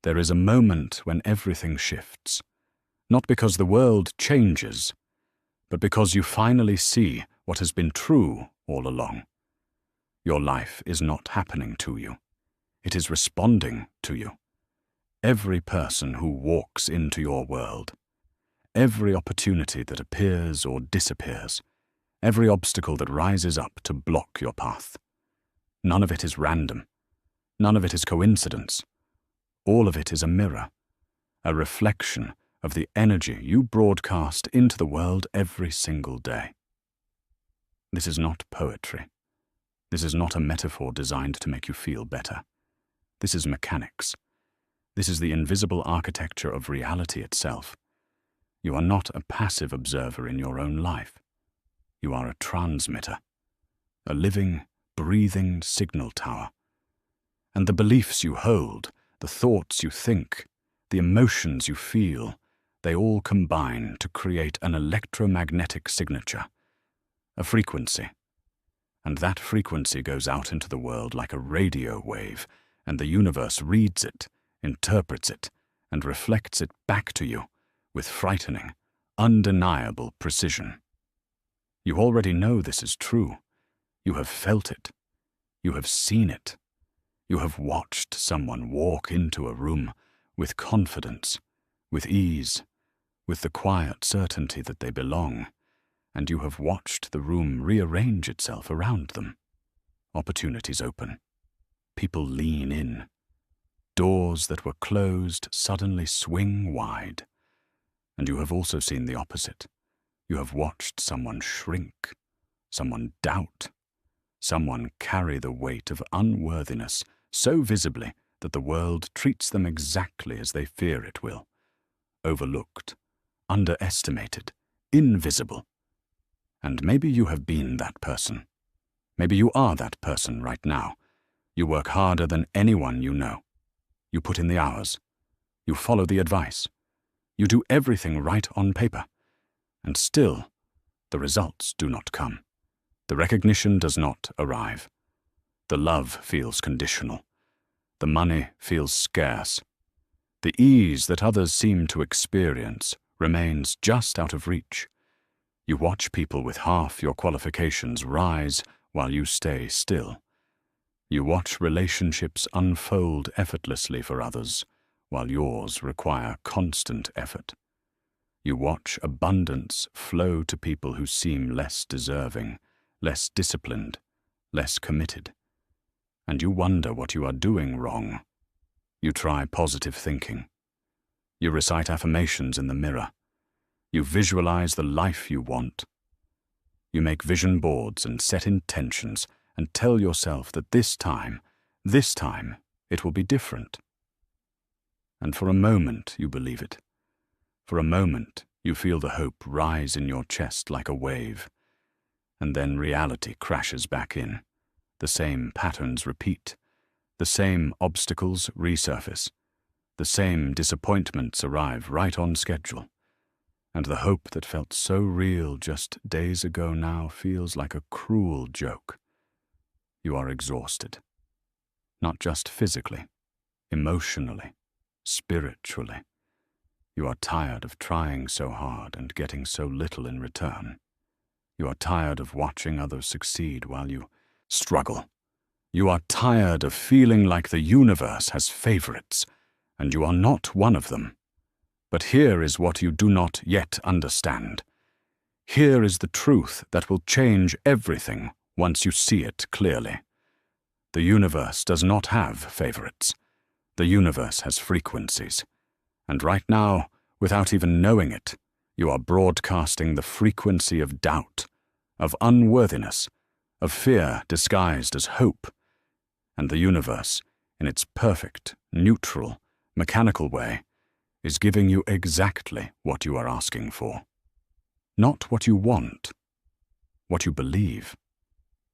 There is a moment when everything shifts, not because the world changes, but because you finally see what has been true all along. Your life is not happening to you. It is responding to you. Every person who walks into your world, every opportunity that appears or disappears, every obstacle that rises up to block your path, none of it is random. None of it is coincidence. All of it is a mirror, a reflection of the energy you broadcast into the world every single day. This is not poetry. This is not a metaphor designed to make you feel better. This is mechanics. This is the invisible architecture of reality itself. You are not a passive observer in your own life. You are a transmitter, a living, breathing signal tower. And the beliefs you hold, the thoughts you think, the emotions you feel, they all combine to create an electromagnetic signature, a frequency. And that frequency goes out into the world like a radio wave, and the universe reads it, interprets it, and reflects it back to you with frightening, undeniable precision. You already know this is true. You have felt it. You have seen it. You have watched someone walk into a room with confidence, with ease, with the quiet certainty that they belong, and you have watched the room rearrange itself around them. Opportunities open. People lean in. Doors that were closed suddenly swing wide. And you have also seen the opposite. You have watched someone shrink, someone doubt, someone carry the weight of unworthiness so visibly that the world treats them exactly as they fear it will. Overlooked, underestimated, invisible. And maybe you have been that person. Maybe you are that person right now. You work harder than anyone you know. You put in the hours. You follow the advice. You do everything right on paper. And still, the results do not come. The recognition does not arrive. The love feels conditional. The money feels scarce. The ease that others seem to experience remains just out of reach. You watch people with half your qualifications rise while you stay still. You watch relationships unfold effortlessly for others while yours require constant effort. You watch abundance flow to people who seem less deserving, less disciplined, less committed. And you wonder what you are doing wrong. You try positive thinking. You recite affirmations in the mirror. You visualize the life you want. You make vision boards and set intentions and tell yourself that this time, it will be different. And for a moment you believe it. For a moment you feel the hope rise in your chest like a wave. And then reality crashes back in. The same patterns repeat. The same obstacles resurface. The same disappointments arrive right on schedule. And the hope that felt so real just days ago now feels like a cruel joke. You are exhausted. Not just physically, emotionally, spiritually. You are tired of trying so hard and getting so little in return. You are tired of watching others succeed while you struggle. You are tired of feeling like the universe has favorites, and you are not one of them. But here is what you do not yet understand. Here is the truth that will change everything once you see it clearly. The universe does not have favorites. The universe has frequencies. And right now, without even knowing it, you are broadcasting the frequency of doubt, of unworthiness, of fear disguised as hope. And the universe, in its perfect, neutral, mechanical way, is giving you exactly what you are asking for. Not what you want, what you believe.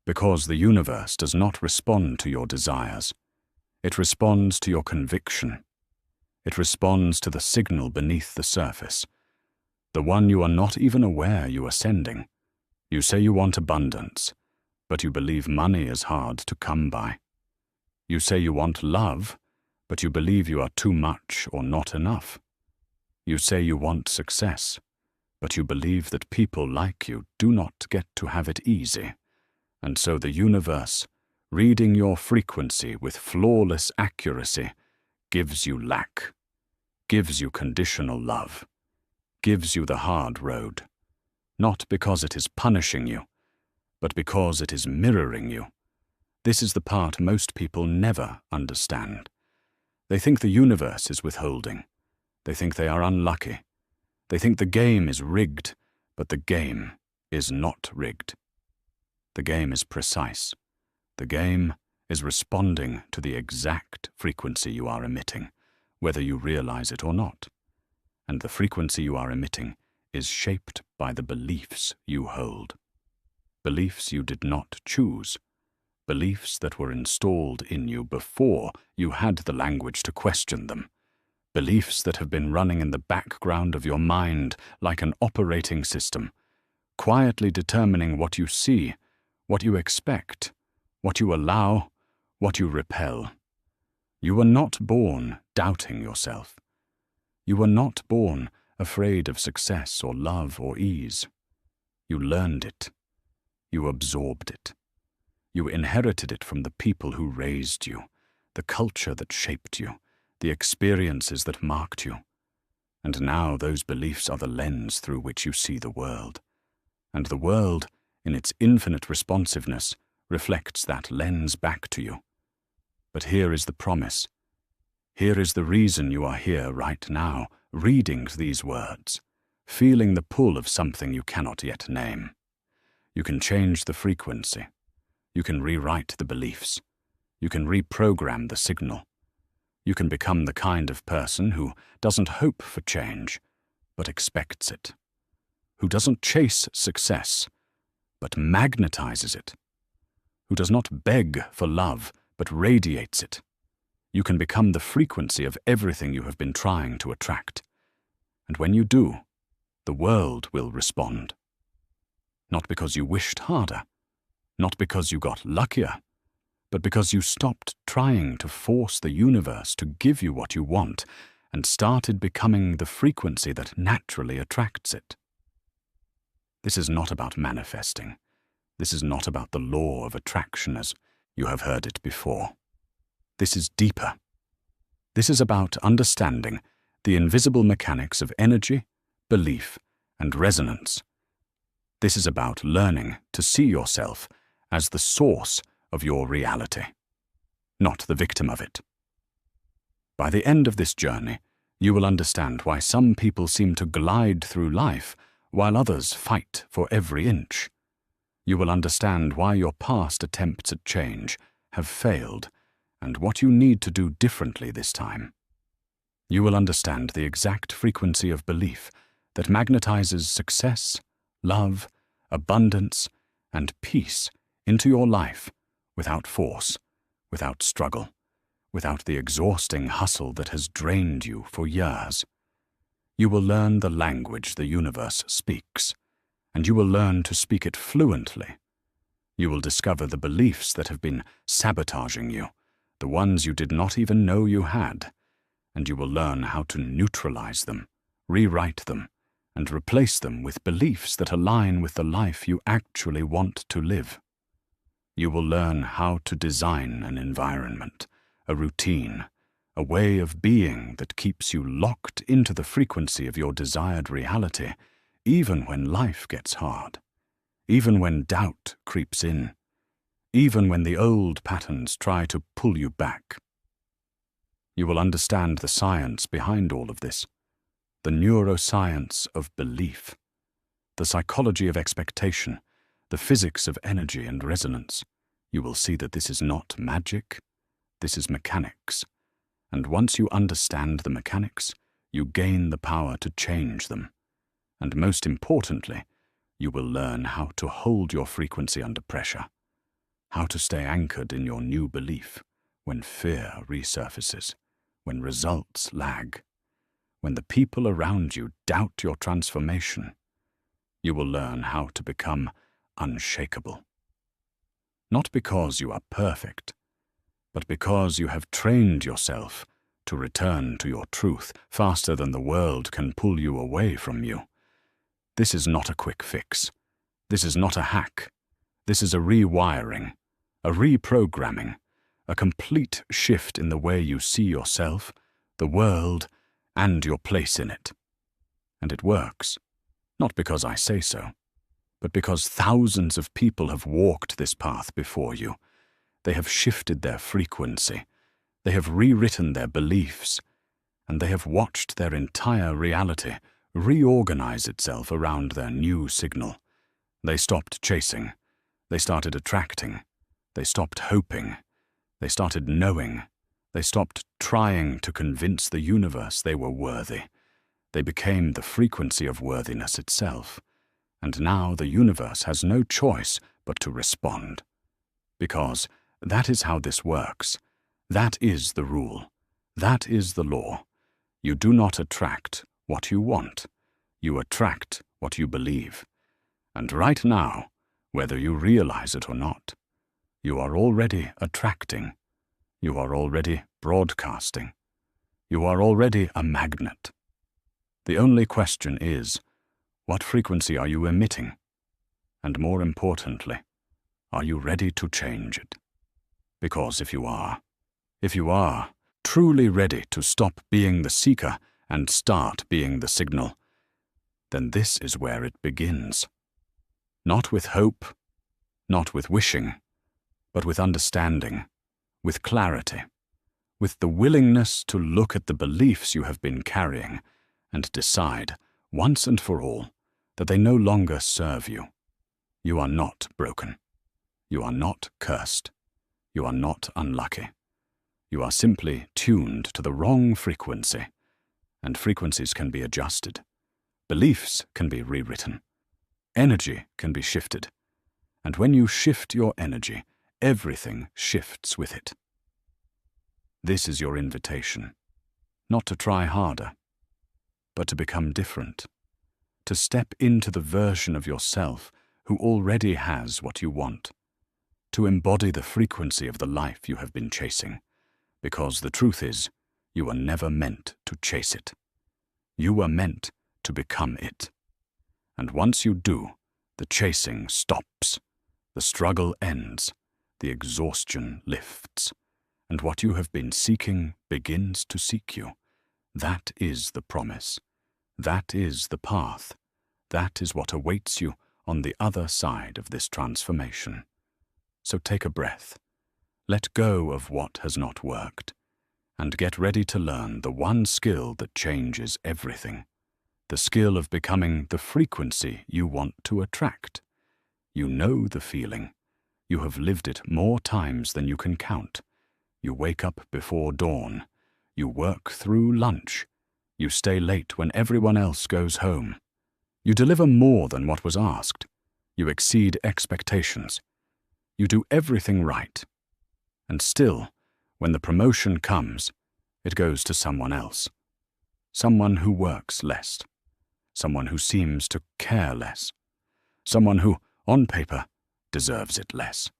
Because the universe does not respond to your desires. It responds to your conviction. It responds to the signal beneath the surface, the one you are not even aware you are sending. You say you want abundance, but you believe money is hard to come by. You say you want love, but you believe you are too much or not enough. You say you want success, but you believe that people like you do not get to have it easy, and so the universe, reading your frequency with flawless accuracy, gives you lack, gives you conditional love, gives you the hard road, not because it is punishing you, but because it is mirroring you. This is the part most people never understand. They think the universe is withholding. They think they are unlucky. They think the game is rigged, but the game is not rigged. The game is precise. The game is responding to the exact frequency you are emitting, whether you realize it or not. And the frequency you are emitting is shaped by the beliefs you hold. Beliefs you did not choose. Beliefs that were installed in you before you had the language to question them. Beliefs that have been running in the background of your mind like an operating system, quietly determining what you see, what you expect, what you allow, what you repel. You were not born doubting yourself. You were not born afraid of success or love or ease. You learned it. You absorbed it. You inherited it from the people who raised you, the culture that shaped you, the experiences that marked you. And now those beliefs are the lens through which you see the world. And the world, in its infinite responsiveness, reflects that lens back to you. But here is the promise. Here is the reason you are here right now, reading these words, feeling the pull of something you cannot yet name. You can change the frequency. You can rewrite the beliefs. You can reprogram the signal. You can become the kind of person who doesn't hope for change, but expects it. Who doesn't chase success, but magnetizes it. Who does not beg for love, but radiates it. You can become the frequency of everything you have been trying to attract. And when you do, the world will respond. Not because you wished harder, not because you got luckier, but because you stopped trying to force the universe to give you what you want and started becoming the frequency that naturally attracts it. This is not about manifesting. This is not about the law of attraction as you have heard it before. This is deeper. This is about understanding the invisible mechanics of energy, belief, and resonance. This is about learning to see yourself as the source of your reality, not the victim of it. By the end of this journey, you will understand why some people seem to glide through life while others fight for every inch. You will understand why your past attempts at change have failed and what you need to do differently this time. You will understand the exact frequency of belief that magnetizes success, love, abundance, and peace into your life without force, without struggle, without the exhausting hustle that has drained you for years. You will learn the language the universe speaks, and you will learn to speak it fluently. You will discover the beliefs that have been sabotaging you, the ones you did not even know you had, and you will learn how to neutralize them, rewrite them, and replace them with beliefs that align with the life you actually want to live. You will learn how to design an environment, a routine, a way of being that keeps you locked into the frequency of your desired reality, even when life gets hard, even when doubt creeps in, even when the old patterns try to pull you back. You will understand the science behind all of this, the neuroscience of belief, the psychology of expectation, the physics of energy and resonance. You will see that this is not magic, this is mechanics. And once you understand the mechanics, you gain the power to change them. And most importantly, you will learn how to hold your frequency under pressure, how to stay anchored in your new belief when fear resurfaces, when results lag, when the people around you doubt your transformation. You will learn how to become unshakable. Not because you are perfect, but because you have trained yourself to return to your truth faster than the world can pull you away from you. This is not a quick fix. This is not a hack. This is a rewiring, a reprogramming, a complete shift in the way you see yourself, the world, and your place in it. And it works, not because I say so, but because thousands of people have walked this path before you. They have shifted their frequency, they have rewritten their beliefs, and they have watched their entire reality reorganize itself around their new signal. They stopped chasing, they started attracting, they stopped hoping, they started knowing, they stopped trying to convince the universe they were worthy. They became the frequency of worthiness itself, and now the universe has no choice but to respond. Because that is how this works. That is the rule. That is the law. You do not attract what you want. You attract what you believe. And right now, whether you realize it or not, you are already attracting. You are already broadcasting. You are already a magnet. The only question is, what frequency are you emitting? And more importantly, are you ready to change it? Because if you are truly ready to stop being the seeker and start being the signal, then this is where it begins. Not with hope, not with wishing, but with understanding, with clarity, with the willingness to look at the beliefs you have been carrying and decide, once and for all, that they no longer serve you. You are not broken. You are not cursed. You are not unlucky. You are simply tuned to the wrong frequency, and frequencies can be adjusted. Beliefs can be rewritten. Energy can be shifted. And when you shift your energy, everything shifts with it. This is your invitation, not to try harder, but to become different, to step into the version of yourself who already has what you want, to embody the frequency of the life you have been chasing, because the truth is, you were never meant to chase it. You were meant to become it. And once you do, the chasing stops, the struggle ends, the exhaustion lifts, and what you have been seeking begins to seek you. That is the promise. That is the path. That is what awaits you on the other side of this transformation. So take a breath. Let go of what has not worked, and get ready to learn the one skill that changes everything. The skill of becoming the frequency you want to attract. You know the feeling. You have lived it more times than you can count. You wake up before dawn. You work through lunch. You stay late when everyone else goes home. You deliver more than what was asked. You exceed expectations. You do everything right. And still, when the promotion comes, it goes to someone else. Someone who works less. Someone who seems to care less. Someone who, on paper, deserves it less.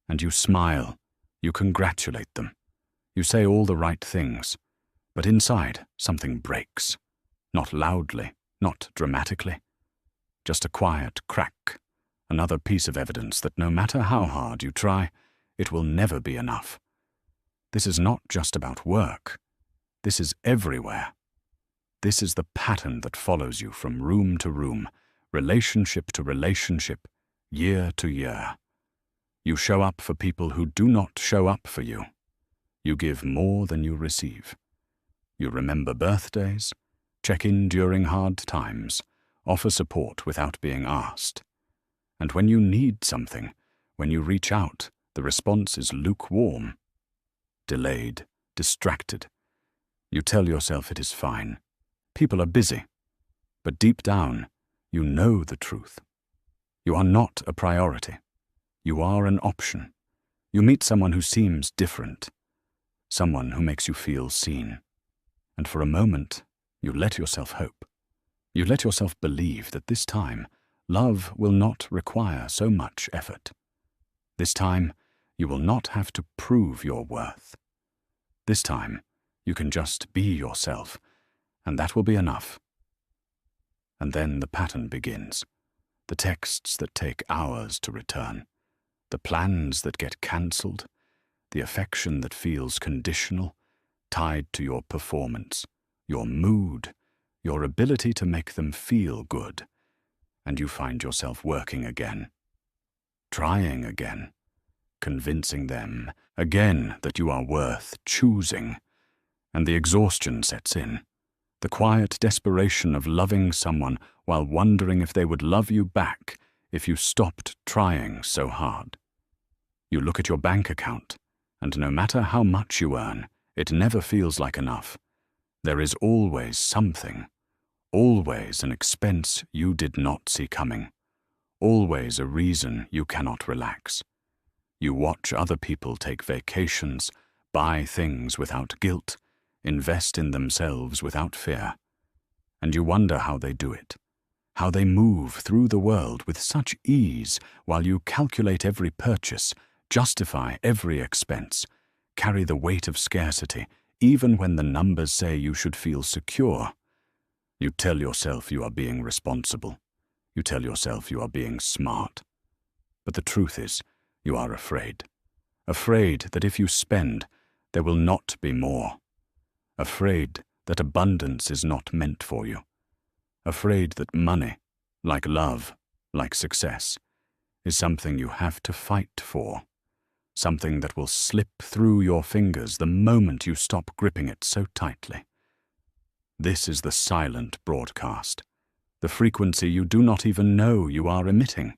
And you smile. You congratulate them. You say all the right things. But inside, something breaks. Not loudly, not dramatically. Just a quiet crack. Another piece of evidence that no matter how hard you try, it will never be enough. This is not just about work. This is everywhere. This is the pattern that follows you from room to room, relationship to relationship, year to year. You show up for people who do not show up for you. You give more than you receive. You remember birthdays, check in during hard times, offer support without being asked. And when you need something, when you reach out, the response is lukewarm, delayed, distracted. You tell yourself it is fine. People are busy. But deep down, you know the truth. You are not a priority. You are an option. You meet someone who seems different, someone who makes you feel seen. And for a moment, you let yourself hope. You let yourself believe that this time, love will not require so much effort. This time, you will not have to prove your worth. This time, You can just be yourself, and that will be enough. And then the pattern begins. The texts that take hours to return, the plans that get cancelled, the affection that feels conditional, tied to your performance, your mood, your ability to make them feel good, and you find yourself working again, trying again, convincing them again that you are worth choosing, and the exhaustion sets in, the quiet desperation of loving someone while wondering if they would love you back if you stopped trying so hard. You look at your bank account, and no matter how much you earn, it never feels like enough. There is always something, always an expense you did not see coming, always a reason you cannot relax. You watch other people take vacations, buy things without guilt, invest in themselves without fear, and you wonder how they do it, how they move through the world with such ease while you calculate every purchase, justify every expense, carry the weight of scarcity, even when the numbers say you should feel secure. You tell yourself you are being responsible. You tell yourself you are being smart. But the truth is, you are afraid. Afraid that if you spend, there will not be more. Afraid that abundance is not meant for you. Afraid that money, like love, like success, is something you have to fight for. Something that will slip through your fingers the moment you stop gripping it so tightly. This is the silent broadcast, the frequency you do not even know you are emitting,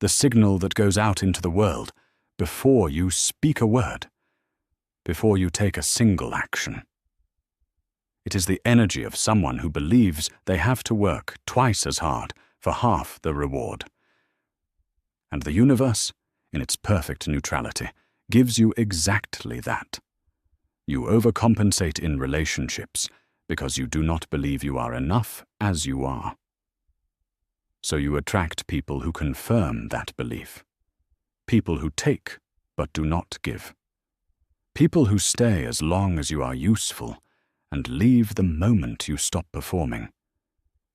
the signal that goes out into the world before you speak a word, before you take a single action. It is the energy of someone who believes they have to work twice as hard for half the reward. And the universe, in its perfect neutrality, gives you exactly that. You overcompensate in relationships because you do not believe you are enough as you are. So you attract people who confirm that belief. People who take but do not give. People who stay as long as you are useful and leave the moment you stop performing.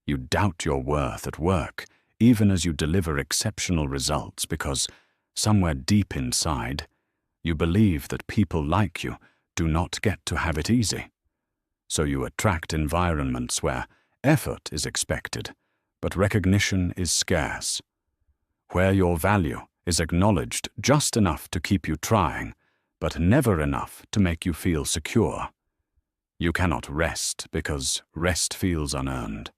You doubt your worth at work even as you deliver exceptional results because somewhere deep inside, you believe that people like you do not get to have it easy. So you attract environments where effort is expected, but recognition is scarce. Where your value is acknowledged just enough to keep you trying, but never enough to make you feel secure. You cannot rest because rest feels unearned.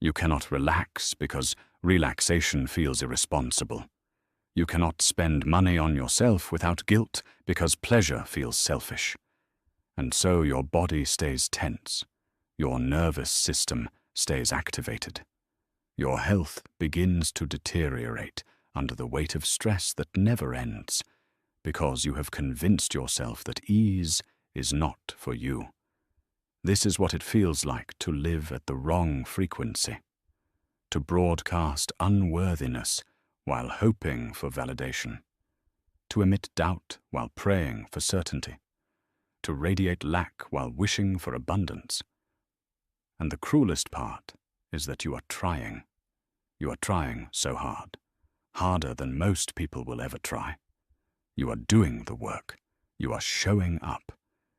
You cannot relax because relaxation feels irresponsible. You cannot spend money on yourself without guilt because pleasure feels selfish. And so your body stays tense. Your nervous system stays activated. Your health begins to deteriorate under the weight of stress that never ends, because you have convinced yourself that ease is not for you. This is what it feels like to live at the wrong frequency, to broadcast unworthiness while hoping for validation, to emit doubt while praying for certainty, to radiate lack while wishing for abundance. And the cruelest part is that you are trying. You are trying so hard, harder than most people will ever try. You are doing the work. You are showing up.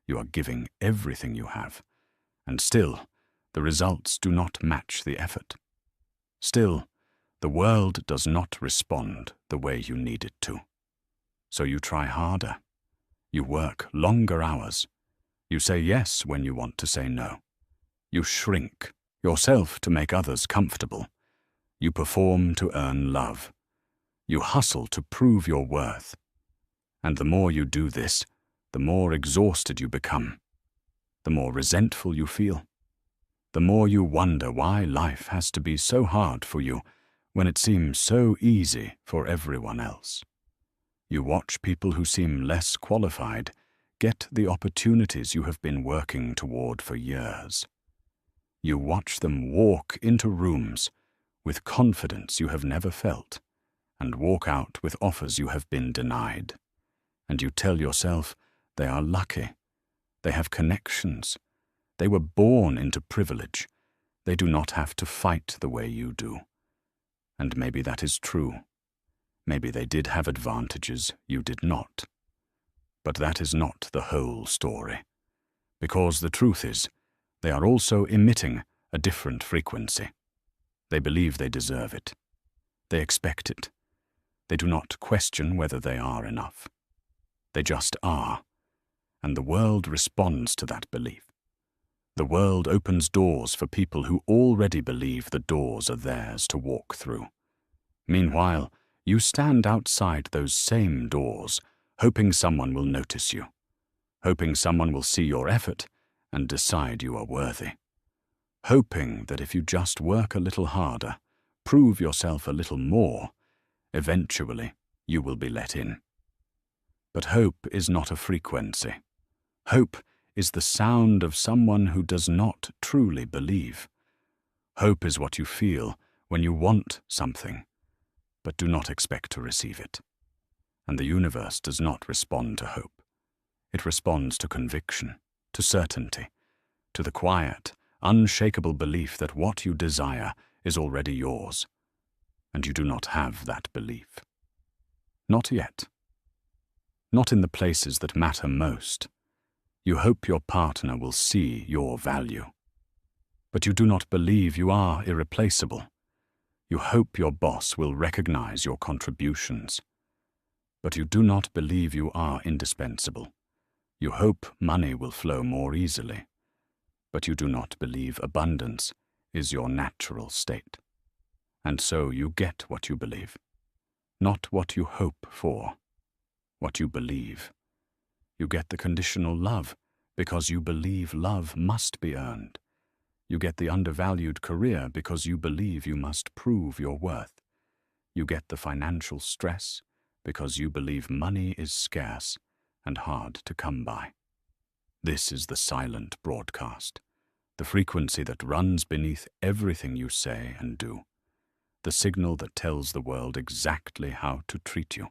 You are giving everything you have. And still, the results do not match the effort. Still, the world does not respond the way you need it to. So you try harder. You work longer hours. You say yes when you want to say no. You shrink yourself to make others comfortable. You perform to earn love. You hustle to prove your worth. And the more you do this, the more exhausted you become. The more resentful you feel. The more you wonder why life has to be so hard for you when it seems so easy for everyone else. You watch people who seem less qualified get the opportunities you have been working toward for years. You watch them walk into rooms with confidence you have never felt and walk out with offers you have been denied. And you tell yourself they are lucky. They have connections. They were born into privilege. They do not have to fight the way you do. And maybe that is true. Maybe they did have advantages you did not. But that is not the whole story. Because the truth is, they are also emitting a different frequency. They believe they deserve it. They expect it. They do not question whether they are enough. They just are. And the world responds to that belief. The world opens doors for people who already believe the doors are theirs to walk through. Meanwhile, you stand outside those same doors, hoping someone will notice you, hoping someone will see your effort and decide you are worthy, hoping that if you just work a little harder, prove yourself a little more, eventually you will be let in. But hope is not a frequency. Hope is the sound of someone who does not truly believe. Hope is what you feel when you want something, but do not expect to receive it. And the universe does not respond to hope. It responds to conviction, to certainty, to the quiet, unshakable belief that what you desire is already yours, and you do not have that belief. Not yet. Not in the places that matter most. You hope your partner will see your value. But you do not believe you are irreplaceable. You hope your boss will recognize your contributions. But you do not believe you are indispensable. You hope money will flow more easily. But you do not believe abundance is your natural state. And so you get what you believe. Not what you hope for. What you believe. You get the conditional love because you believe love must be earned. You get the undervalued career because you believe you must prove your worth. You get the financial stress because you believe money is scarce and hard to come by. This is the silent broadcast, the frequency that runs beneath everything you say and do, the signal that tells the world exactly how to treat you.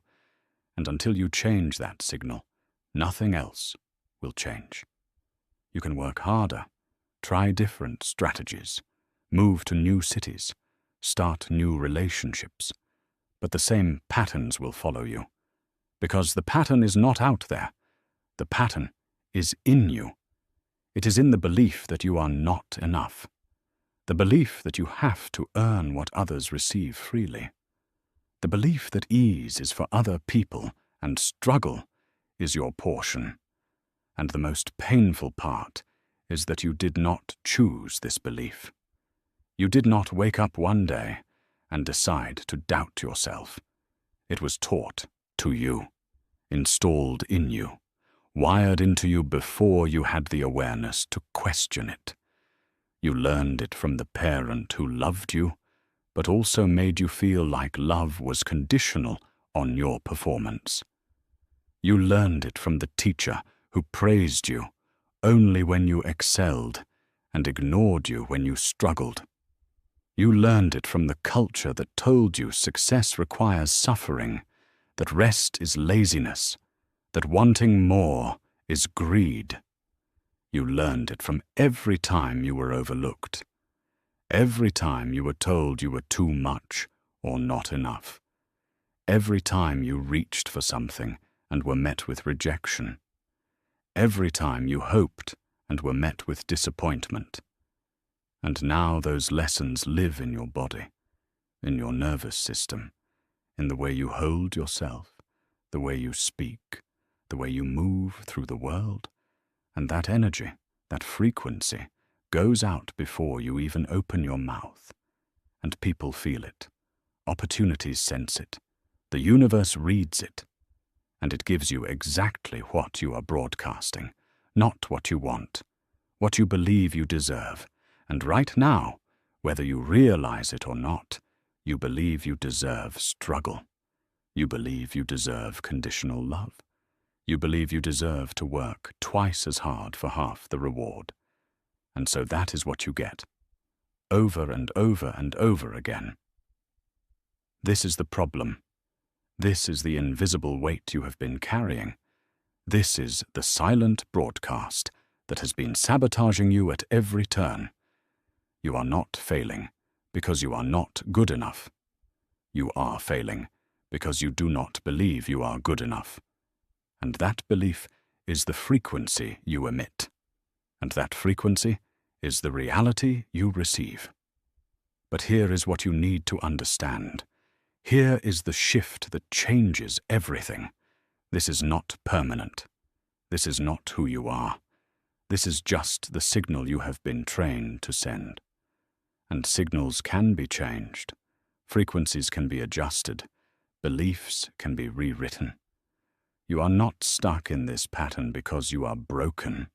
And until you change that signal, nothing else will change. You can work harder, try different strategies, move to new cities, start new relationships, but the same patterns will follow you. Because the pattern is not out there. The pattern is in you. It is in the belief that you are not enough. The belief that you have to earn what others receive freely. The belief that ease is for other people and struggle is your portion. And the most painful part is that you did not choose this belief. You did not wake up one day and decide to doubt yourself. It was taught to you, installed in you, wired into you before you had the awareness to question it. You learned it from the parent who loved you, but also made you feel like love was conditional on your performance. You learned it from the teacher who praised you only when you excelled and ignored you when you struggled. You learned it from the culture that told you success requires suffering, that rest is laziness, that wanting more is greed. You learned it from every time you were overlooked, every time you were told you were too much or not enough, every time you reached for something and were met with rejection, every time you hoped and were met with disappointment. And now those lessons live in your body, in your nervous system, in the way you hold yourself, the way you speak, the way you move through the world. And that energy, that frequency, goes out before you even open your mouth. And people feel it. Opportunities sense it. The universe reads it. And it gives you exactly what you are broadcasting, not what you want, what you believe you deserve. And right now, whether you realize it or not, you believe you deserve struggle. You believe you deserve conditional love. You believe you deserve to work twice as hard for half the reward. And so that is what you get, over and over and over again. This is the problem. This is the invisible weight you have been carrying. This is the silent broadcast that has been sabotaging you at every turn. You are not failing because you are not good enough. You are failing because you do not believe you are good enough. And that belief is the frequency you emit. And that frequency is the reality you receive. But here is what you need to understand. Here is the shift that changes everything. This is not permanent. This is not who you are. This is just the signal you have been trained to send. And signals can be changed. Frequencies can be adjusted. Beliefs can be rewritten. You are not stuck in this pattern because you are broken.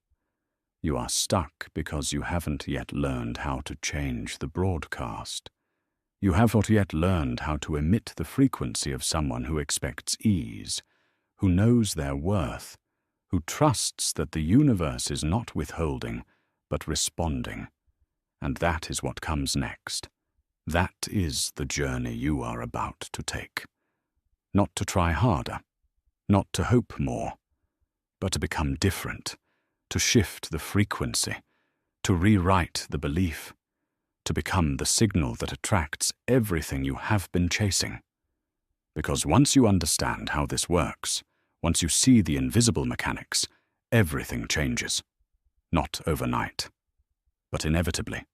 You are stuck because you haven't yet learned how to change the broadcast. You have not yet learned how to emit the frequency of someone who expects ease, who knows their worth, who trusts that the universe is not withholding, but responding. And that is what comes next. That is the journey you are about to take. Not to try harder, not to hope more, but to become different, to shift the frequency, to rewrite the belief, to become the signal that attracts everything you have been chasing. Because once you understand how this works, once you see the invisible mechanics, everything changes. Not overnight, but inevitably,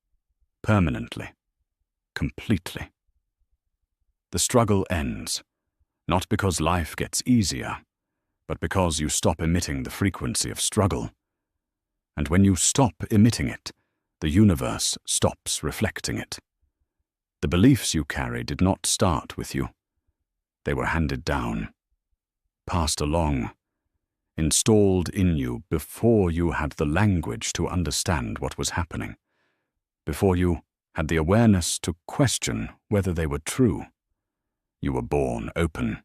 permanently, completely. The struggle ends, not because life gets easier, but because you stop emitting the frequency of struggle. And when you stop emitting it, the universe stops reflecting it. The beliefs you carry did not start with you. They were handed down, passed along, installed in you before you had the language to understand what was happening, before you had the awareness to question whether they were true. You were born open,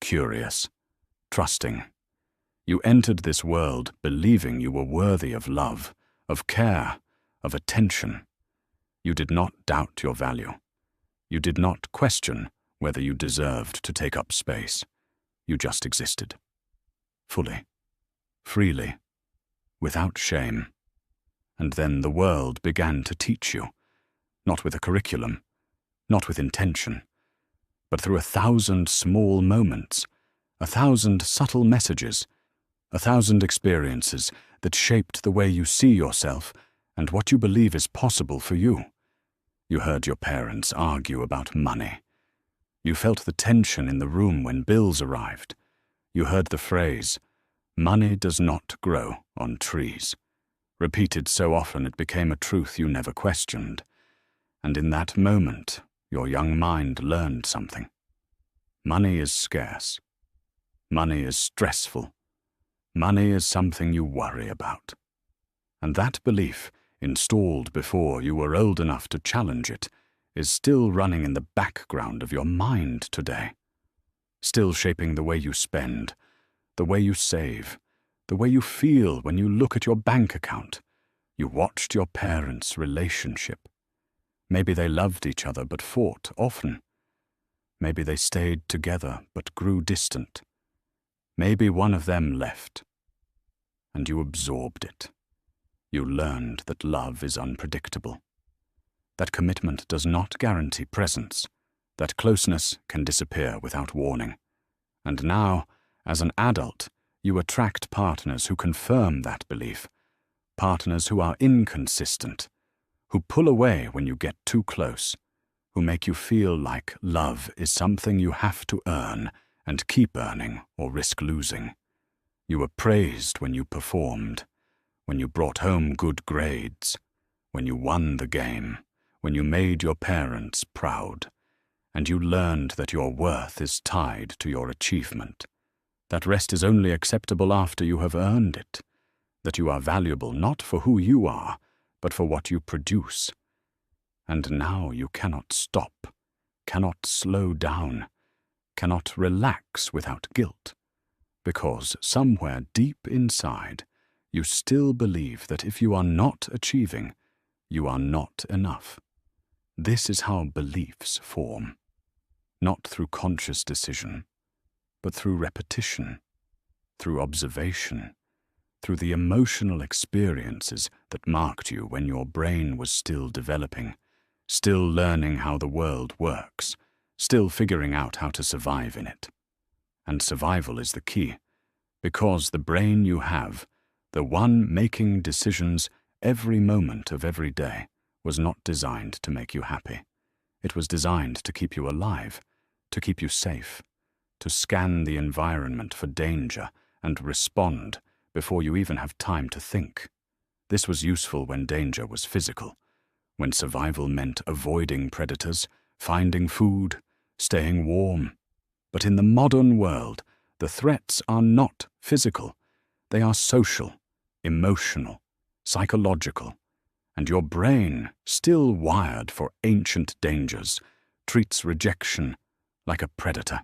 curious, trusting. You entered this world believing you were worthy of love, of care, of attention. You did not doubt your value. You did not question whether you deserved to take up space. You just existed. Fully, freely, without shame. And then the world began to teach you, not with a curriculum, not with intention, but through 1,000 small moments, 1,000 subtle messages, 1,000 experiences that shaped the way you see yourself and what you believe is possible for you. You heard your parents argue about money. You felt the tension in the room when bills arrived. You heard the phrase, "Money does not grow on trees," repeated so often it became a truth you never questioned. And in that moment, your young mind learned something. Money is scarce. Money is stressful. Money is something you worry about. And that belief, installed before you were old enough to challenge it, is still running in the background of your mind today, still shaping the way you spend, the way you save, the way you feel when you look at your bank account. You watched your parents' relationship. Maybe they loved each other but fought often. Maybe they stayed together but grew distant. Maybe one of them left, and you absorbed it. You learned that love is unpredictable, that commitment does not guarantee presence, that closeness can disappear without warning. And now, as an adult, you attract partners who confirm that belief, partners who are inconsistent, who pull away when you get too close, who make you feel like love is something you have to earn and keep earning or risk losing. You were praised when you performed, when you brought home good grades, when you won the game, when you made your parents proud, and you learned that your worth is tied to your achievement, that rest is only acceptable after you have earned it, that you are valuable not for who you are, but for what you produce. And now you cannot stop, cannot slow down, cannot relax without guilt, because somewhere deep inside, you still believe that if you are not achieving, you are not enough. This is how beliefs form, not through conscious decision, but through repetition, through observation, through the emotional experiences that marked you when your brain was still developing, still learning how the world works, still figuring out how to survive in it. And survival is the key, because the brain you have, the one making decisions every moment of every day, was not designed to make you happy. It was designed to keep you alive, to keep you safe, to scan the environment for danger and respond before you even have time to think. This was useful when danger was physical, when survival meant avoiding predators, finding food, staying warm. But in the modern world, the threats are not physical. They are social, emotional, psychological, and your brain, still wired for ancient dangers, treats rejection like a predator,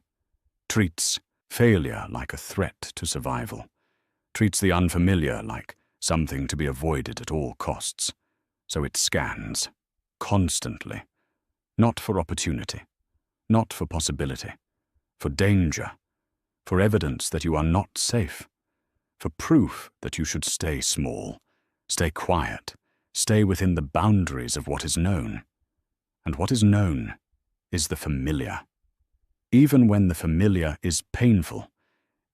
treats failure like a threat to survival, treats the unfamiliar like something to be avoided at all costs. So it scans, constantly, not for opportunity, not for possibility, for danger, for evidence that you are not safe, for proof that you should stay small, stay quiet, stay within the boundaries of what is known. And what is known is the familiar. Even when the familiar is painful,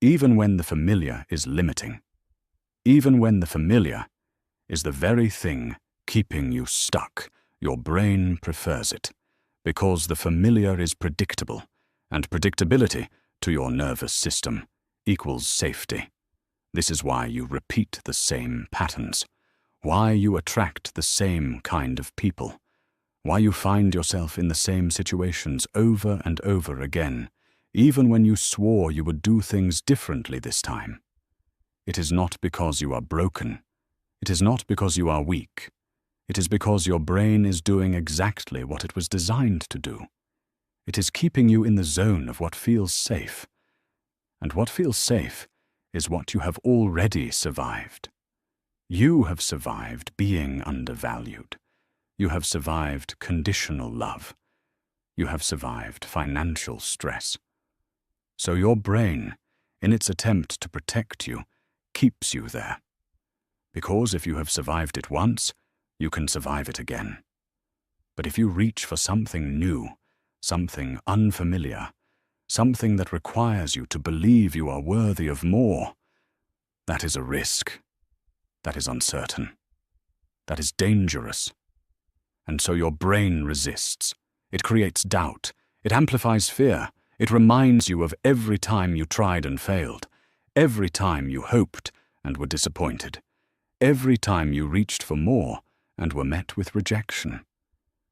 even when the familiar is limiting, even when the familiar is the very thing keeping you stuck, your brain prefers it, because the familiar is predictable, and predictability, to your nervous system, equals safety. This is why you repeat the same patterns, why you attract the same kind of people, why you find yourself in the same situations over and over again, even when you swore you would do things differently this time. It is not because you are broken. It is not because you are weak. It is because your brain is doing exactly what it was designed to do. It is keeping you in the zone of what feels safe. And what feels safe is what you have already survived. You have survived being undervalued. You have survived conditional love. You have survived financial stress. So your brain, in its attempt to protect you, keeps you there. Because if you have survived it once, you can survive it again. But if you reach for something new, something unfamiliar, something that requires you to believe you are worthy of more, that is a risk. That is uncertain. That is dangerous. And so your brain resists. It creates doubt. It amplifies fear. It reminds you of every time you tried and failed, every time you hoped and were disappointed, every time you reached for more and were met with rejection.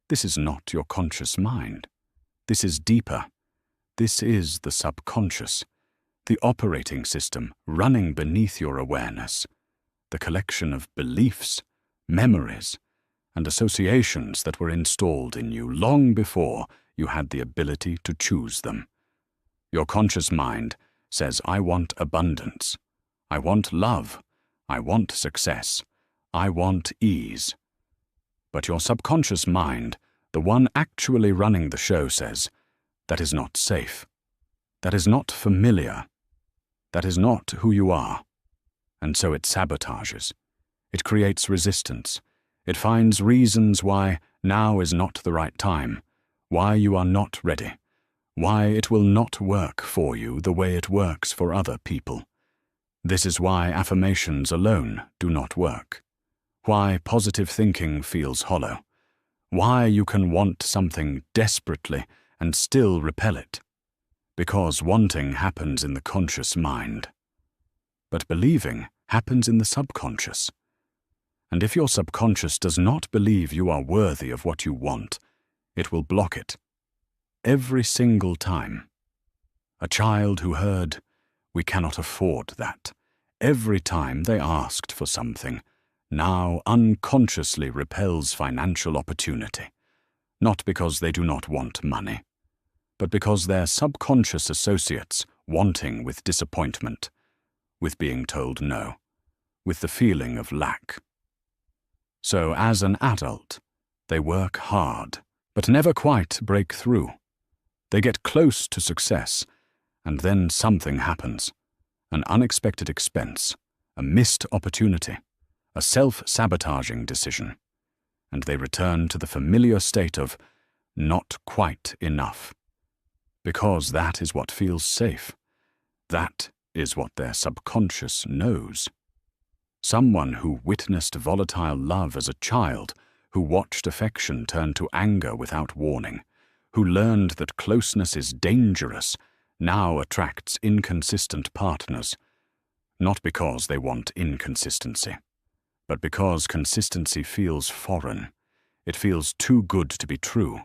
This is not your conscious mind. This is deeper. This is the subconscious, the operating system running beneath your awareness, the collection of beliefs, memories, and associations that were installed in you long before you had the ability to choose them. Your conscious mind says, I want abundance, I want love, I want success, I want ease. But your subconscious mind, the one actually running the show, says, that is not safe, that is not familiar, that is not who you are. And so it sabotages, it creates resistance, it finds reasons why now is not the right time, why you are not ready, why it will not work for you the way it works for other people. This is why affirmations alone do not work, why positive thinking feels hollow, why you can want something desperately and still repel it, because wanting happens in the conscious mind, but believing happens in the subconscious. And if your subconscious does not believe you are worthy of what you want, it will block it. Every single time. A child who heard, we cannot afford that, every time they asked for something, now unconsciously repels financial opportunity, not because they do not want money, but because their subconscious associates wanting with disappointment, with being told no, with the feeling of lack. So as an adult, they work hard, but never quite break through. They get close to success, and then something happens, an unexpected expense, a missed opportunity, a self-sabotaging decision, and they return to the familiar state of not quite enough. Because that is what feels safe. That is what their subconscious knows. Someone who witnessed volatile love as a child, who watched affection turn to anger without warning, who learned that closeness is dangerous, now attracts inconsistent partners, not because they want inconsistency, but because consistency feels foreign. It feels too good to be true.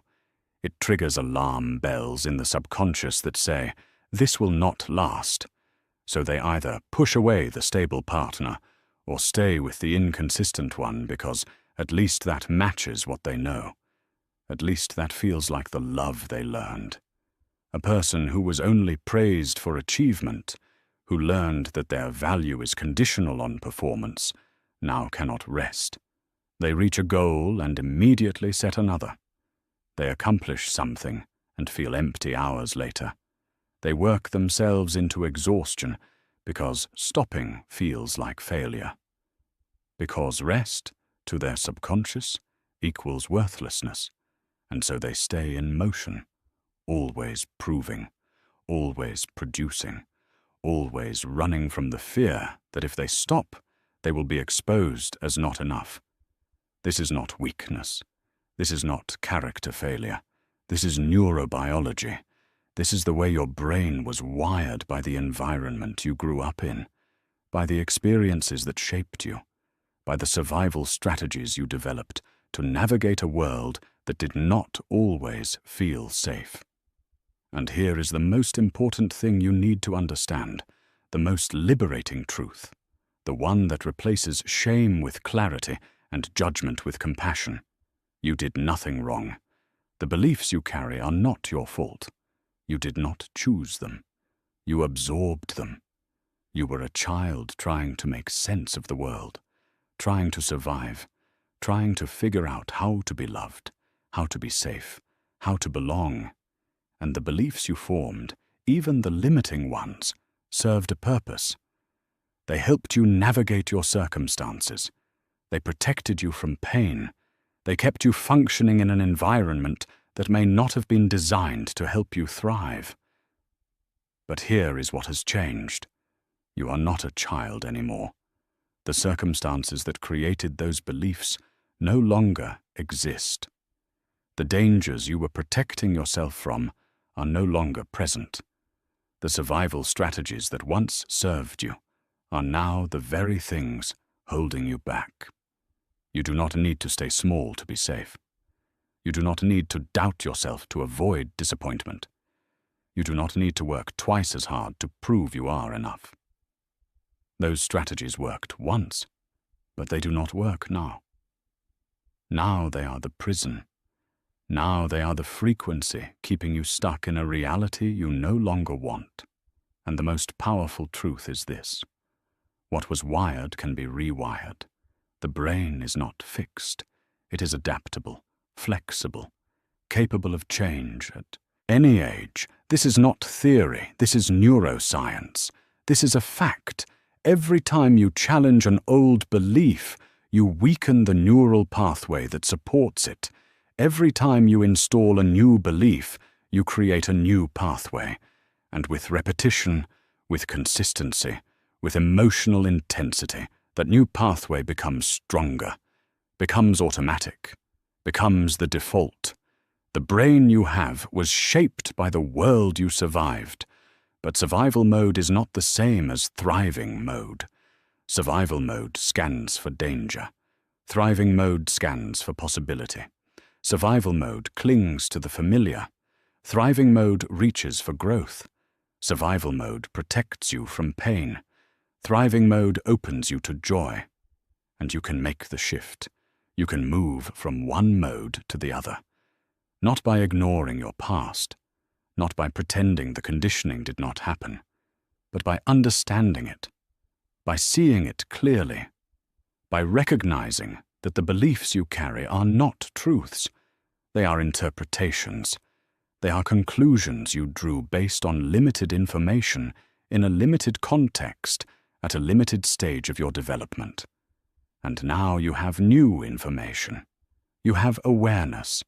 It triggers alarm bells in the subconscious that say, this will not last. So they either push away the stable partner or stay with the inconsistent one because at least that matches what they know. At least that feels like the love they learned. A person who was only praised for achievement, who learned that their value is conditional on performance, now cannot rest. They reach a goal and immediately set another. They accomplish something and feel empty hours later. They work themselves into exhaustion because stopping feels like failure. Because rest, to their subconscious, equals worthlessness, and so they stay in motion, always proving, always producing, always running from the fear that if they stop, they will be exposed as not enough. This is not weakness. This is not character failure. This is neurobiology. This is the way your brain was wired by the environment you grew up in, by the experiences that shaped you, by the survival strategies you developed to navigate a world that did not always feel safe. And here is the most important thing you need to understand, the most liberating truth, the one that replaces shame with clarity and judgment with compassion. You did nothing wrong. The beliefs you carry are not your fault. You did not choose them. You absorbed them. You were a child trying to make sense of the world, trying to survive, trying to figure out how to be loved, how to be safe, how to belong. And the beliefs you formed, even the limiting ones, served a purpose. They helped you navigate your circumstances. They protected you from pain. They kept you functioning in an environment that may not have been designed to help you thrive. But here is what has changed. You are not a child anymore. The circumstances that created those beliefs no longer exist. The dangers you were protecting yourself from are no longer present. The survival strategies that once served you are now the very things holding you back. You do not need to stay small to be safe. You do not need to doubt yourself to avoid disappointment. You do not need to work twice as hard to prove you are enough. Those strategies worked once, but they do not work now. Now they are the prison. Now they are the frequency keeping you stuck in a reality you no longer want. And the most powerful truth is this: what was wired can be rewired. The brain is not fixed. It is adaptable, flexible, capable of change at any age. This is not theory. This is neuroscience. This is a fact. Every time you challenge an old belief, you weaken the neural pathway that supports it. Every time you install a new belief, you create a new pathway. And with repetition, with consistency, with emotional intensity, that new pathway becomes stronger, becomes automatic, becomes the default. The brain you have was shaped by the world you survived. But survival mode is not the same as thriving mode. Survival mode scans for danger. Thriving mode scans for possibility. Survival mode clings to the familiar. Thriving mode reaches for growth. Survival mode protects you from pain. Thriving mode opens you to joy. And you can make the shift. You can move from one mode to the other. Not by ignoring your past, not by pretending the conditioning did not happen, but by understanding it, by seeing it clearly, by recognizing that the beliefs you carry are not truths. They are interpretations. They are conclusions you drew based on limited information in a limited context at a limited stage of your development. And now you have new information. You have awareness.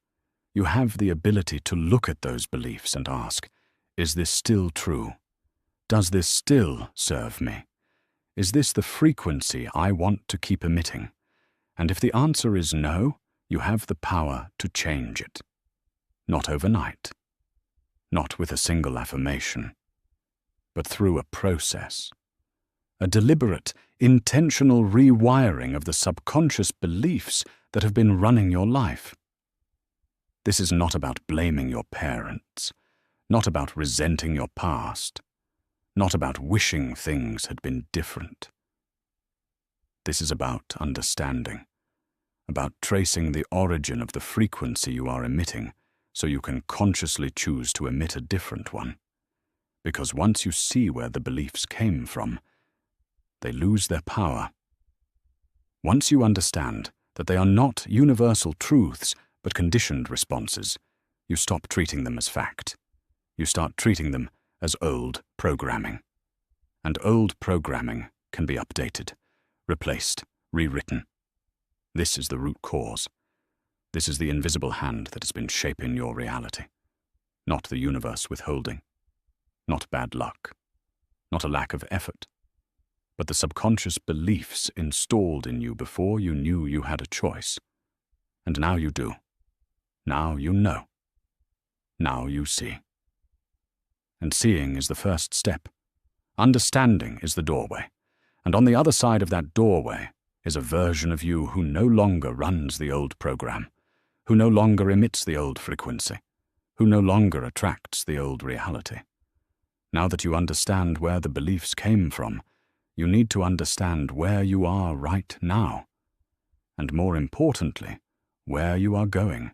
You have the ability to look at those beliefs and ask, is this still true? Does this still serve me? Is this the frequency I want to keep emitting? And if the answer is no, you have the power to change it. Not overnight, not with a single affirmation, but through a process. A deliberate, intentional rewiring of the subconscious beliefs that have been running your life. This is not about blaming your parents, not about resenting your past, not about wishing things had been different. This is about understanding, about tracing the origin of the frequency you are emitting so you can consciously choose to emit a different one. Because once you see where the beliefs came from, they lose their power. Once you understand that they are not universal truths but conditioned responses, you stop treating them as fact. You start treating them as old programming. And old programming can be updated, replaced, rewritten. This is the root cause. This is the invisible hand that has been shaping your reality. Not the universe withholding. Not bad luck. Not a lack of effort. But the subconscious beliefs installed in you before you knew you had a choice. And now you do. Now you know. Now you see. And seeing is the first step. Understanding is the doorway. And on the other side of that doorway is a version of you who no longer runs the old program, who no longer emits the old frequency, who no longer attracts the old reality. Now that you understand where the beliefs came from, you need to understand where you are right now, and more importantly, where you are going.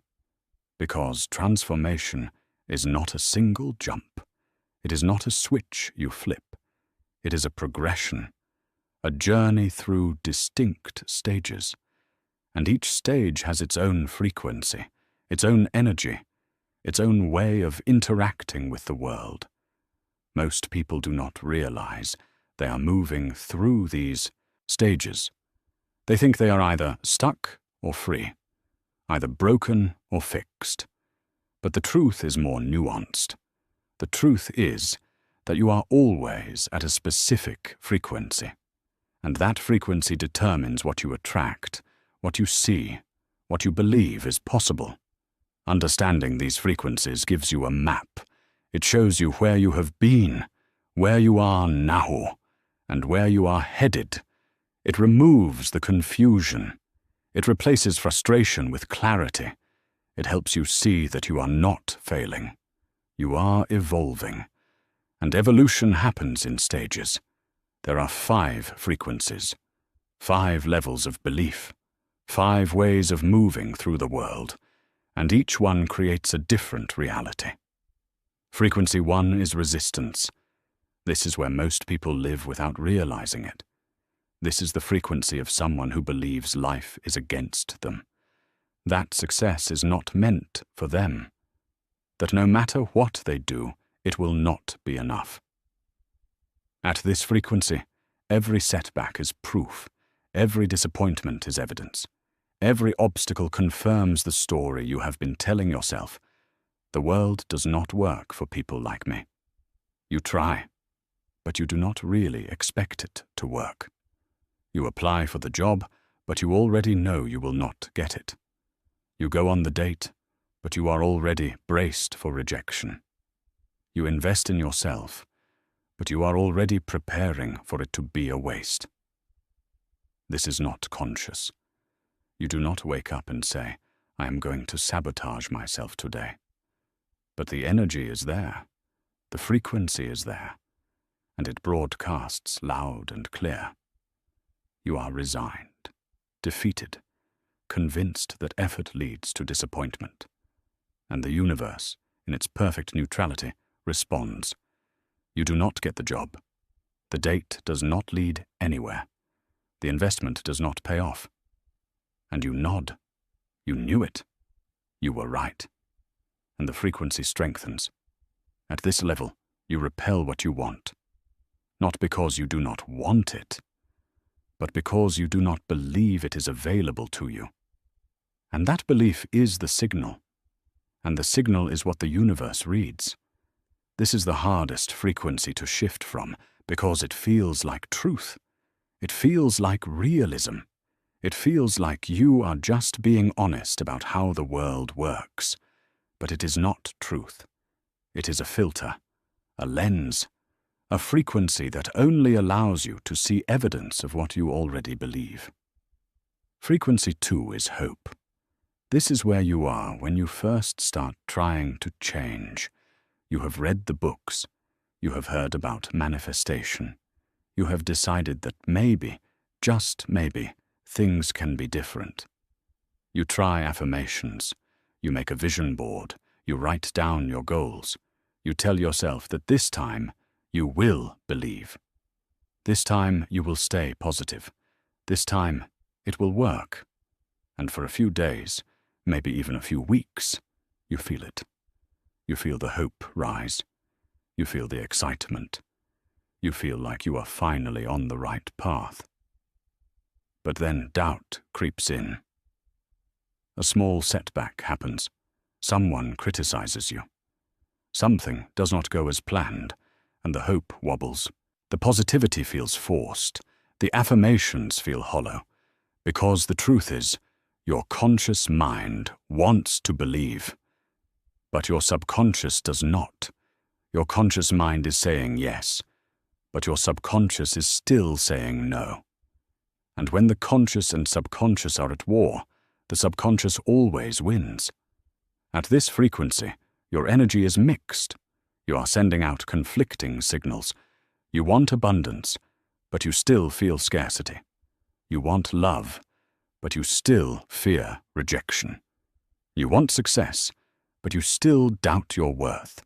Because transformation is not a single jump. It is not a switch you flip. It is a progression, a journey through distinct stages. And each stage has its own frequency, its own energy, its own way of interacting with the world. Most people do not realize they are moving through these stages. They think they are either stuck or free, either broken or fixed. But the truth is more nuanced. The truth is that you are always at a specific frequency, and that frequency determines what you attract, what you see, what you believe is possible. Understanding these frequencies gives you a map. It shows you where you have been, where you are now, and where you are headed. It removes the confusion. It replaces frustration with clarity. It helps you see that you are not failing. You are evolving. And evolution happens in stages. There are 5 frequencies, 5 levels of belief, 5 ways of moving through the world, and each one creates a different reality. Frequency 1 is resistance. This is where most people live without realizing it. This is the frequency of someone who believes life is against them, that success is not meant for them, that no matter what they do, it will not be enough. At this frequency, every setback is proof, every disappointment is evidence, every obstacle confirms the story you have been telling yourself. The world does not work for people like me. You try, but you do not really expect it to work. You apply for the job, but you already know you will not get it. You go on the date, but you are already braced for rejection. You invest in yourself, but you are already preparing for it to be a waste. This is not conscious. You do not wake up and say, I am going to sabotage myself today. But the energy is there, the frequency is there, and it broadcasts loud and clear. You are resigned, defeated, convinced that effort leads to disappointment. And the universe, in its perfect neutrality, responds. You do not get the job. The date does not lead anywhere. The investment does not pay off. And you nod. You knew it. You were right. And the frequency strengthens. At this level, you repel what you want. not because you do not want it, but because you do not believe it is available to you. And that belief is the signal, and the signal is what the universe reads. This is the hardest frequency to shift from, because it feels like truth. It feels like realism. It feels like you are just being honest about how the world works. But it is not truth. It is a filter, a lens, a frequency that only allows you to see evidence of what you already believe. Frequency 2 is hope. This is where you are when you first start trying to change. You have read the books. You have heard about manifestation. You have decided that maybe, just maybe, things can be different. You try affirmations. You make a vision board. You write down your goals. You tell yourself that this time you will believe. This time you will stay positive. This time it will work. And for a few days, maybe even a few weeks, you feel it. You feel the hope rise. You feel the excitement. You feel like you are finally on the right path. But then doubt creeps in. A small setback happens. Someone criticizes you. Something does not go as planned, and the hope wobbles. The positivity feels forced. The affirmations feel hollow. Because the truth is, your conscious mind wants to believe, but your subconscious does not. Your conscious mind is saying yes, but your subconscious is still saying no. And when the conscious and subconscious are at war, the subconscious always wins. At this frequency, your energy is mixed. You are sending out conflicting signals. You want abundance, but you still feel scarcity. You want love, but you still fear rejection. You want success, but you still doubt your worth.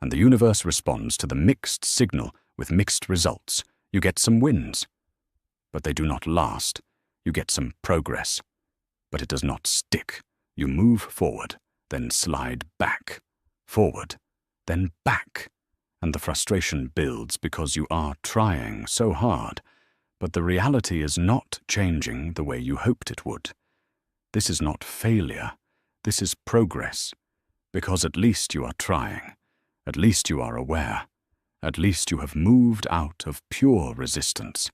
And the universe responds to the mixed signal with mixed results. You get some wins, but they do not last. You get some progress, but it does not stick. You move forward, then slide back, forward, then back. And the frustration builds because you are trying so hard, but the reality is not changing the way you hoped it would. This is not failure. This is progress, because at least you are trying. At least you are aware. At least you have moved out of pure resistance.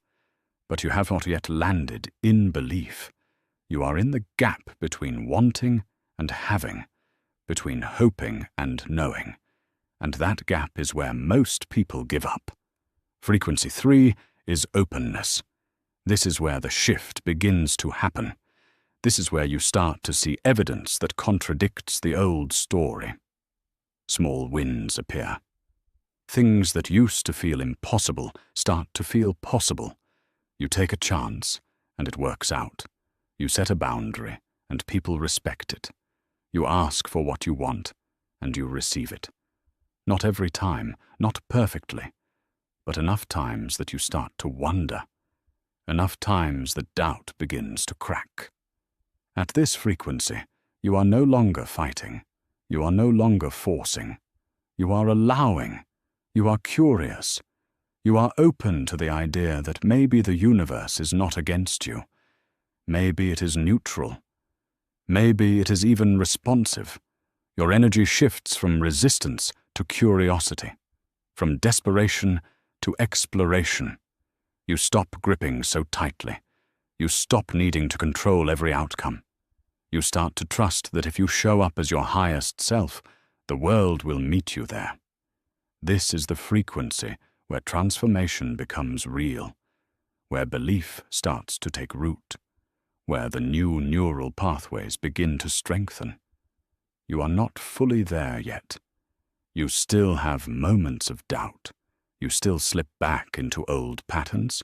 But you have not yet landed in belief. You are in the gap between wanting and having, between hoping and knowing. And that gap is where most people give up. Frequency 3 is openness. This is where the shift begins to happen. This is where you start to see evidence that contradicts the old story. Small wins appear. Things that used to feel impossible start to feel possible. You take a chance, and it works out. You set a boundary, and people respect it. You ask for what you want, and you receive it. Not every time, not perfectly, but enough times that you start to wonder. Enough times that doubt begins to crack. At this frequency, you are no longer fighting. You are no longer forcing. You are allowing. You are curious. You are open to the idea that maybe the universe is not against you. Maybe it is neutral. Maybe it is even responsive. Your energy shifts from resistance to curiosity, from desperation to exploration. You stop gripping so tightly. You stop needing to control every outcome. You start to trust that if you show up as your highest self, the world will meet you there. This is the frequency where transformation becomes real, where belief starts to take root, where the new neural pathways begin to strengthen. You are not fully there yet. You still have moments of doubt. You still slip back into old patterns,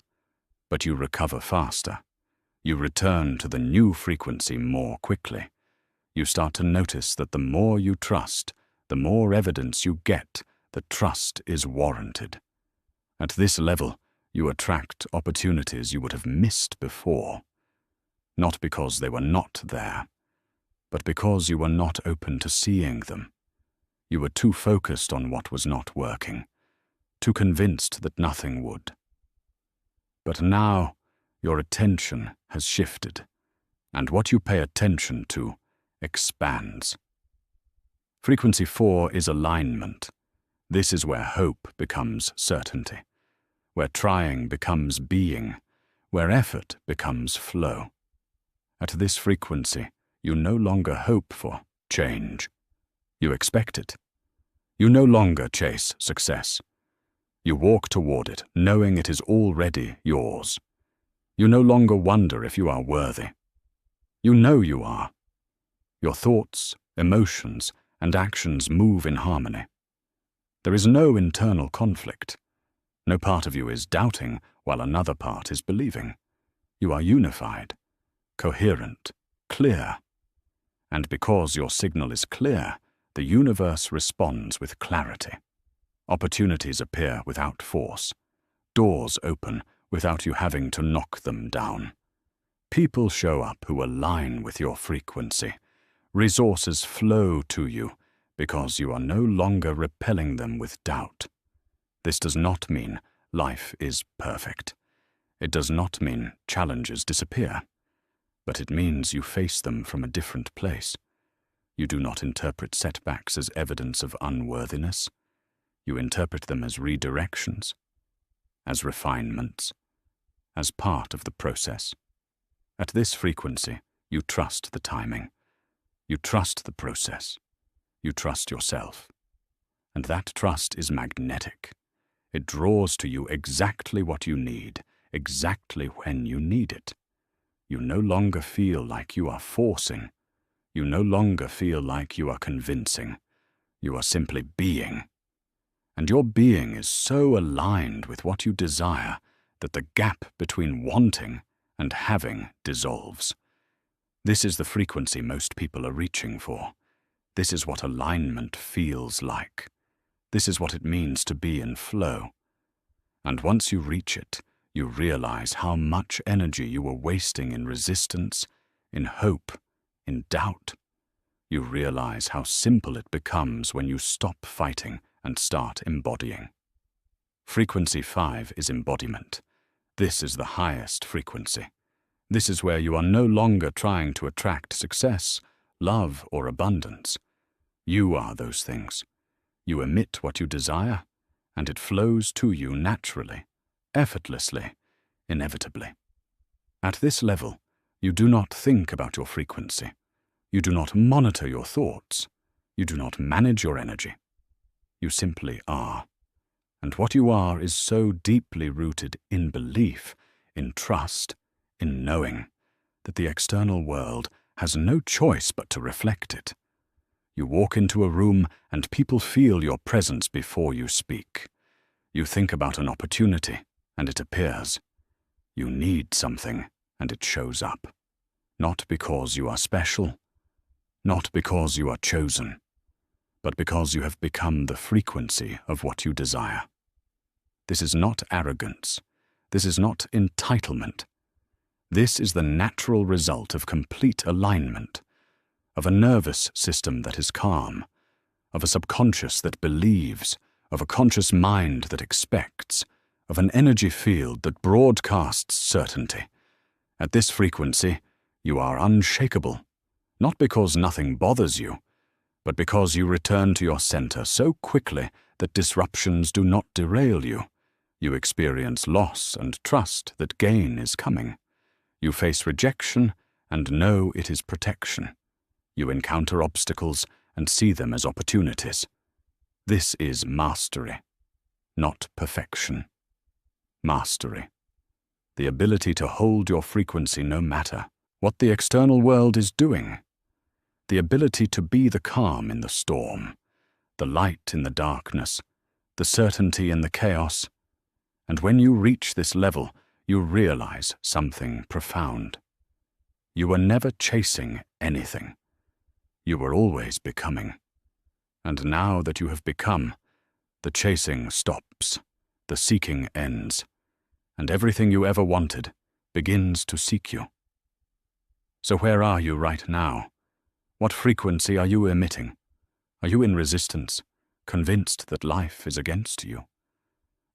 but you recover faster. You return to the new frequency more quickly. You start to notice that the more you trust, the more evidence you get that trust is warranted. At this level, you attract opportunities you would have missed before, not because they were not there, but because you were not open to seeing them. You were too focused on what was not working, too convinced that nothing would. But now your attention has shifted, and what you pay attention to expands. Frequency 4 is alignment. This is where hope becomes certainty, where trying becomes being, where effort becomes flow. At this frequency, you no longer hope for change. You expect it. You no longer chase success. You walk toward it, knowing it is already yours. You no longer wonder if you are worthy. You know you are. Your thoughts, emotions, and actions move in harmony. There is no internal conflict. No part of you is doubting while another part is believing. You are unified, coherent, clear. And because your signal is clear, the universe responds with clarity. Opportunities appear without force. Doors open without you having to knock them down. People show up who align with your frequency. Resources flow to you because you are no longer repelling them with doubt. This does not mean life is perfect. It does not mean challenges disappear. But it means you face them from a different place. You do not interpret setbacks as evidence of unworthiness. You interpret them as redirections, as refinements, as part of the process. At this frequency, you trust the timing. You trust the process. You trust yourself. And that trust is magnetic. It draws to you exactly what you need, exactly when you need it. You no longer feel like you are forcing. You no longer feel like you are convincing. You are simply being. And your being is so aligned with what you desire that the gap between wanting and having dissolves. This is the frequency most people are reaching for. This is what alignment feels like. This is what it means to be in flow. And once you reach it, you realize how much energy you were wasting in resistance, in hope, in doubt. You realize how simple it becomes when you stop fighting and start embodying. Frequency 5 is embodiment. This is the highest frequency. This is where you are no longer trying to attract success, love, or abundance. You are those things. You emit what you desire, and it flows to you naturally, effortlessly, inevitably. At this level, you do not think about your frequency. You do not monitor your thoughts. You do not manage your energy. You simply are. And what you are is so deeply rooted in belief, in trust, in knowing, that the external world has no choice but to reflect it. You walk into a room and people feel your presence before you speak. You think about an opportunity and it appears. You need something and it shows up. Not because you are special, not because you are chosen, but because you have become the frequency of what you desire. This is not arrogance. This is not entitlement. This is the natural result of complete alignment, of a nervous system that is calm, of a subconscious that believes, of a conscious mind that expects, of an energy field that broadcasts certainty. At this frequency, you are unshakable, not because nothing bothers you, but because you return to your center so quickly that disruptions do not derail you. You experience loss and trust that gain is coming. You face rejection and know it is protection. You encounter obstacles and see them as opportunities. This is mastery, not perfection. Mastery. The ability to hold your frequency no matter what the external world is doing. The ability to be the calm in the storm, the light in the darkness, the certainty in the chaos. And when you reach this level, you realize something profound. You were never chasing anything. You were always becoming. And now that you have become, the chasing stops, the seeking ends, and everything you ever wanted begins to seek you. So where are you right now? What frequency are you emitting? Are you in resistance, convinced that life is against you?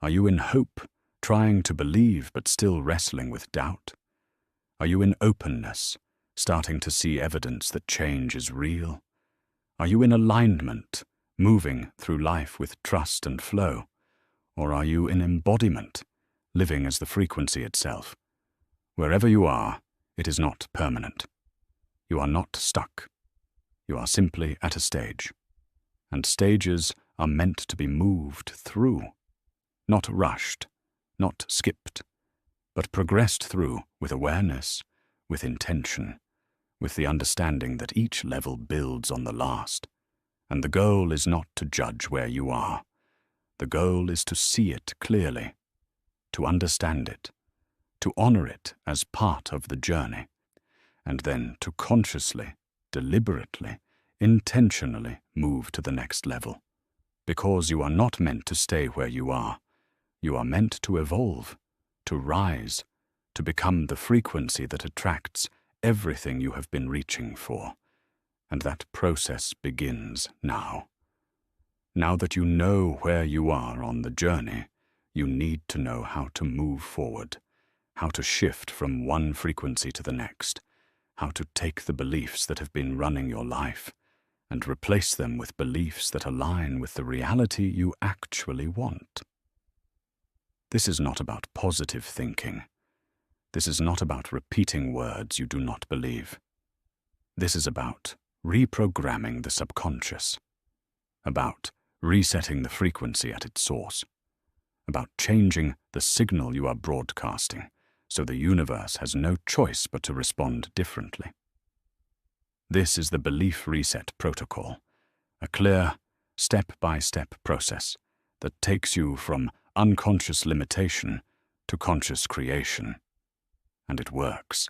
Are you in hope, trying to believe but still wrestling with doubt? Are you in openness, starting to see evidence that change is real? Are you in alignment, moving through life with trust and flow? Or are you in embodiment, living as the frequency itself? Wherever you are, it is not permanent. You are not stuck. You are simply at a stage. And stages are meant to be moved through, not rushed, not skipped, but progressed through with awareness, with intention, with the understanding that each level builds on the last. And the goal is not to judge where you are. The goal is to see it clearly, to understand it, to honor it as part of the journey, and then to consciously, deliberately, intentionally move to the next level. Because you are not meant to stay where you are. You are meant to evolve, to rise, to become the frequency that attracts everything you have been reaching for. And that process begins now. Now that you know where you are on the journey, you need to know how to move forward, how to shift from one frequency to the next, how to take the beliefs that have been running your life and replace them with beliefs that align with the reality you actually want. This is not about positive thinking. This is not about repeating words you do not believe. This is about reprogramming the subconscious, about resetting the frequency at its source, about changing the signal you are broadcasting so the universe has no choice but to respond differently. This is the Belief Reset Protocol, a clear, step-by-step process that takes you from unconscious limitation to conscious creation. And it works,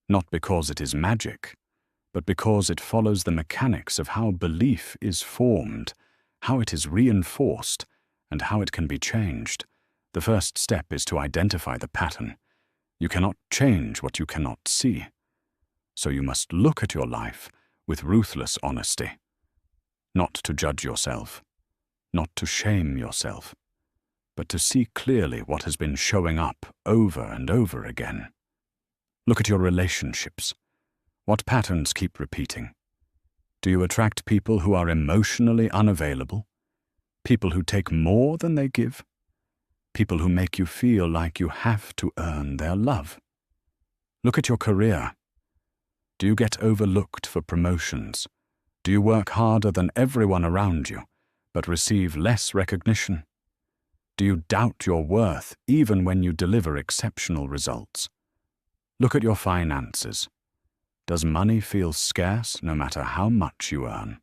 not because it is magic, but because it follows the mechanics of how belief is formed, how it is reinforced, and how it can be changed. The first step is to identify the pattern. You cannot change what you cannot see. So you must look at your life with ruthless honesty, not to judge yourself, not to shame yourself, but to see clearly what has been showing up over and over again. Look at your relationships. What patterns keep repeating? Do you attract people who are emotionally unavailable? People who take more than they give? People who make you feel like you have to earn their love? Look at your career. Do you get overlooked for promotions? Do you work harder than everyone around you, but receive less recognition? Do you doubt your worth even when you deliver exceptional results? Look at your finances. Does money feel scarce no matter how much you earn?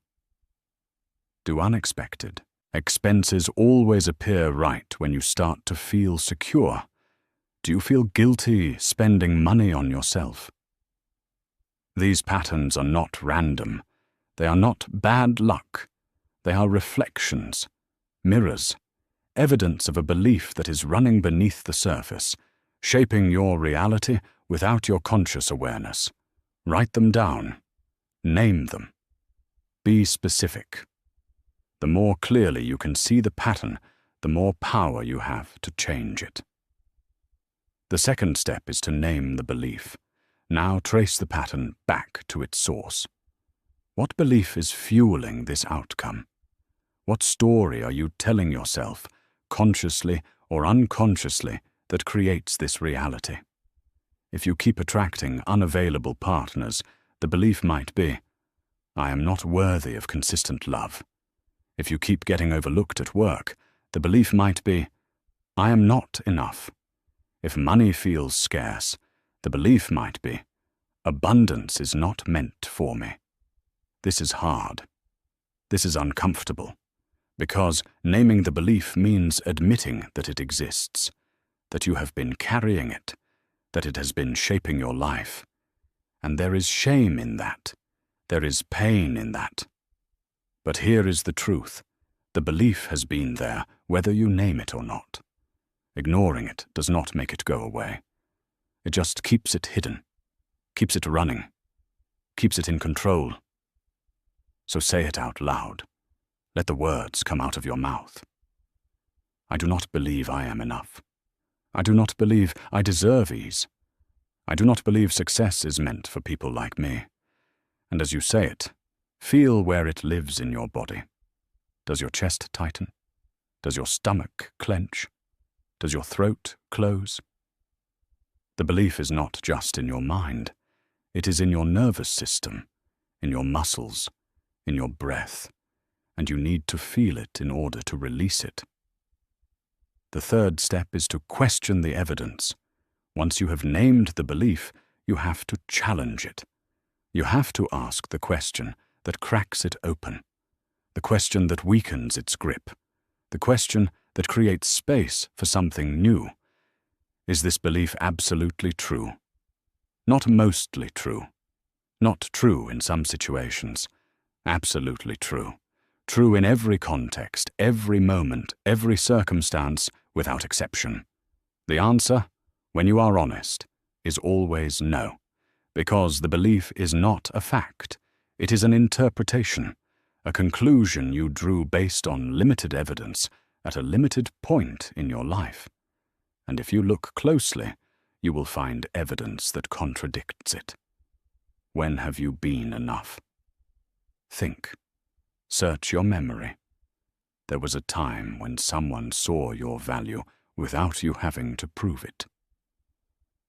Do unexpected expenses always appear right when you start to feel secure? Do you feel guilty spending money on yourself? These patterns are not random. They are not bad luck. They are reflections, mirrors, evidence of a belief that is running beneath the surface, shaping your reality without your conscious awareness. Write them down. Name them. Be specific. The more clearly you can see the pattern, the more power you have to change it. The second step is to name the belief. Now trace the pattern back to its source. What belief is fueling this outcome? What story are you telling yourself, consciously or unconsciously, that creates this reality? If you keep attracting unavailable partners, the belief might be, I am not worthy of consistent love. If you keep getting overlooked at work, the belief might be, I am not enough. If money feels scarce, the belief might be, abundance is not meant for me. This is hard. This is uncomfortable, because naming the belief means admitting that it exists, that you have been carrying it, that it has been shaping your life. And there is shame in that. There is pain in that. But here is the truth. The belief has been there, whether you name it or not. Ignoring it does not make it go away. It just keeps it hidden, keeps it running, keeps it in control. So say it out loud. Let the words come out of your mouth. I do not believe I am enough. I do not believe I deserve ease. I do not believe success is meant for people like me. And as you say it, feel where it lives in your body. Does your chest tighten? Does your stomach clench? Does your throat close? The belief is not just in your mind. It is in your nervous system, in your muscles, in your breath, and you need to feel it in order to release it. The third step is to question the evidence. Once you have named the belief, you have to challenge it. You have to ask the question that cracks it open, the question that weakens its grip, the question that creates space for something new. Is this belief absolutely true? Not mostly true. Not true in some situations. Absolutely true. True in every context, every moment, every circumstance, without exception. The answer, when you are honest, is always no, because the belief is not a fact. It is an interpretation, a conclusion you drew based on limited evidence at a limited point in your life. And if you look closely, you will find evidence that contradicts it. When have you been enough? Think. Search your memory. There was a time when someone saw your value without you having to prove it.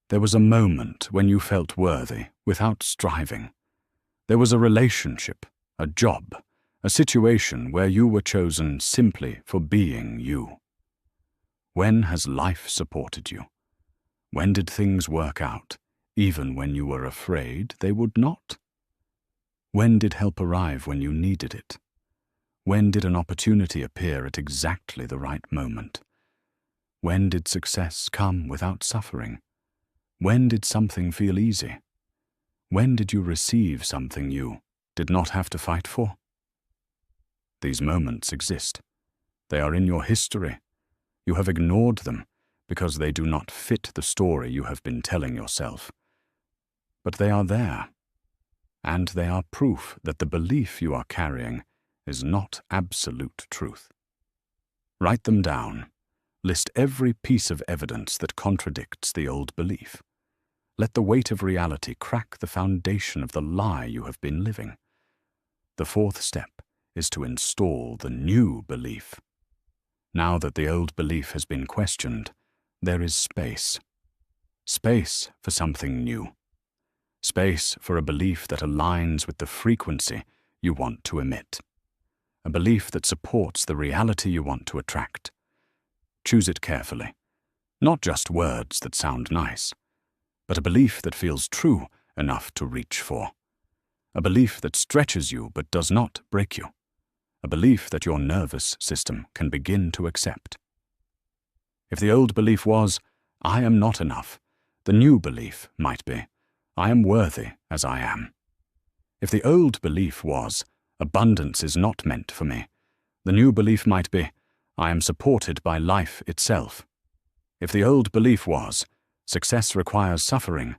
There was a moment when you felt worthy without striving. There was a relationship, a job, a situation where you were chosen simply for being you. When has life supported you? When did things work out, even when you were afraid they would not? When did help arrive when you needed it? When did an opportunity appear at exactly the right moment? When did success come without suffering? When did something feel easy? When did you receive something you did not have to fight for? These moments exist. They are in your history. You have ignored them because they do not fit the story you have been telling yourself. But they are there, and they are proof that the belief you are carrying is not absolute truth. Write them down. List every piece of evidence that contradicts the old belief. Let the weight of reality crack the foundation of the lie you have been living. The fourth step is to install the new belief. Now that the old belief has been questioned, there is space. Space for something new. Space for a belief that aligns with the frequency you want to emit. A belief that supports the reality you want to attract. Choose it carefully. Not just words that sound nice, but a belief that feels true enough to reach for. A belief that stretches you but does not break you. A belief that your nervous system can begin to accept. If the old belief was, I am not enough, the new belief might be, I am worthy as I am. If the old belief was, abundance is not meant for me, the new belief might be, I am supported by life itself. If the old belief was, success requires suffering,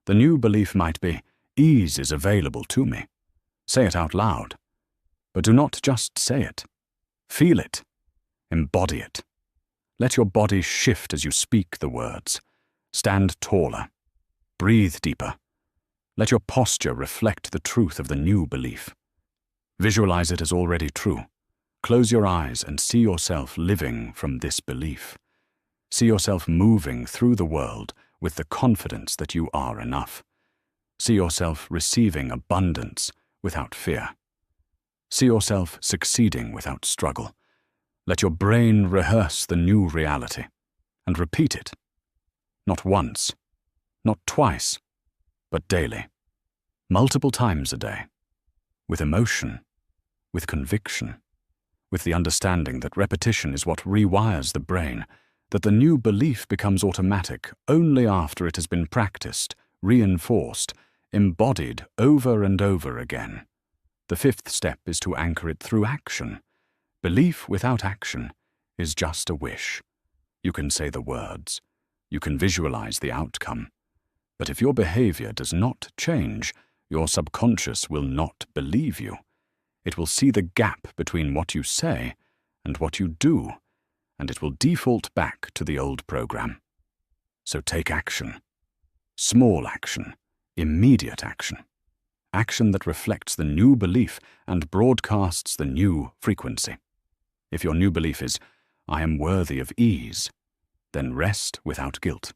the new belief might be, ease is available to me. Say it out loud. But do not just say it. Feel it. Embody it. Let your body shift as you speak the words. Stand taller. Breathe deeper. Let your posture reflect the truth of the new belief. Visualize it as already true. Close your eyes and see yourself living from this belief. See yourself moving through the world with the confidence that you are enough. See yourself receiving abundance without fear. See yourself succeeding without struggle. Let your brain rehearse the new reality and repeat it. Not once, not twice, but daily. Multiple times a day. With emotion, with conviction, with the understanding that repetition is what rewires the brain, that the new belief becomes automatic only after it has been practiced, reinforced, embodied over and over again. The fifth step is to anchor it through action. Belief without action is just a wish. You can say the words. You can visualize the outcome. But if your behavior does not change, your subconscious will not believe you. It will see the gap between what you say and what you do, and it will default back to the old program. So take action. Small action, immediate action. Action that reflects the new belief and broadcasts the new frequency. If your new belief is, I am worthy of ease, then rest without guilt.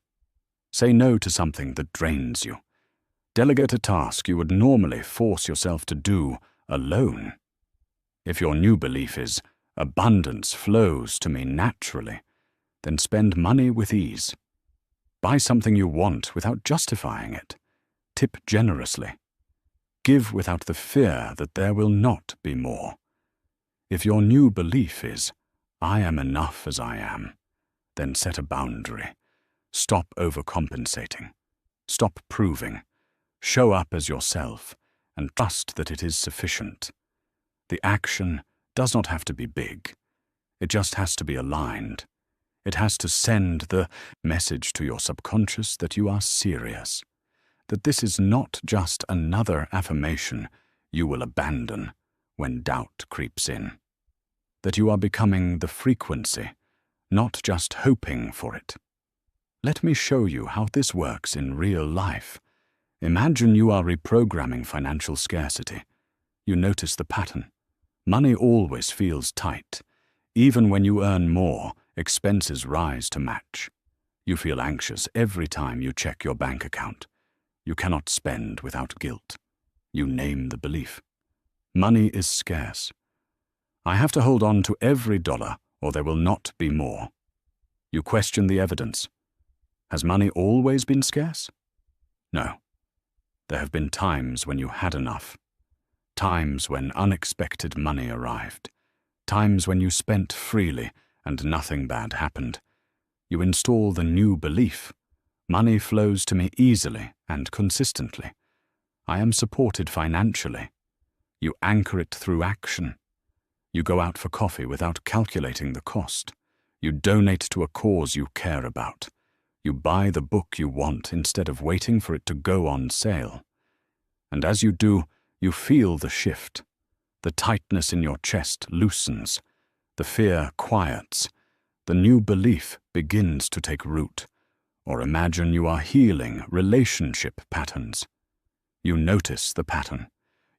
Say no to something that drains you. Delegate a task you would normally force yourself to do alone. If your new belief is, abundance flows to me naturally, then spend money with ease. Buy something you want without justifying it. Tip generously. Give without the fear that there will not be more. If your new belief is, I am enough as I am, then set a boundary. Stop overcompensating. Stop proving. Show up as yourself and trust that it is sufficient. The action does not have to be big. It just has to be aligned. It has to send the message to your subconscious that you are serious, that this is not just another affirmation you will abandon when doubt creeps in, that you are becoming the frequency, not just hoping for it. Let me show you how this works in real life. Imagine you are reprogramming financial scarcity. You notice the pattern. Money always feels tight. Even when you earn more, expenses rise to match. You feel anxious every time you check your bank account. You cannot spend without guilt. You name the belief. Money is scarce. I have to hold on to every dollar or there will not be more. You question the evidence. Has money always been scarce? No. There have been times when you had enough. Times when unexpected money arrived. Times when you spent freely and nothing bad happened. You install the new belief. Money flows to me easily and consistently. I am supported financially. You anchor it through action. You go out for coffee without calculating the cost. You donate to a cause you care about. You buy the book you want instead of waiting for it to go on sale. And as you do, you feel the shift. The tightness in your chest loosens. The fear quiets. The new belief begins to take root. Or imagine you are healing relationship patterns. You notice the pattern.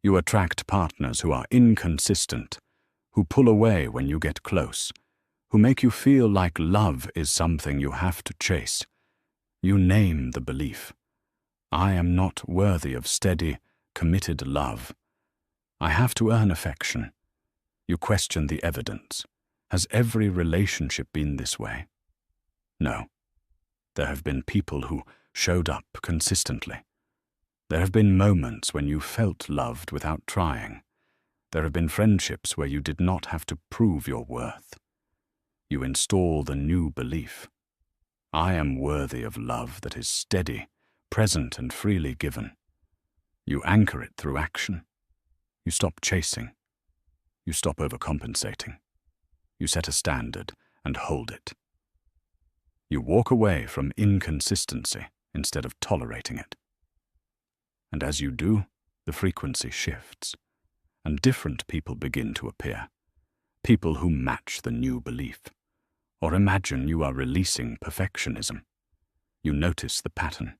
You attract partners who are inconsistent, who pull away when you get close, who make you feel like love is something you have to chase. You name the belief. I am not worthy of steady, committed love. I have to earn affection. You question the evidence. Has every relationship been this way? No. There have been people who showed up consistently. There have been moments when you felt loved without trying. There have been friendships where you did not have to prove your worth. You install the new belief. I am worthy of love that is steady, present and freely given. You anchor it through action. You stop chasing. You stop overcompensating. You set a standard and hold it. You walk away from inconsistency instead of tolerating it. And as you do, the frequency shifts, and different people begin to appear. People who match the new belief. Or imagine you are releasing perfectionism. You notice the pattern.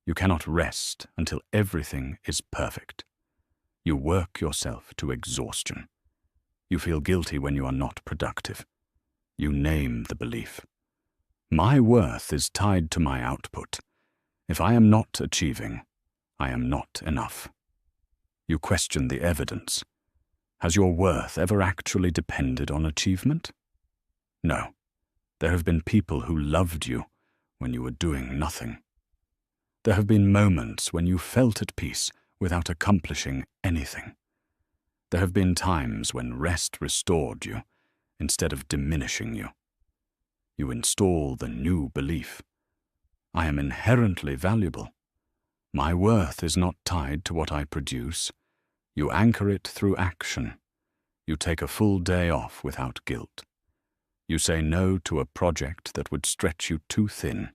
You cannot rest until everything is perfect. You work yourself to exhaustion. You feel guilty when you are not productive. You name the belief. My worth is tied to my output. If I am not achieving, I am not enough. You question the evidence. Has your worth ever actually depended on achievement? No. There have been people who loved you when you were doing nothing. There have been moments when you felt at peace without accomplishing anything. There have been times when rest restored you instead of diminishing you. You install the new belief. I am inherently valuable. My worth is not tied to what I produce. You anchor it through action. You take a full day off without guilt. You say no to a project that would stretch you too thin.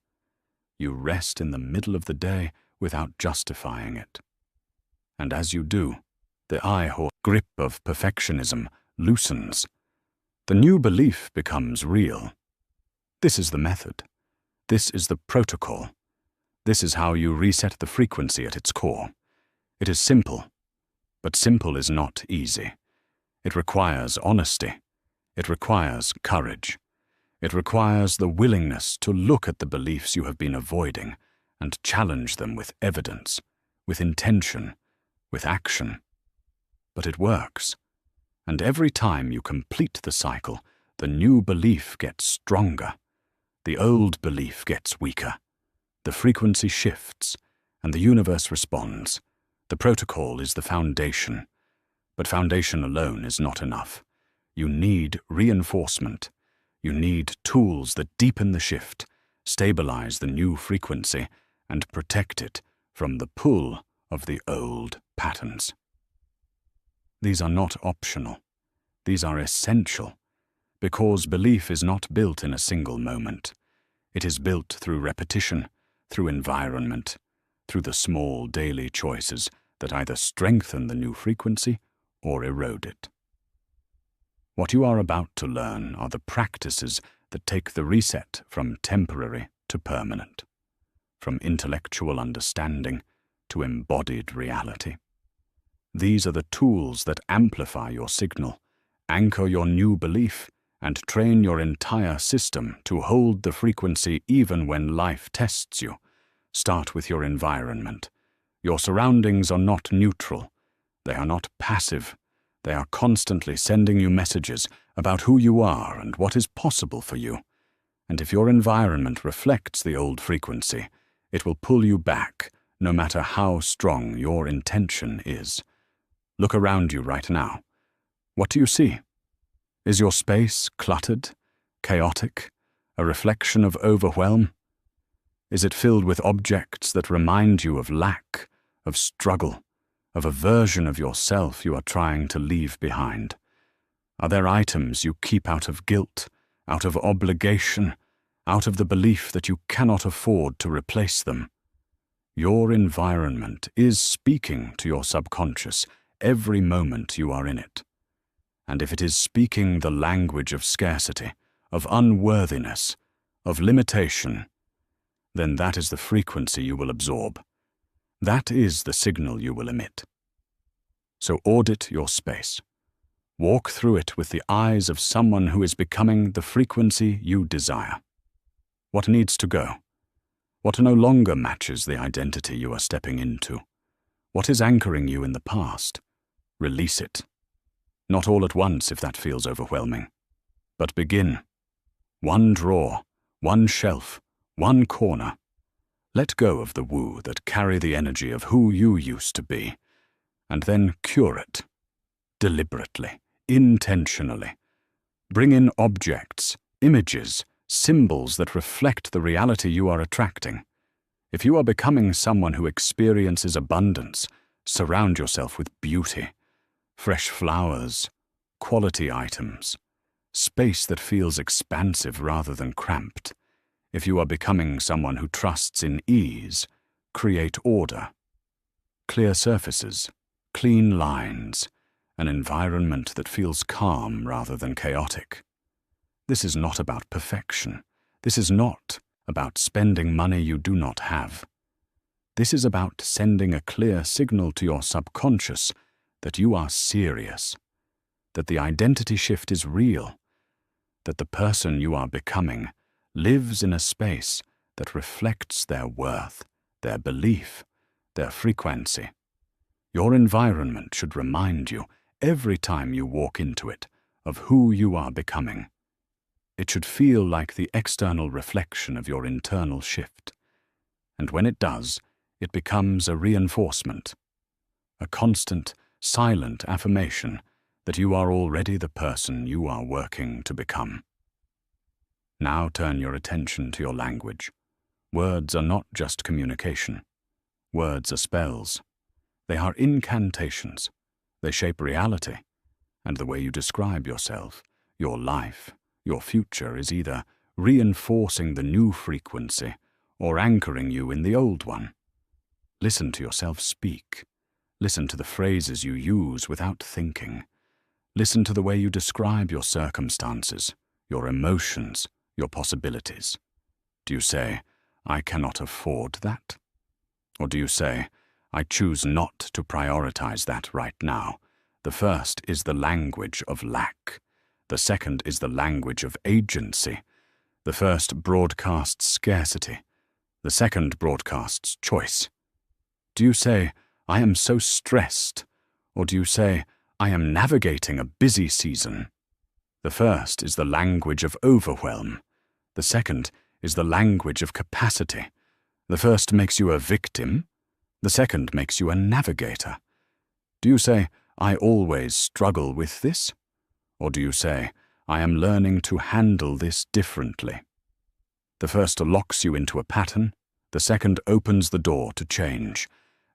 You rest in the middle of the day without justifying it. And as you do, the eye-horse grip of perfectionism loosens. The new belief becomes real. This is the method. This is the protocol. This is how you reset the frequency at its core. It is simple, but simple is not easy. It requires honesty. It requires courage. It requires the willingness to look at the beliefs you have been avoiding and challenge them with evidence, with intention, with action. But it works. And every time you complete the cycle, the new belief gets stronger. The old belief gets weaker. The frequency shifts, and the universe responds. The protocol is the foundation. But foundation alone is not enough. You need reinforcement. You need tools that deepen the shift, stabilize the new frequency, and protect it from the pull of the old patterns. These are not optional. These are essential, because belief is not built in a single moment. It is built through repetition, through environment, through the small daily choices that either strengthen the new frequency or erode it. What you are about to learn are the practices that take the reset from temporary to permanent, from intellectual understanding to embodied reality. These are the tools that amplify your signal, anchor your new belief, and train your entire system to hold the frequency even when life tests you. Start with your environment. Your surroundings are not neutral. They are not passive. They are constantly sending you messages about who you are and what is possible for you. And if your environment reflects the old frequency, it will pull you back, no matter how strong your intention is. Look around you right now. What do you see? Is your space cluttered, chaotic, a reflection of overwhelm? Is it filled with objects that remind you of lack, of struggle, of a version of yourself you are trying to leave behind? Are there items you keep out of guilt, out of obligation, out of the belief that you cannot afford to replace them? Your environment is speaking to your subconscious every moment you are in it. And if it is speaking the language of scarcity, of unworthiness, of limitation, then that is the frequency you will absorb. That is the signal you will emit. So audit your space. Walk through it with the eyes of someone who is becoming the frequency you desire. What needs to go? What no longer matches the identity you are stepping into? What is anchoring you in the past? Release it. Not all at once if that feels overwhelming. But begin. One drawer, one shelf, one corner. Let go of the woo that carry the energy of who you used to be, and then cure it. Deliberately, intentionally. Bring in objects, images, symbols that reflect the reality you are attracting. If you are becoming someone who experiences abundance, surround yourself with beauty. Fresh flowers, quality items, space that feels expansive rather than cramped. If you are becoming someone who trusts in ease, create order. Clear surfaces, clean lines, an environment that feels calm rather than chaotic. This is not about perfection. This is not about spending money you do not have. This is about sending a clear signal to your subconscious that you are serious, that the identity shift is real, that the person you are becoming lives in a space that reflects their worth, their belief, their frequency. Your environment should remind you, every time you walk into it, of who you are becoming. It should feel like the external reflection of your internal shift. And when it does, it becomes a reinforcement, a constant, silent affirmation that you are already the person you are working to become. Now turn your attention to your language. Words are not just communication. Words are spells. They are incantations. They shape reality. And the way you describe yourself, your life, your future is either reinforcing the new frequency or anchoring you in the old one. Listen to yourself speak. Listen to the phrases you use without thinking. Listen to the way you describe your circumstances, your emotions, your possibilities. Do you say, "I cannot afford that"? Or do you say, "I choose not to prioritize that right now"? The first is the language of lack. The second is the language of agency. The first broadcasts scarcity. The second broadcasts choice. Do you say, "I am so stressed"? Or do you say, "I am navigating a busy season"? The first is the language of overwhelm. The second is the language of capacity. The first makes you a victim. The second makes you a navigator. Do you say, "I always struggle with this"? Or do you say, "I am learning to handle this differently"? The first locks you into a pattern. The second opens the door to change.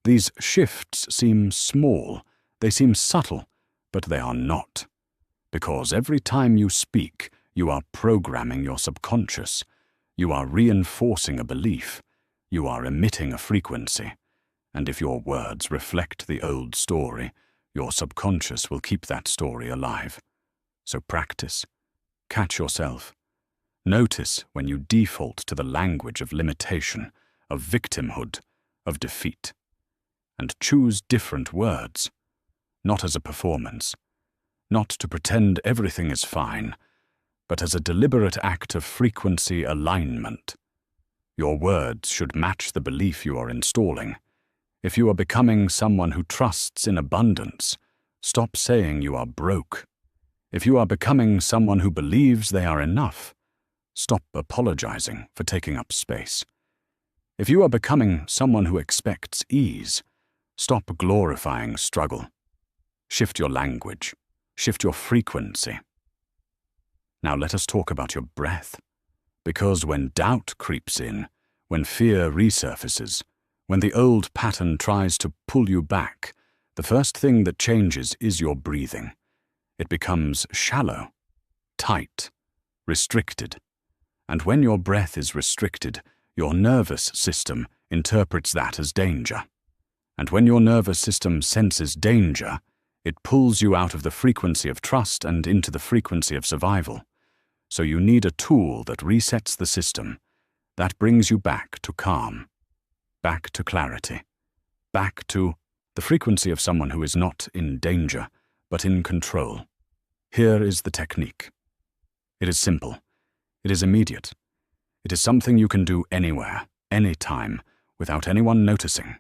These shifts seem small, they seem subtle, but they are not. Because every time you speak, you are programming your subconscious. You are reinforcing a belief. You are emitting a frequency. And if your words reflect the old story, your subconscious will keep that story alive. So practice. Catch yourself. Notice when you default to the language of limitation, of victimhood, of defeat. And choose different words, not as a performance, not to pretend everything is fine, but as a deliberate act of frequency alignment. Your words should match the belief you are installing. If you are becoming someone who trusts in abundance, stop saying you are broke. If you are becoming someone who believes they are enough, stop apologizing for taking up space. If you are becoming someone who expects ease, stop glorifying struggle. Shift your language. Shift your frequency. Now let us talk about your breath. Because when doubt creeps in, when fear resurfaces, when the old pattern tries to pull you back, the first thing that changes is your breathing. It becomes shallow, tight, restricted. And when your breath is restricted, your nervous system interprets that as danger. And when your nervous system senses danger, it pulls you out of the frequency of trust and into the frequency of survival. So you need a tool that resets the system, that brings you back to calm, back to clarity, back to the frequency of someone who is not in danger, but in control. Here is the technique. It is simple. It is immediate. It is something you can do anywhere, anytime, without anyone noticing.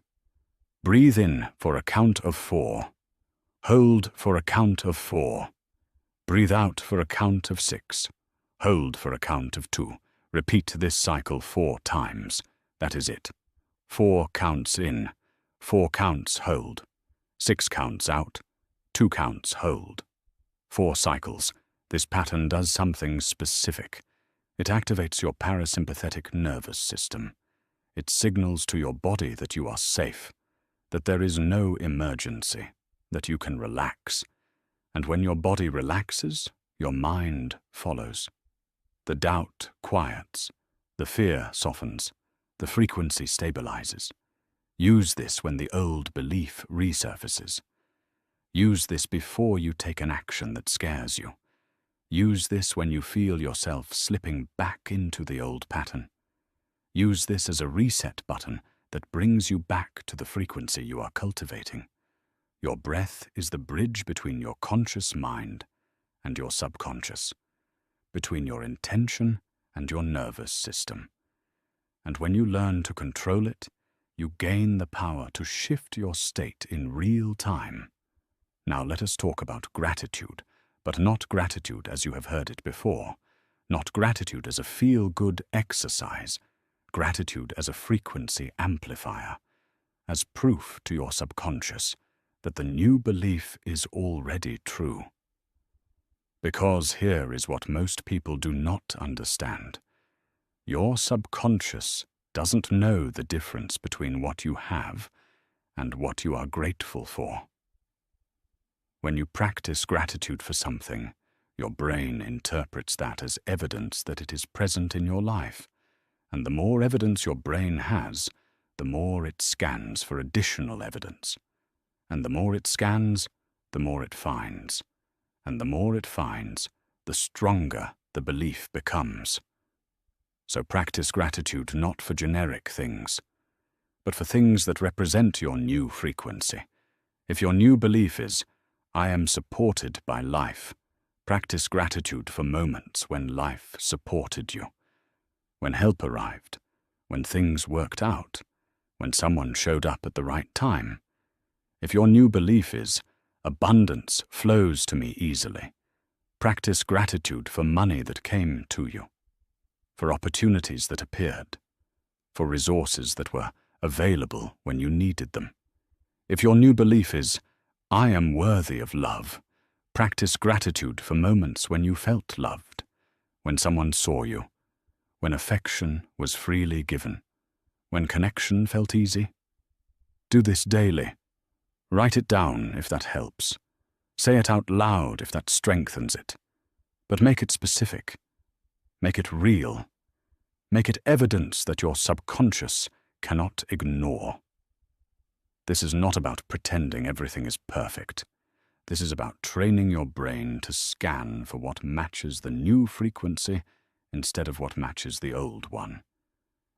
Breathe in for a count of 4. Hold for a count of 4. Breathe out for a count of 6. Hold for a count of 2. Repeat this cycle 4 times. That is it. 4 counts in. 4 counts hold. 6 counts out. 2 counts hold. 4 cycles. This pattern does something specific. It activates your parasympathetic nervous system. It signals to your body that you are safe, that there is no emergency, that you can relax. And when your body relaxes, your mind follows. The doubt quiets, the fear softens, the frequency stabilizes. Use this when the old belief resurfaces. Use this before you take an action that scares you. Use this when you feel yourself slipping back into the old pattern. Use this as a reset button that brings you back to the frequency you are cultivating. Your breath is the bridge between your conscious mind and your subconscious, between your intention and your nervous system. And when you learn to control it, you gain the power to shift your state in real time. Now let us talk about gratitude, but not gratitude as you have heard it before, not gratitude as a feel-good exercise, gratitude as a frequency amplifier, as proof to your subconscious that the new belief is already true. Because here is what most people do not understand. Your subconscious doesn't know the difference between what you have and what you are grateful for. When you practice gratitude for something, your brain interprets that as evidence that it is present in your life, and the more evidence your brain has, the more it scans for additional evidence. And the more it scans, the more it finds. and the more it finds, the stronger the belief becomes. So practice gratitude not for generic things, but for things that represent your new frequency. If your new belief is, I am supported by life, practice gratitude for moments when life supported you. When help arrived, when things worked out, when someone showed up at the right time. If your new belief is, abundance flows to me easily, practice gratitude for money that came to you, for opportunities that appeared, for resources that were available when you needed them. If your new belief is, I am worthy of love, practice gratitude for moments when you felt loved, when someone saw you, when affection was freely given, when connection felt easy. Do this daily. Write it down if that helps. Say it out loud if that strengthens it. But make it specific. Make it real. Make it evidence that your subconscious cannot ignore. This is not about pretending everything is perfect. This is about training your brain to scan for what matches the new frequency instead of what matches the old one.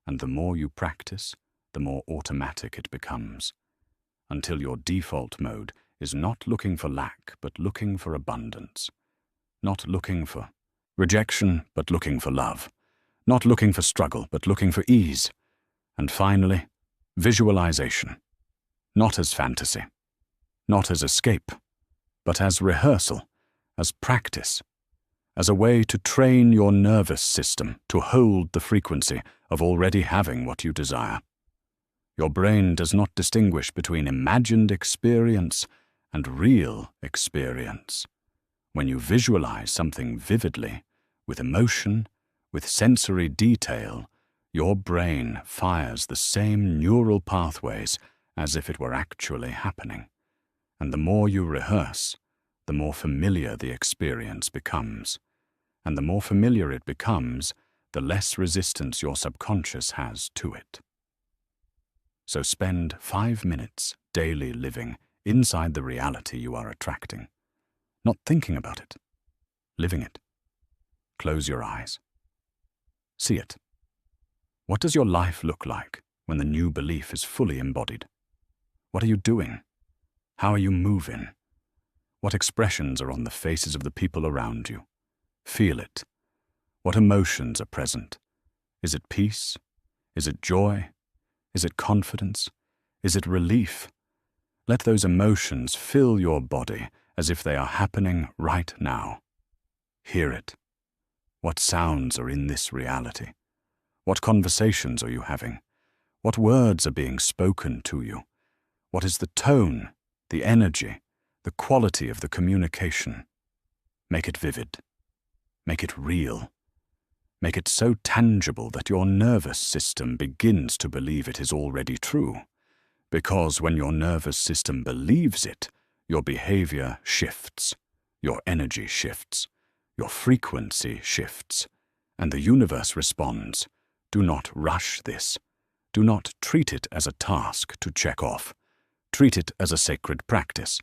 And the more you practice, the more automatic it becomes, until your default mode is not looking for lack, but looking for abundance. Not looking for rejection, but looking for love. Not looking for struggle, but looking for ease. And finally, visualization. Not as fantasy, not as escape, but as rehearsal, as practice, as a way to train your nervous system to hold the frequency of already having what you desire. Your brain does not distinguish between imagined experience and real experience. When you visualize something vividly, with emotion, with sensory detail, your brain fires the same neural pathways as if it were actually happening. And the more you rehearse, the more familiar the experience becomes. And the more familiar it becomes, the less resistance your subconscious has to it. So spend 5 minutes daily living inside the reality you are attracting. Not thinking about it, living it. Close your eyes. See it. What does your life look like when the new belief is fully embodied? What are you doing? How are you moving? What expressions are on the faces of the people around you? Feel it. What emotions are present? Is it peace? Is it joy? Is it confidence? Is it relief? Let those emotions fill your body as if they are happening right now. Hear it. What sounds are in this reality? What conversations are you having? What words are being spoken to you? What is the tone, the energy, the quality of the communication? Make it vivid. Make it real. Make it so tangible that your nervous system begins to believe it is already true. Because when your nervous system believes it, your behavior shifts, your energy shifts, your frequency shifts, and the universe responds. Do not rush this. Do not treat it as a task to check off. Treat it as a sacred practice,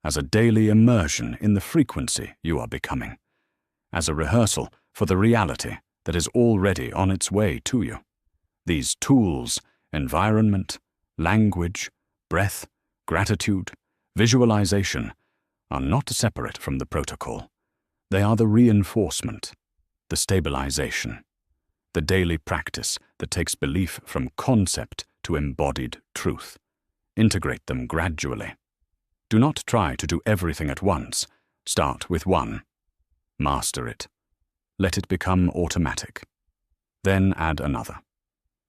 as a daily immersion in the frequency you are becoming, as a rehearsal for the reality that is already on its way to you. These tools, environment, language, breath, gratitude, visualization, are not separate from the protocol. They are the reinforcement, the stabilization, the daily practice that takes belief from concept to embodied truth. Integrate them gradually. Do not try to do everything at once. Start with one. Master it. Let it become automatic. Then add another.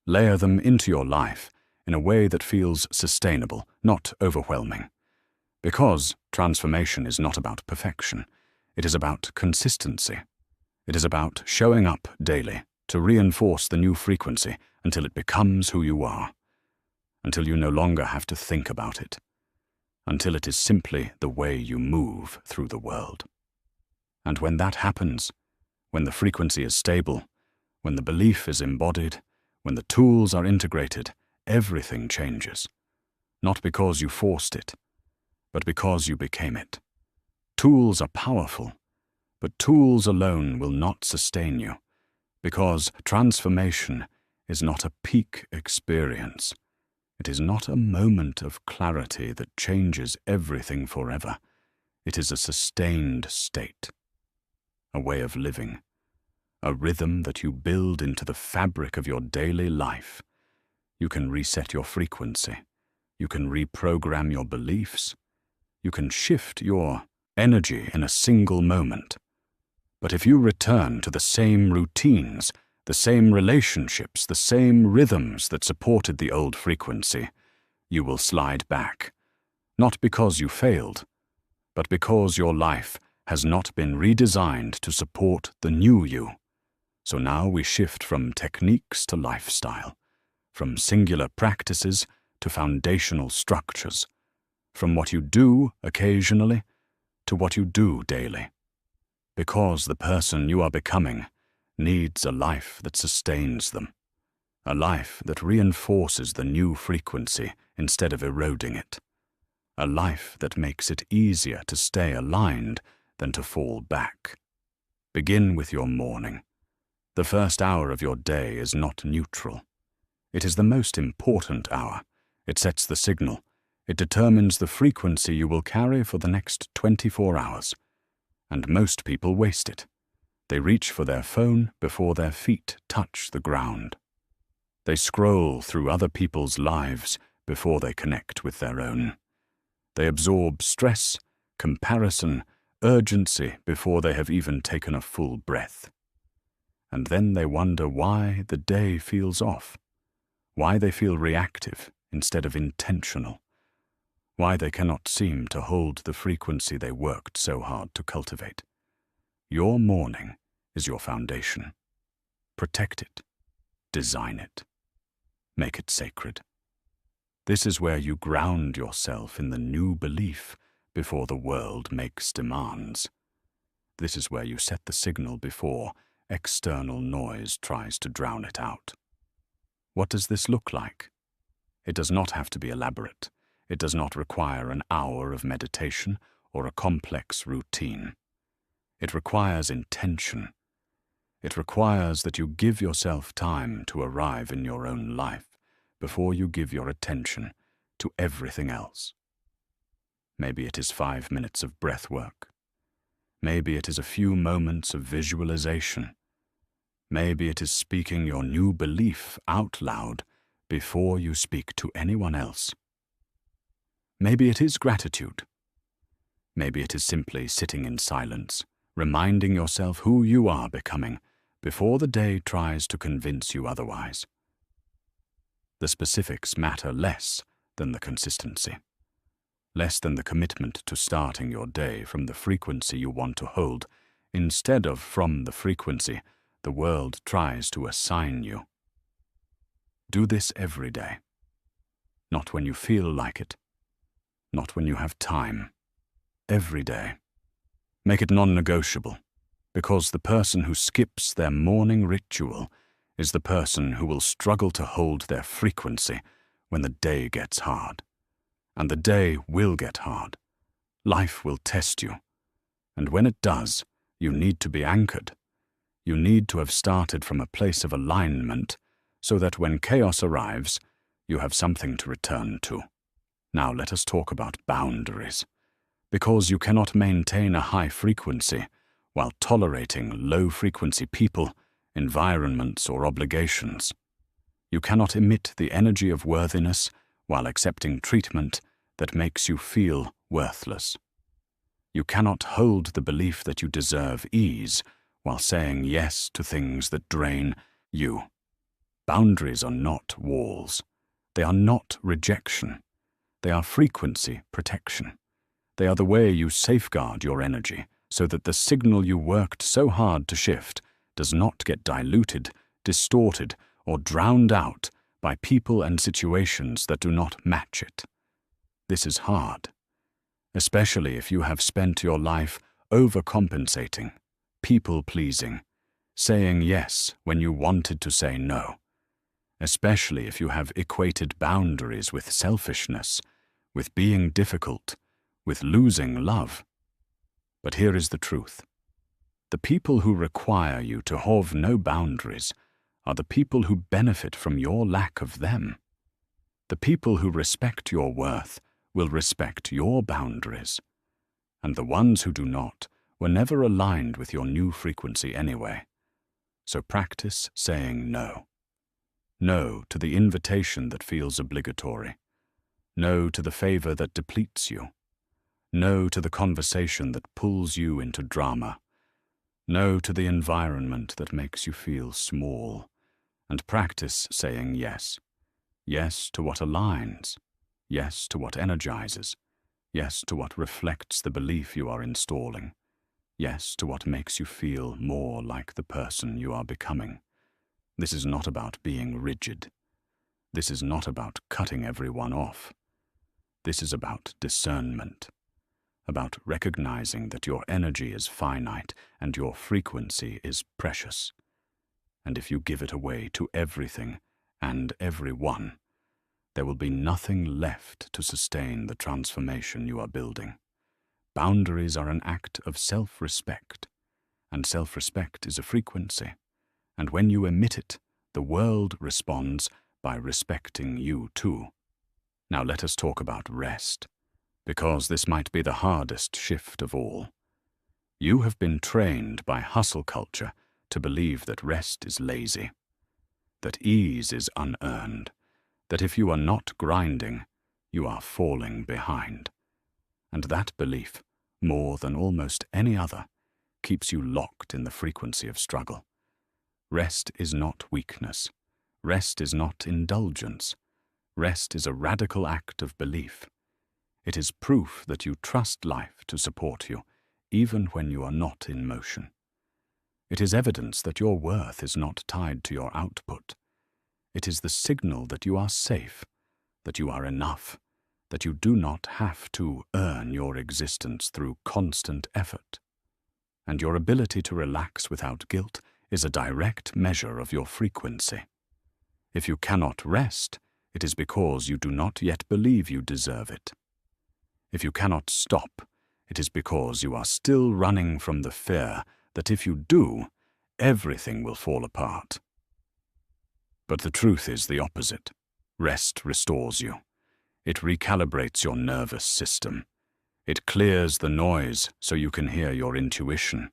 Layer them into your life in a way that feels sustainable, not overwhelming. Because transformation is not about perfection. It is about consistency. It is about showing up daily to reinforce the new frequency until it becomes who you are. Until you no longer have to think about it, until it is simply the way you move through the world. And when that happens, when the frequency is stable, when the belief is embodied, when the tools are integrated, everything changes. Not because you forced it, but because you became it. Tools are powerful, but tools alone will not sustain you, because transformation is not a peak experience. It is not a moment of clarity that changes everything forever. It is a sustained state, a way of living, a rhythm that you build into the fabric of your daily life. You can reset your frequency. You can reprogram your beliefs. You can shift your energy in a single moment. But if you return to the same routines, the same relationships, the same rhythms that supported the old frequency, you will slide back, not because you failed, but because your life has not been redesigned to support the new you. So now we shift from techniques to lifestyle, from singular practices to foundational structures, from what you do occasionally to what you do daily. Because the person you are becoming needs a life that sustains them, a life that reinforces the new frequency instead of eroding it, a life that makes it easier to stay aligned than to fall back. Begin with your morning. The first hour of your day is not neutral. It is the most important hour. It sets the signal. It determines the frequency you will carry for the next 24 hours. And most people waste it. They reach for their phone before their feet touch the ground. They scroll through other people's lives before they connect with their own. They absorb stress, comparison, urgency before they have even taken a full breath. And then they wonder why the day feels off, why they feel reactive instead of intentional, why they cannot seem to hold the frequency they worked so hard to cultivate. Your morning is your foundation. Protect it. Design it. Make it sacred. This is where you ground yourself in the new belief before the world makes demands. This is where you set the signal before external noise tries to drown it out. What does this look like? It does not have to be elaborate. It does not require an hour of meditation or a complex routine. It requires intention. It requires that you give yourself time to arrive in your own life before you give your attention to everything else. Maybe it is 5 minutes of breath work. Maybe it is a few moments of visualization. Maybe it is speaking your new belief out loud before you speak to anyone else. Maybe it is gratitude. Maybe it is simply sitting in silence, reminding yourself who you are becoming before the day tries to convince you otherwise. The specifics matter less than the consistency, less than the commitment to starting your day from the frequency you want to hold, instead of from the frequency the world tries to assign you. Do this every day. Not when you feel like it, not when you have time. Every day. Make it non-negotiable, because the person who skips their morning ritual is the person who will struggle to hold their frequency when the day gets hard. And the day will get hard. Life will test you. And when it does, you need to be anchored. You need to have started from a place of alignment so that when chaos arrives, you have something to return to. Now let us talk about boundaries. Because you cannot maintain a high frequency while tolerating low-frequency people, environments, or obligations. You cannot emit the energy of worthiness while accepting treatment that makes you feel worthless. You cannot hold the belief that you deserve ease while saying yes to things that drain you. Boundaries are not walls. They are not rejection. They are frequency protection. They are the way you safeguard your energy so that the signal you worked so hard to shift does not get diluted, distorted, or drowned out by people and situations that do not match it. This is hard, especially if you have spent your life overcompensating, people-pleasing, saying yes when you wanted to say no, especially if you have equated boundaries with selfishness, with being difficult, with losing love. But here is the truth. The people who require you to have no boundaries are the people who benefit from your lack of them. The people who respect your worth will respect your boundaries, and the ones who do not were never aligned with your new frequency anyway. So practice saying no. No to the invitation that feels obligatory. No to the favor that depletes you. No to the conversation that pulls you into drama. No to the environment that makes you feel small. And practice saying yes. Yes to what aligns. Yes to what energizes. Yes to what reflects the belief you are installing. Yes to what makes you feel more like the person you are becoming. This is not about being rigid. This is not about cutting everyone off. This is about discernment, about recognizing that your energy is finite and your frequency is precious. And if you give it away to everything and everyone, there will be nothing left to sustain the transformation you are building. Boundaries are an act of self-respect, and self-respect is a frequency. And when you emit it, the world responds by respecting you too. Now let us talk about rest, because this might be the hardest shift of all. You have been trained by hustle culture to believe that rest is lazy, that ease is unearned, that if you are not grinding, you are falling behind. And that belief, more than almost any other, keeps you locked in the frequency of struggle. Rest is not weakness. Rest is not indulgence. Rest is a radical act of belief. It is proof that you trust life to support you, even when you are not in motion. It is evidence that your worth is not tied to your output. It is the signal that you are safe, that you are enough, that you do not have to earn your existence through constant effort. And your ability to relax without guilt is a direct measure of your frequency. If you cannot rest, it is because you do not yet believe you deserve it. If you cannot stop, it is because you are still running from the fear that if you do, everything will fall apart. But the truth is the opposite. Rest restores you. It recalibrates your nervous system. It clears the noise so you can hear your intuition.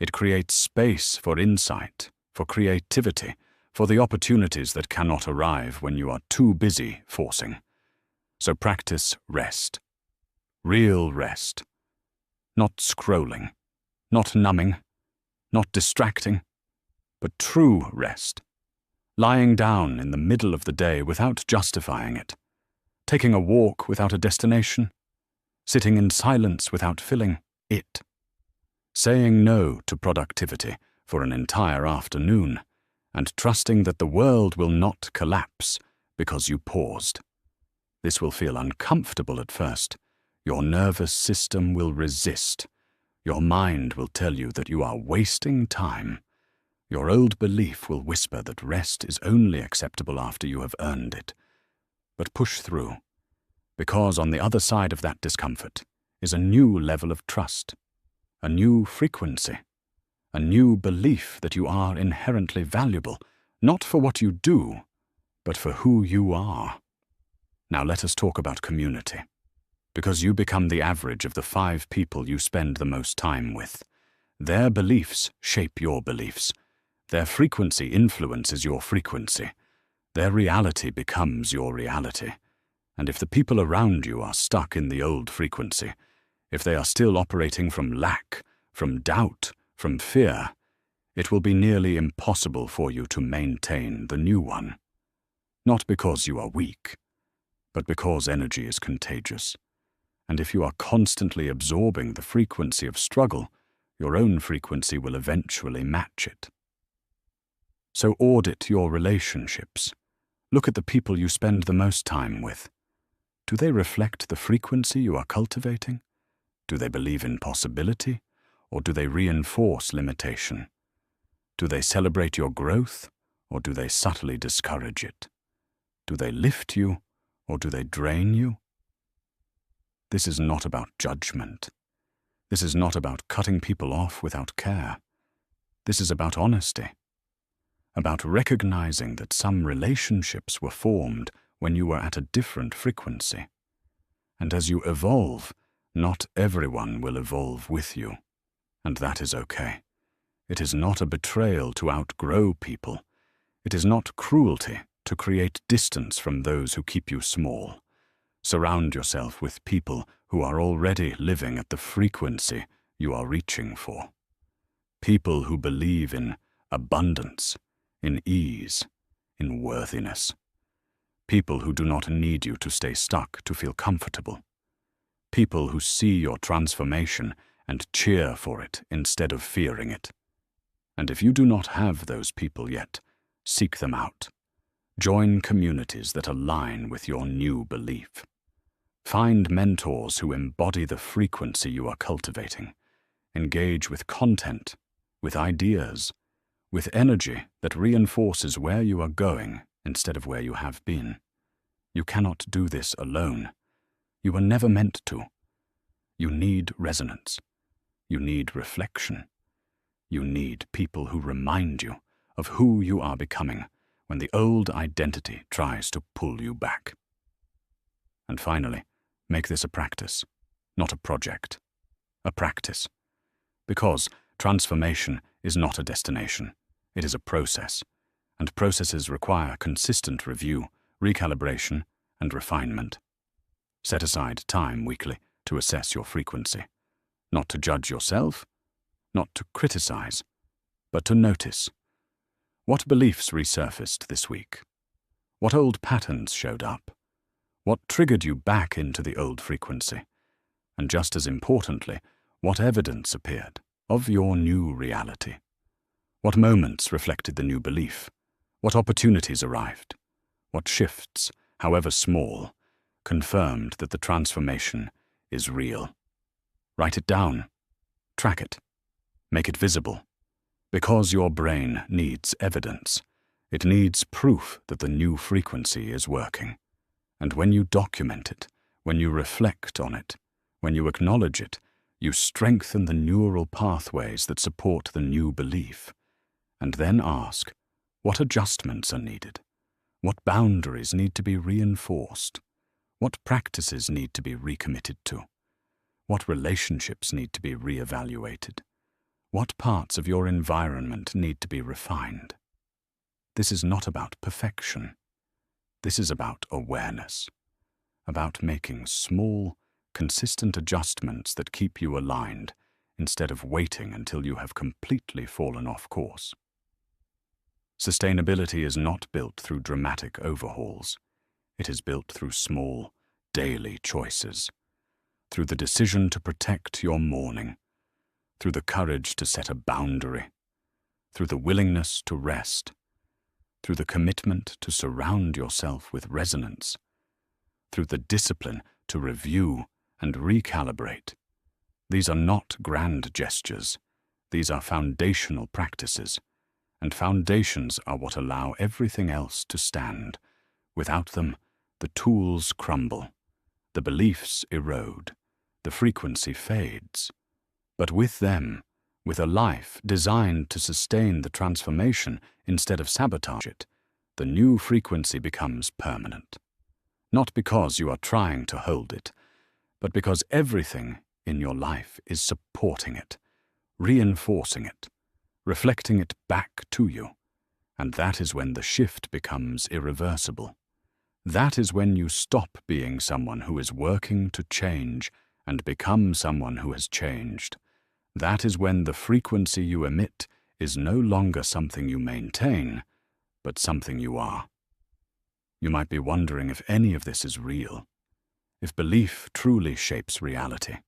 It creates space for insight, for creativity, for the opportunities that cannot arrive when you are too busy forcing. So practice rest. Real rest. Not scrolling, not numbing, not distracting, but true rest. Lying down in the middle of the day without justifying it. Taking a walk without a destination. Sitting in silence without filling it. Saying no to productivity for an entire afternoon, and trusting that the world will not collapse because you paused. This will feel uncomfortable at first. Your nervous system will resist. Your mind will tell you that you are wasting time. Your old belief will whisper that rest is only acceptable after you have earned it. But push through, because on the other side of that discomfort is a new level of trust, a new frequency, a new belief that you are inherently valuable, not for what you do, but for who you are. Now let us talk about community, because you become the average of the 5 people you spend the most time with. Their beliefs shape your beliefs. Their frequency influences your frequency. Their reality becomes your reality. And if the people around you are stuck in the old frequency, if they are still operating from lack, from doubt, from fear, it will be nearly impossible for you to maintain the new one. Not because you are weak, but because energy is contagious. And if you are constantly absorbing the frequency of struggle, your own frequency will eventually match it. So audit your relationships. Look at the people you spend the most time with. Do they reflect the frequency you are cultivating? Do they believe in possibility, or do they reinforce limitation? Do they celebrate your growth, or do they subtly discourage it? Do they lift you, or do they drain you? This is not about judgment. This is not about cutting people off without care. This is about honesty, about recognizing that some relationships were formed when you were at a different frequency. And as you evolve, not everyone will evolve with you, and that is okay. It is not a betrayal to outgrow people. It is not cruelty to create distance from those who keep you small. Surround yourself with people who are already living at the frequency you are reaching for. People who believe in abundance, in ease, in worthiness. People who do not need you to stay stuck to feel comfortable. People who see your transformation and cheer for it instead of fearing it. And if you do not have those people yet, seek them out. Join communities that align with your new belief. Find mentors who embody the frequency you are cultivating. Engage with content, with ideas, with energy that reinforces where you are going instead of where you have been. You cannot do this alone. You were never meant to. You need resonance. You need reflection. You need people who remind you of who you are becoming when the old identity tries to pull you back. And finally, make this a practice, not a project. A practice. Because transformation is not a destination. It is a process, and processes require consistent review, recalibration, and refinement. Set aside time weekly to assess your frequency, not to judge yourself, not to criticize, but to notice. What beliefs resurfaced this week? What old patterns showed up? What triggered you back into the old frequency? And just as importantly, what evidence appeared of your new reality? What moments reflected the new belief? What opportunities arrived? What shifts, however small, confirmed that the transformation is real? Write it down. Track it. Make it visible. Because your brain needs evidence. It needs proof that the new frequency is working. And when you document it, when you reflect on it, when you acknowledge it, you strengthen the neural pathways that support the new belief. And then ask, what adjustments are needed? What boundaries need to be reinforced? What practices need to be recommitted to? What relationships need to be reevaluated? What parts of your environment need to be refined? This is not about perfection. This is about awareness, about making small, consistent adjustments that keep you aligned instead of waiting until you have completely fallen off course. Sustainability is not built through dramatic overhauls. It is built through small, daily choices, through the decision to protect your morning, through the courage to set a boundary, through the willingness to rest, through the commitment to surround yourself with resonance, through the discipline to review and recalibrate. These are not grand gestures. These are foundational practices, and foundations are what allow everything else to stand. Without them, the tools crumble, the beliefs erode, the frequency fades. But with them, with a life designed to sustain the transformation instead of sabotage it, the new frequency becomes permanent. Not because you are trying to hold it, but because everything in your life is supporting it, reinforcing it, reflecting it back to you. And that is when the shift becomes irreversible. That is when you stop being someone who is working to change and become someone who has changed. That is when the frequency you emit is no longer something you maintain, but something you are. You might be wondering if any of this is real, if belief truly shapes reality,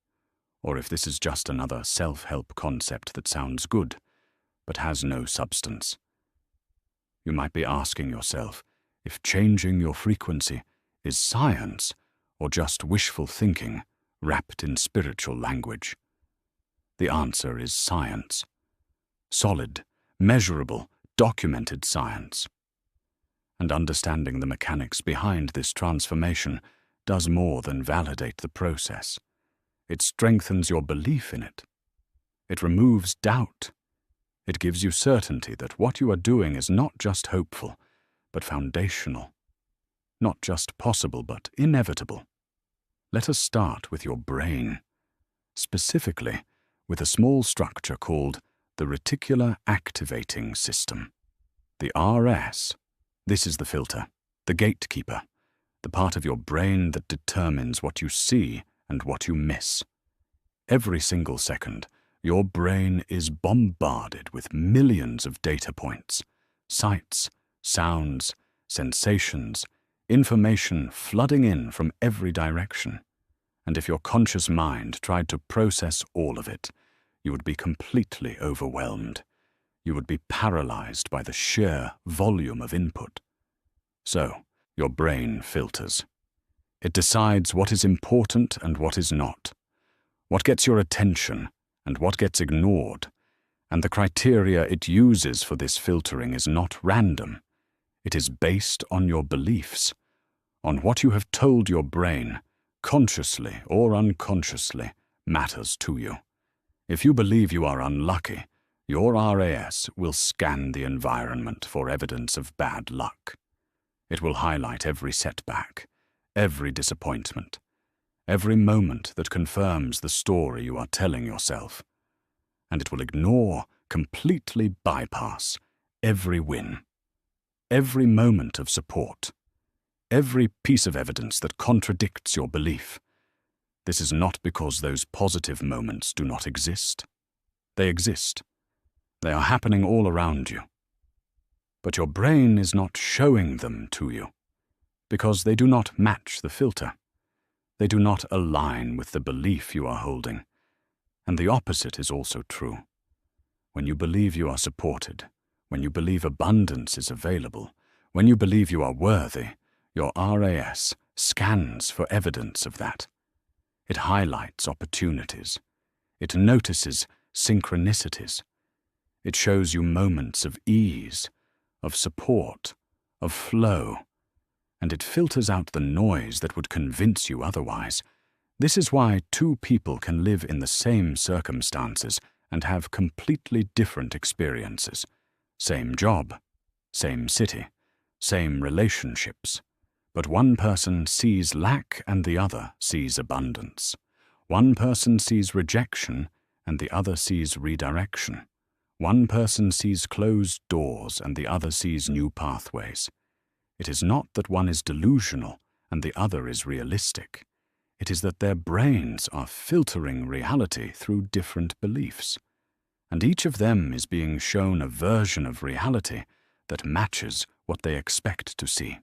or if this is just another self-help concept that sounds good, but has no substance. You might be asking yourself if changing your frequency is science or just wishful thinking wrapped in spiritual language. The answer is science. Solid, measurable, documented science. And understanding the mechanics behind this transformation does more than validate the process. It strengthens your belief in it. It removes doubt. It gives you certainty that what you are doing is not just hopeful, but foundational. Not just possible, but inevitable. Let us start with your brain, specifically with a small structure called the reticular activating system. The RS. This is the filter, the gatekeeper, the part of your brain that determines what you see and what you miss. Every single second, your brain is bombarded with millions of data points, sights, sounds, sensations, information flooding in from every direction. And if your conscious mind tried to process all of it, you would be completely overwhelmed. You would be paralyzed by the sheer volume of input. So, your brain filters. It decides what is important and what is not, what gets your attention and what gets ignored, and the criteria it uses for this filtering is not random. It is based on your beliefs, on what you have told your brain, consciously or unconsciously, matters to you. If you believe you are unlucky, your RAS will scan the environment for evidence of bad luck. It will highlight every setback, every disappointment, every moment that confirms the story you are telling yourself. And it will ignore, completely bypass, every win, every moment of support, every piece of evidence that contradicts your belief. This is not because those positive moments do not exist. They exist. They are happening all around you. But your brain is not showing them to you, because they do not match the filter. They do not align with the belief you are holding. And the opposite is also true. When you believe you are supported, when you believe abundance is available, when you believe you are worthy, your RAS scans for evidence of that. It highlights opportunities. It notices synchronicities. It shows you moments of ease, of support, of flow, and it filters out the noise that would convince you otherwise. This is why two people can live in the same circumstances and have completely different experiences. Same job, same city, same relationships. But one person sees lack and the other sees abundance. One person sees rejection and the other sees redirection. One person sees closed doors and the other sees new pathways. It is not that one is delusional and the other is realistic. It is that their brains are filtering reality through different beliefs. And each of them is being shown a version of reality that matches what they expect to see.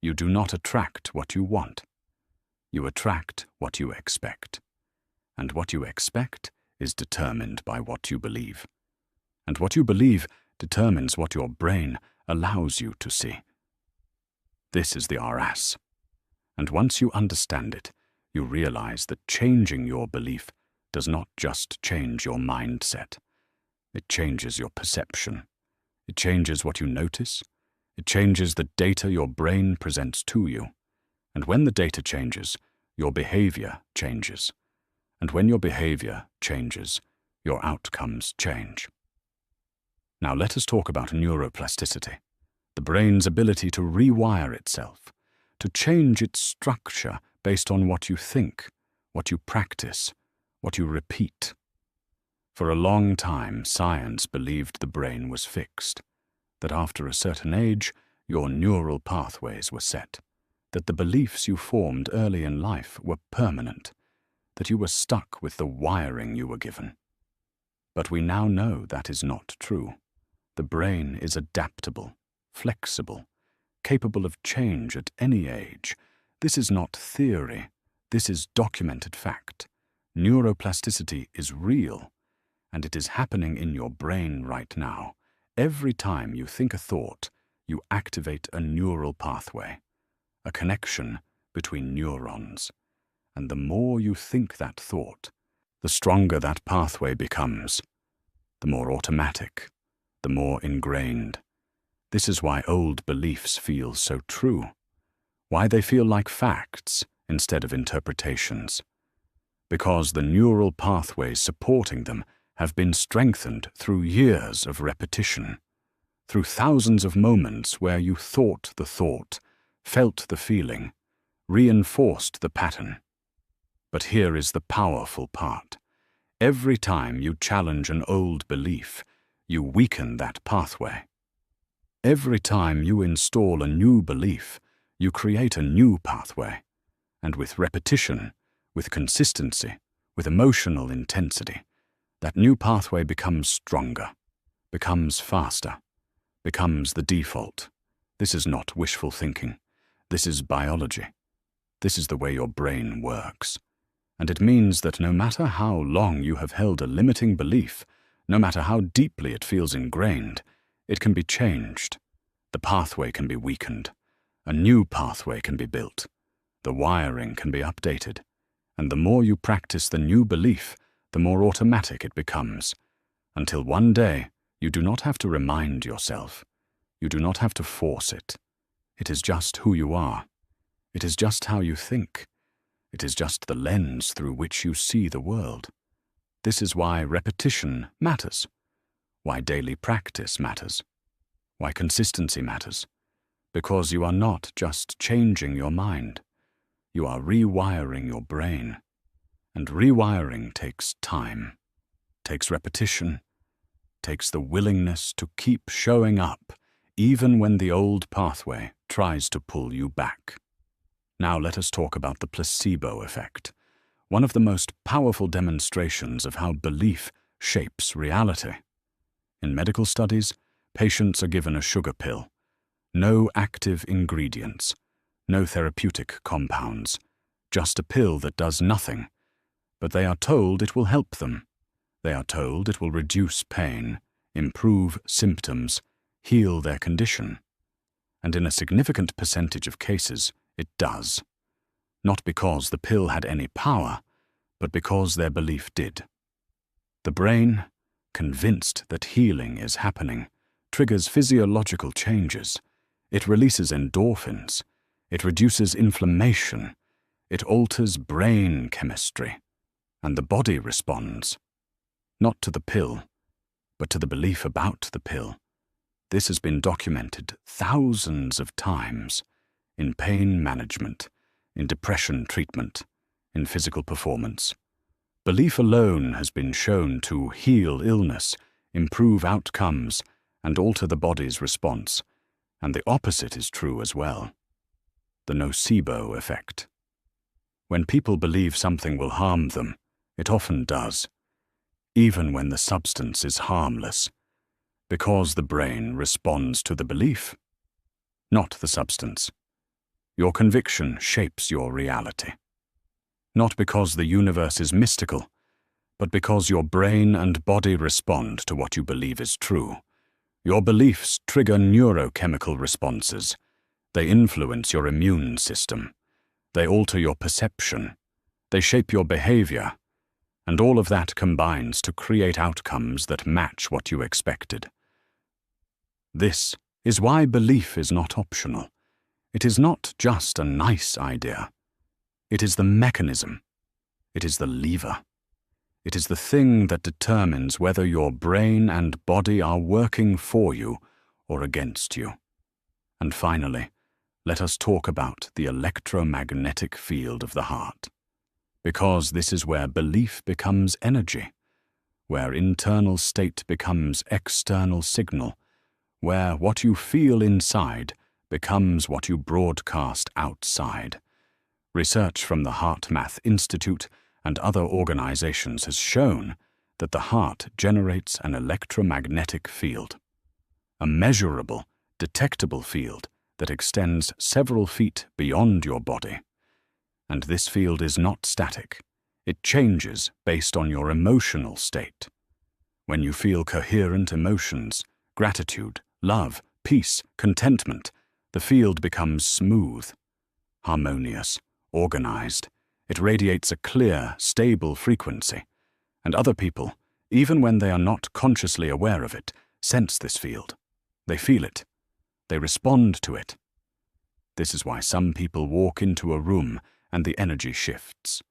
You do not attract what you want. You attract what you expect. And what you expect is determined by what you believe. And what you believe determines what your brain allows you to see. This is the RAS. And once you understand it, you realize that changing your belief does not just change your mindset. It changes your perception. It changes what you notice. It changes the data your brain presents to you. And when the data changes, your behavior changes. And when your behavior changes, your outcomes change. Now let us talk about neuroplasticity, the brain's ability to rewire itself, to change its structure based on what you think, what you practice, what you repeat. For a long time, science believed the brain was fixed, that after a certain age, your neural pathways were set, that the beliefs you formed early in life were permanent, that you were stuck with the wiring you were given. But we now know that is not true. The brain is adaptable, flexible, capable of change at any age. This is not theory. This is documented fact. Neuroplasticity is real, and it is happening in your brain right now. Every time you think a thought, you activate a neural pathway, a connection between neurons. And the more you think that thought, the stronger that pathway becomes, the more automatic, the more ingrained. This is why old beliefs feel so true, why they feel like facts instead of interpretations. because the neural pathways supporting them have been strengthened through years of repetition, through thousands of moments where you thought the thought, felt the feeling, reinforced the pattern. But here is the powerful part. Every time you challenge an old belief, you weaken that pathway. Every time you install a new belief, you create a new pathway. And with repetition, with consistency, with emotional intensity, that new pathway becomes stronger, becomes faster, becomes the default. This is not wishful thinking. This is biology. This is the way your brain works. And it means that no matter how long you have held a limiting belief, no matter how deeply it feels ingrained, it can be changed. The pathway can be weakened. A new pathway can be built. The wiring can be updated. And the more you practice the new belief, the more automatic it becomes, until one day you do not have to remind yourself. You do not have to force it. It is just who you are. It is just how you think. It is just the lens through which you see the world. This is why repetition matters, why daily practice matters, why consistency matters, because you are not just changing your mind, you are rewiring your brain. And rewiring takes time, takes repetition, takes the willingness to keep showing up, even when the old pathway tries to pull you back. Now let us talk about the placebo effect, one of the most powerful demonstrations of how belief shapes reality. In medical studies, patients are given a sugar pill, no active ingredients, no therapeutic compounds, just a pill that does nothing. But they are told it will help them. They are told it will reduce pain, improve symptoms, heal their condition. And in a significant percentage of cases, it does. Not because the pill had any power, but because their belief did. The brain, convinced that healing is happening, triggers physiological changes. It releases endorphins. It reduces inflammation. It alters brain chemistry. And the body responds, not to the pill, but to the belief about the pill. This has been documented thousands of times in pain management, in depression treatment, in physical performance. Belief alone has been shown to heal illness, improve outcomes, and alter the body's response. And the opposite is true as well. The nocebo effect. When people believe something will harm them, it often does, even when the substance is harmless, because the brain responds to the belief, not the substance. Your conviction shapes your reality, not because the universe is mystical, but because your brain and body respond to what you believe is true. Your beliefs trigger neurochemical responses. They influence your immune system. They alter your perception. They shape your behavior. And all of that combines to create outcomes that match what you expected. This is why belief is not optional. It is not just a nice idea. It is the mechanism. It is the lever. It is the thing that determines whether your brain and body are working for you or against you. And finally, let us talk about the electromagnetic field of the heart. Because this is where belief becomes energy, where internal state becomes external signal, where what you feel inside becomes what you broadcast outside. Research from the HeartMath Institute and other organizations has shown that the heart generates an electromagnetic field, a measurable, detectable field that extends several feet beyond your body. And this field is not static. It changes based on your emotional state. When you feel coherent emotions, gratitude, love, peace, contentment, the field becomes smooth, harmonious, organized. It radiates a clear, stable frequency. And other people, even when they are not consciously aware of it, sense this field. They feel it. They respond to it. This is why some people walk into a room and the energy shifts.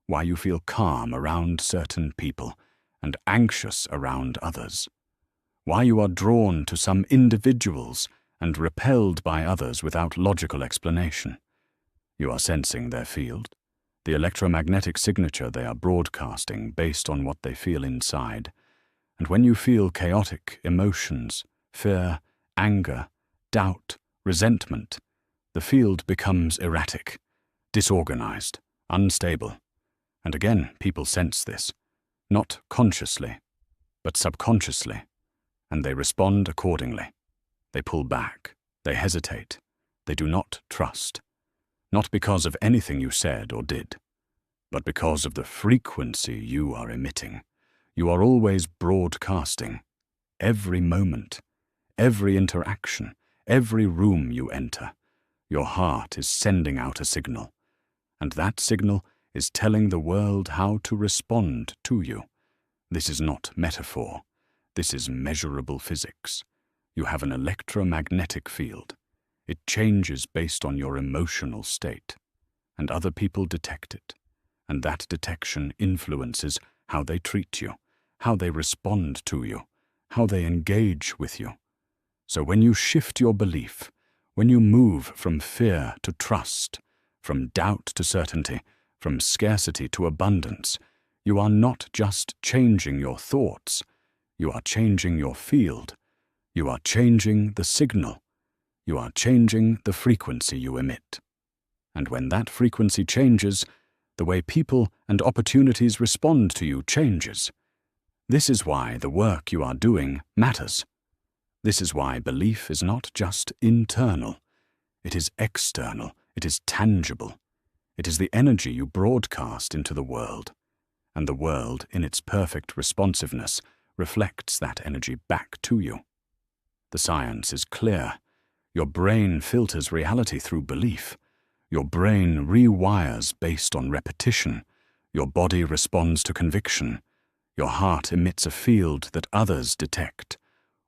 why you feel calm around certain people and anxious around others, why you are drawn to some individuals and repelled by others without logical explanation. You are sensing their field, the electromagnetic signature they are broadcasting based on what they feel inside. And when you feel chaotic emotions, fear, anger, doubt, resentment, the field becomes erratic, disorganized, unstable. And again, people sense this, not consciously, but subconsciously, and they respond accordingly. They pull back, they hesitate, they do not trust, not because of anything you said or did, but because of the frequency you are emitting. You are always broadcasting. Every moment, every interaction, every room you enter, your heart is sending out a signal, and that signal is telling the world how to respond to you. This is not metaphor. This is measurable physics. You have an electromagnetic field. It changes based on your emotional state, and other people detect it, and that detection influences how they treat you, how they respond to you, how they engage with you. So when you shift your belief, when you move from fear to trust, from doubt to certainty, from scarcity to abundance, you are not just changing your thoughts, you are changing your field, you are changing the signal, you are changing the frequency you emit. And when that frequency changes, the way people and opportunities respond to you changes. This is why the work you are doing matters. This is why belief is not just internal. It is external. It is tangible. It is the energy you broadcast into the world. And the world, in its perfect responsiveness, reflects that energy back to you. The science is clear. Your brain filters reality through belief. Your brain rewires based on repetition. Your body responds to conviction. Your heart emits a field that others detect.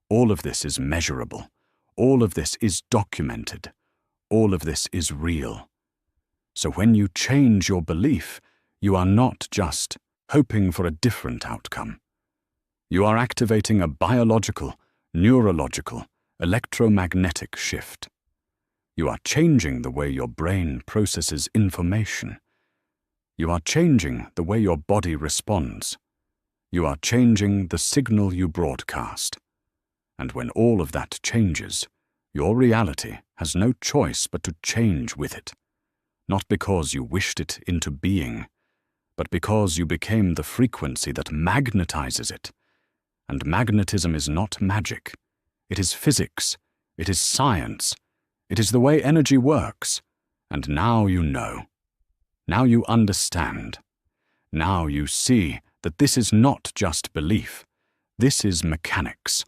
All of this is measurable. All of this is documented. All of this is real. So when you change your belief, you are not just hoping for a different outcome. You are activating a biological, neurological, electromagnetic shift. You are changing the way your brain processes information. You are changing the way your body responds. You are changing the signal you broadcast. And when all of that changes, your reality has no choice but to change with it. Not because you wished it into being, but because you became the frequency that magnetizes it. And magnetism is not magic. It is physics. It is science. It is the way energy works. And now you know. Now you understand. Now you see that this is not just belief. This is mechanics.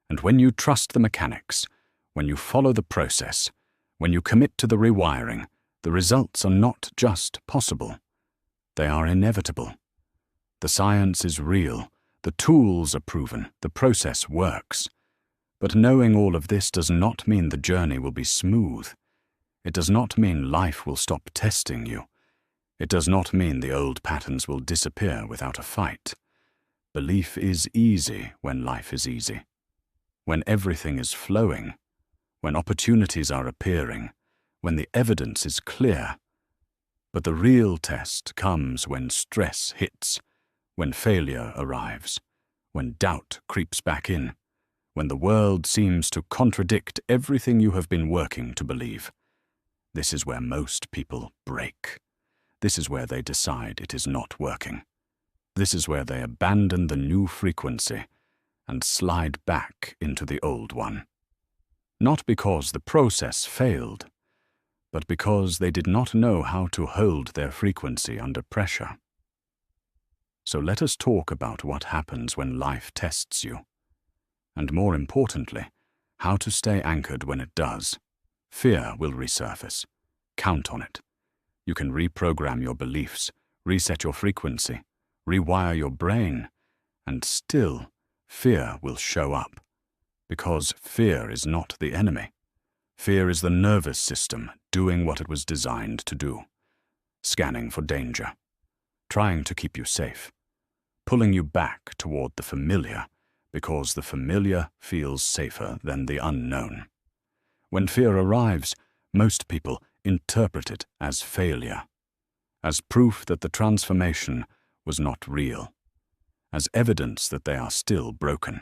And when you trust the mechanics, when you follow the process, when you commit to the rewiring, the results are not just possible. They are inevitable. The science is real. The tools are proven. The process works. But knowing all of this does not mean the journey will be smooth. It does not mean life will stop testing you. It does not mean the old patterns will disappear without a fight. Belief is easy when life is easy. When everything is flowing, when opportunities are appearing, when the evidence is clear. But the real test comes when stress hits, when failure arrives, when doubt creeps back in, when the world seems to contradict everything you have been working to believe. This is where most people break. This is where they decide it is not working. This is where they abandon the new frequency and slide back into the old one. Not because the process failed, but because they did not know how to hold their frequency under pressure. So let us talk about what happens when life tests you, and more importantly, how to stay anchored when it does. Fear will resurface. Count on it. You can reprogram your beliefs, reset your frequency, rewire your brain, and still fear will show up. Because fear is not the enemy. Fear is the nervous system doing what it was designed to do, scanning for danger. trying to keep you safe, pulling you back toward the familiar, because the familiar feels safer than the unknown. When fear arrives, most people interpret it as failure, as proof that the transformation was not real, as evidence that they are still broken,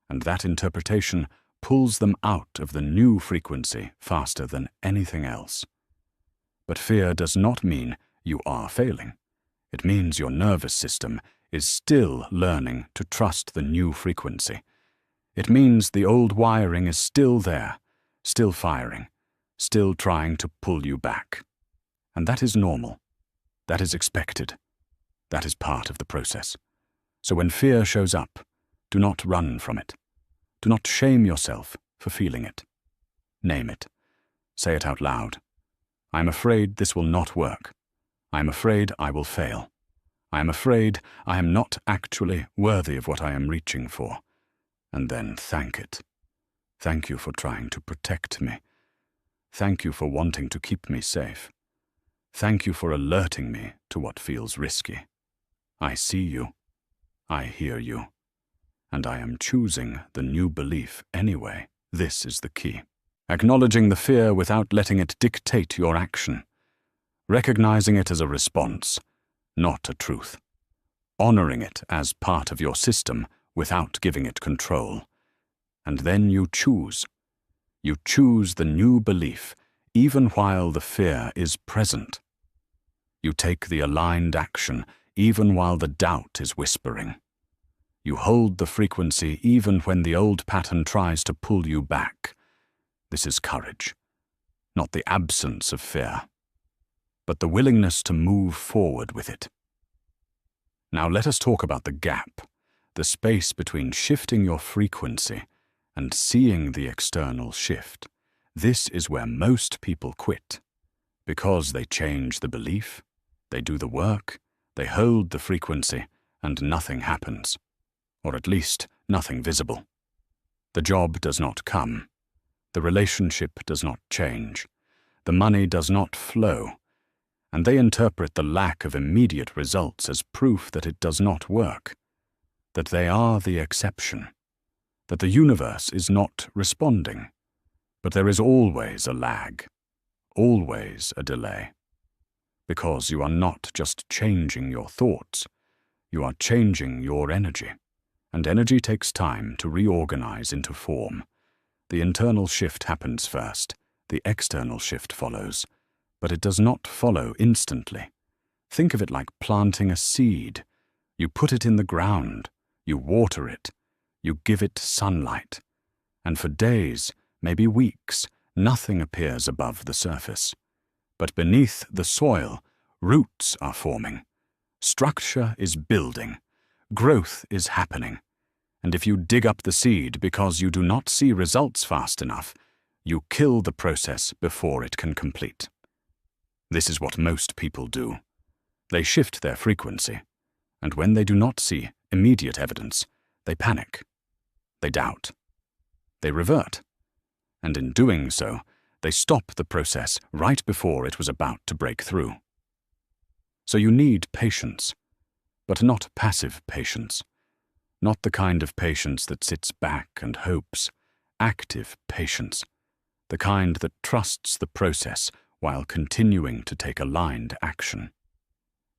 and that interpretation pulls them out of the new frequency faster than anything else. But fear does not mean you are failing. It means your nervous system is still learning to trust the new frequency. It means the old wiring is still there, still firing, still trying to pull you back. And that is normal. That is expected. That is part of the process. So when fear shows up, do not run from it. Do not shame yourself for feeling it. Name it. Say it out loud. I am afraid this will not work. I am afraid I will fail. I am afraid I am not actually worthy of what I am reaching for. And then thank it. Thank you for trying to protect me. Thank you for wanting to keep me safe. Thank you for alerting me to what feels risky. I see you. I hear you. And I am choosing the new belief anyway. This is the key. Acknowledging the fear without letting it dictate your action. Recognizing it as a response, not a truth. Honoring it as part of your system without giving it control. And then you choose. You choose the new belief even while the fear is present. You take the aligned action even while the doubt is whispering. You hold the frequency even when the old pattern tries to pull you back. This is courage, not the absence of fear, but the willingness to move forward with it. Now let us talk about the gap, the space between shifting your frequency and seeing the external shift. This is where most people quit, because they change the belief, they do the work, they hold the frequency, and nothing happens. Or at least nothing visible. The job does not come. The relationship does not change. The money does not flow. And they interpret the lack of immediate results as proof that it does not work, that they are the exception, that the universe is not responding. But there is always a lag, always a delay. Because you are not just changing your thoughts, you are changing your energy. And energy takes time to reorganize into form. The internal shift happens first, the external shift follows, but it does not follow instantly. Think of it like planting a seed. You put it in the ground, you water it, you give it sunlight, and for days, maybe weeks, nothing appears above the surface. But beneath the soil, roots are forming. Structure is building. Growth is happening. And if you dig up the seed because you do not see results fast enough, you kill the process before it can complete. This is what most people do. They shift their frequency, and when they do not see immediate evidence, they panic. They doubt. They revert. And in doing so, they stop the process right before it was about to break through. So you need patience, but not passive patience. Not the kind of patience that sits back and hopes. Active patience. The kind that trusts the process while continuing to take aligned action.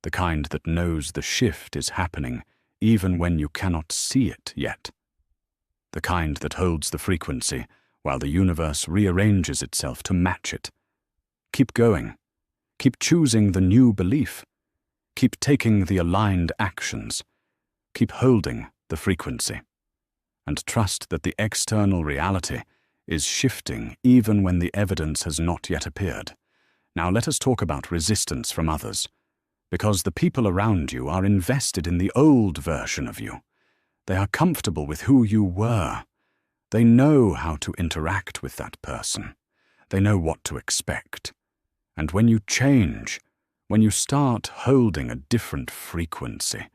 The kind that knows the shift is happening even when you cannot see it yet. The kind that holds the frequency while the universe rearranges itself to match it. Keep going. Keep choosing the new belief. Keep taking the aligned actions. Keep holding the frequency. And trust that the external reality is shifting even when the evidence has not yet appeared. Now let us talk about resistance from others, because the people around you are invested in the old version of you. They are comfortable with who you were. They know how to interact with that person. They know what to expect. And when you change, when you start holding a different frequency,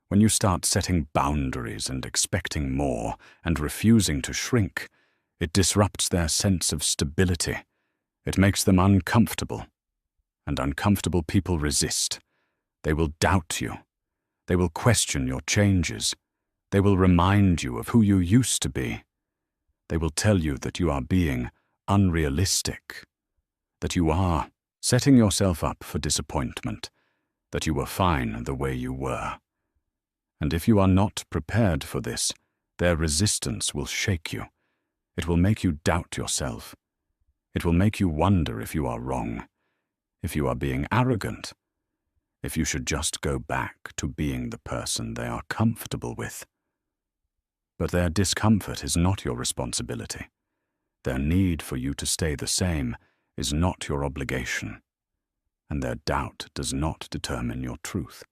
when you start setting boundaries and expecting more and refusing to shrink, it disrupts their sense of stability. It makes them uncomfortable. And uncomfortable people resist. They will doubt you. They will question your changes. They will remind you of who you used to be. They will tell you that you are being unrealistic, that you are setting yourself up for disappointment, that you were fine the way you were. And if you are not prepared for this, their resistance will shake you. It will make you doubt yourself. It will make you wonder if you are wrong, if you are being arrogant, if you should just go back to being the person they are comfortable with. But their discomfort is not your responsibility. Their need for you to stay the same is not your obligation. And their doubt does not determine your truth.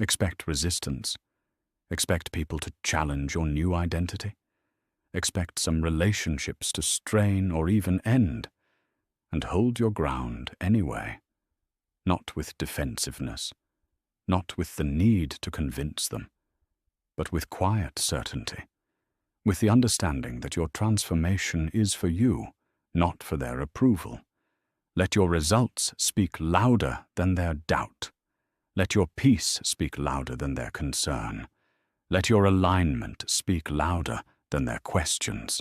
Expect resistance. Expect people to challenge your new identity. Expect some relationships to strain or even end. And hold your ground anyway. Not with defensiveness, not with the need to convince them, but with quiet certainty, with the understanding that your transformation is for you, not for their approval. Let your results speak louder than their doubt. Let your peace speak louder than their concern. Let your alignment speak louder than their questions.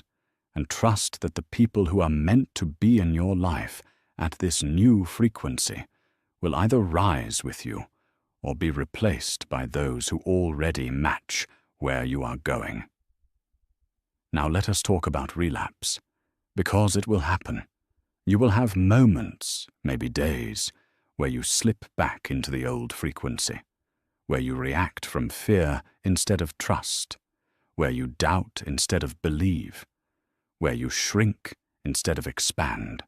And trust that the people who are meant to be in your life at this new frequency will either rise with you or be replaced by those who already match where you are going. Now let us talk about relapse, because it will happen. You will have moments, maybe days, where you slip back into the old frequency, where you react from fear instead of trust, where you doubt instead of believe, where you shrink instead of expand.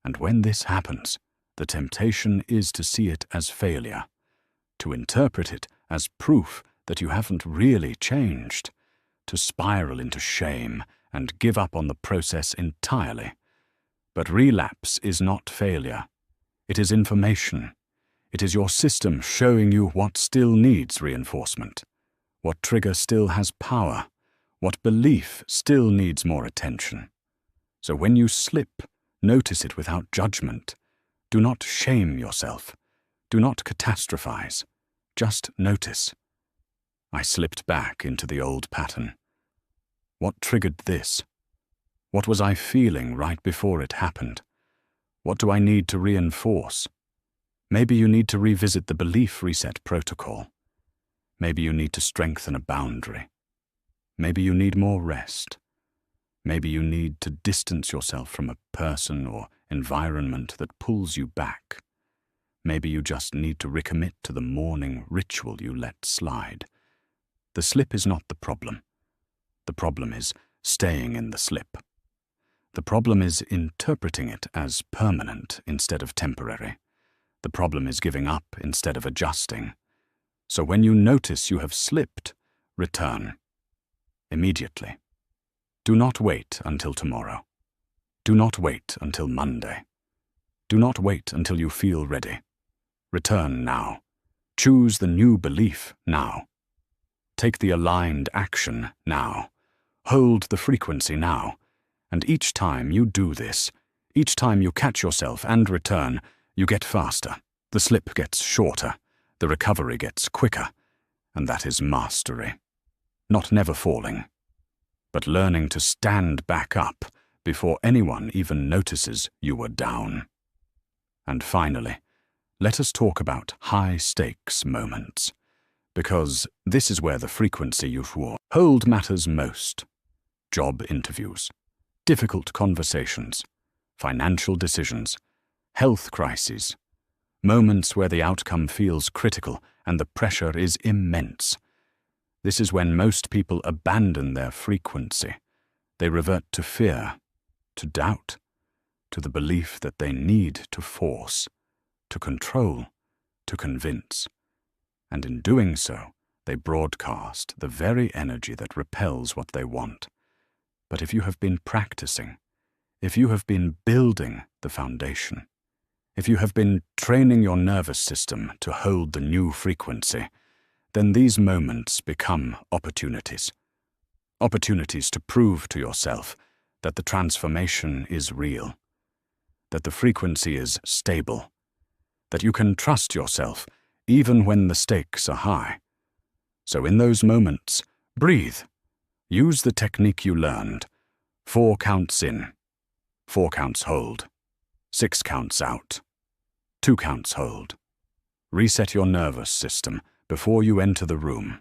And when this happens, the temptation is to see it as failure, to interpret it as proof that you haven't really changed, to spiral into shame and give up on the process entirely. But relapse is not failure. It is information. It is your system showing you what still needs reinforcement, what trigger still has power, what belief still needs more attention. So when you slip, notice it without judgment. Do not shame yourself. Do not catastrophize. Just notice. I slipped back into the old pattern. What triggered this? What was I feeling right before it happened? What do I need to reinforce? Maybe you need to revisit the belief reset protocol. Maybe you need to strengthen a boundary. Maybe you need more rest. Maybe you need to distance yourself from a person or environment that pulls you back. Maybe you just need to recommit to the morning ritual you let slide. The slip is not the problem. The problem is staying in the slip. The problem is interpreting it as permanent instead of temporary. The problem is giving up instead of adjusting. So when you notice you have slipped, return. Immediately. Do not wait until tomorrow. Do not wait until Monday. Do not wait until you feel ready. Return now. Choose the new belief now. Take the aligned action now. Hold the frequency now. And each time you do this, each time you catch yourself and return, you get faster. The slip gets shorter. The recovery gets quicker. And that is mastery. Not never falling, but learning to stand back up before anyone even notices you were down. And finally, let us talk about high-stakes moments, because this is where the frequency you hold matters most. Job interviews, difficult conversations, financial decisions, health crises, moments where the outcome feels critical and the pressure is immense. This is when most people abandon their frequency. They revert to fear, to doubt, to the belief that they need to force, to control, to convince. And in doing so, they broadcast the very energy that repels what they want. But if you have been practicing, if you have been building the foundation, if you have been training your nervous system to hold the new frequency, then these moments become opportunities. Opportunities to prove to yourself that the transformation is real, that the frequency is stable, that you can trust yourself even when the stakes are high. So in those moments, breathe. Use the technique you learned. 4 counts in, 4 counts hold, 6 counts out, 2 counts hold. Reset your nervous system before you enter the room,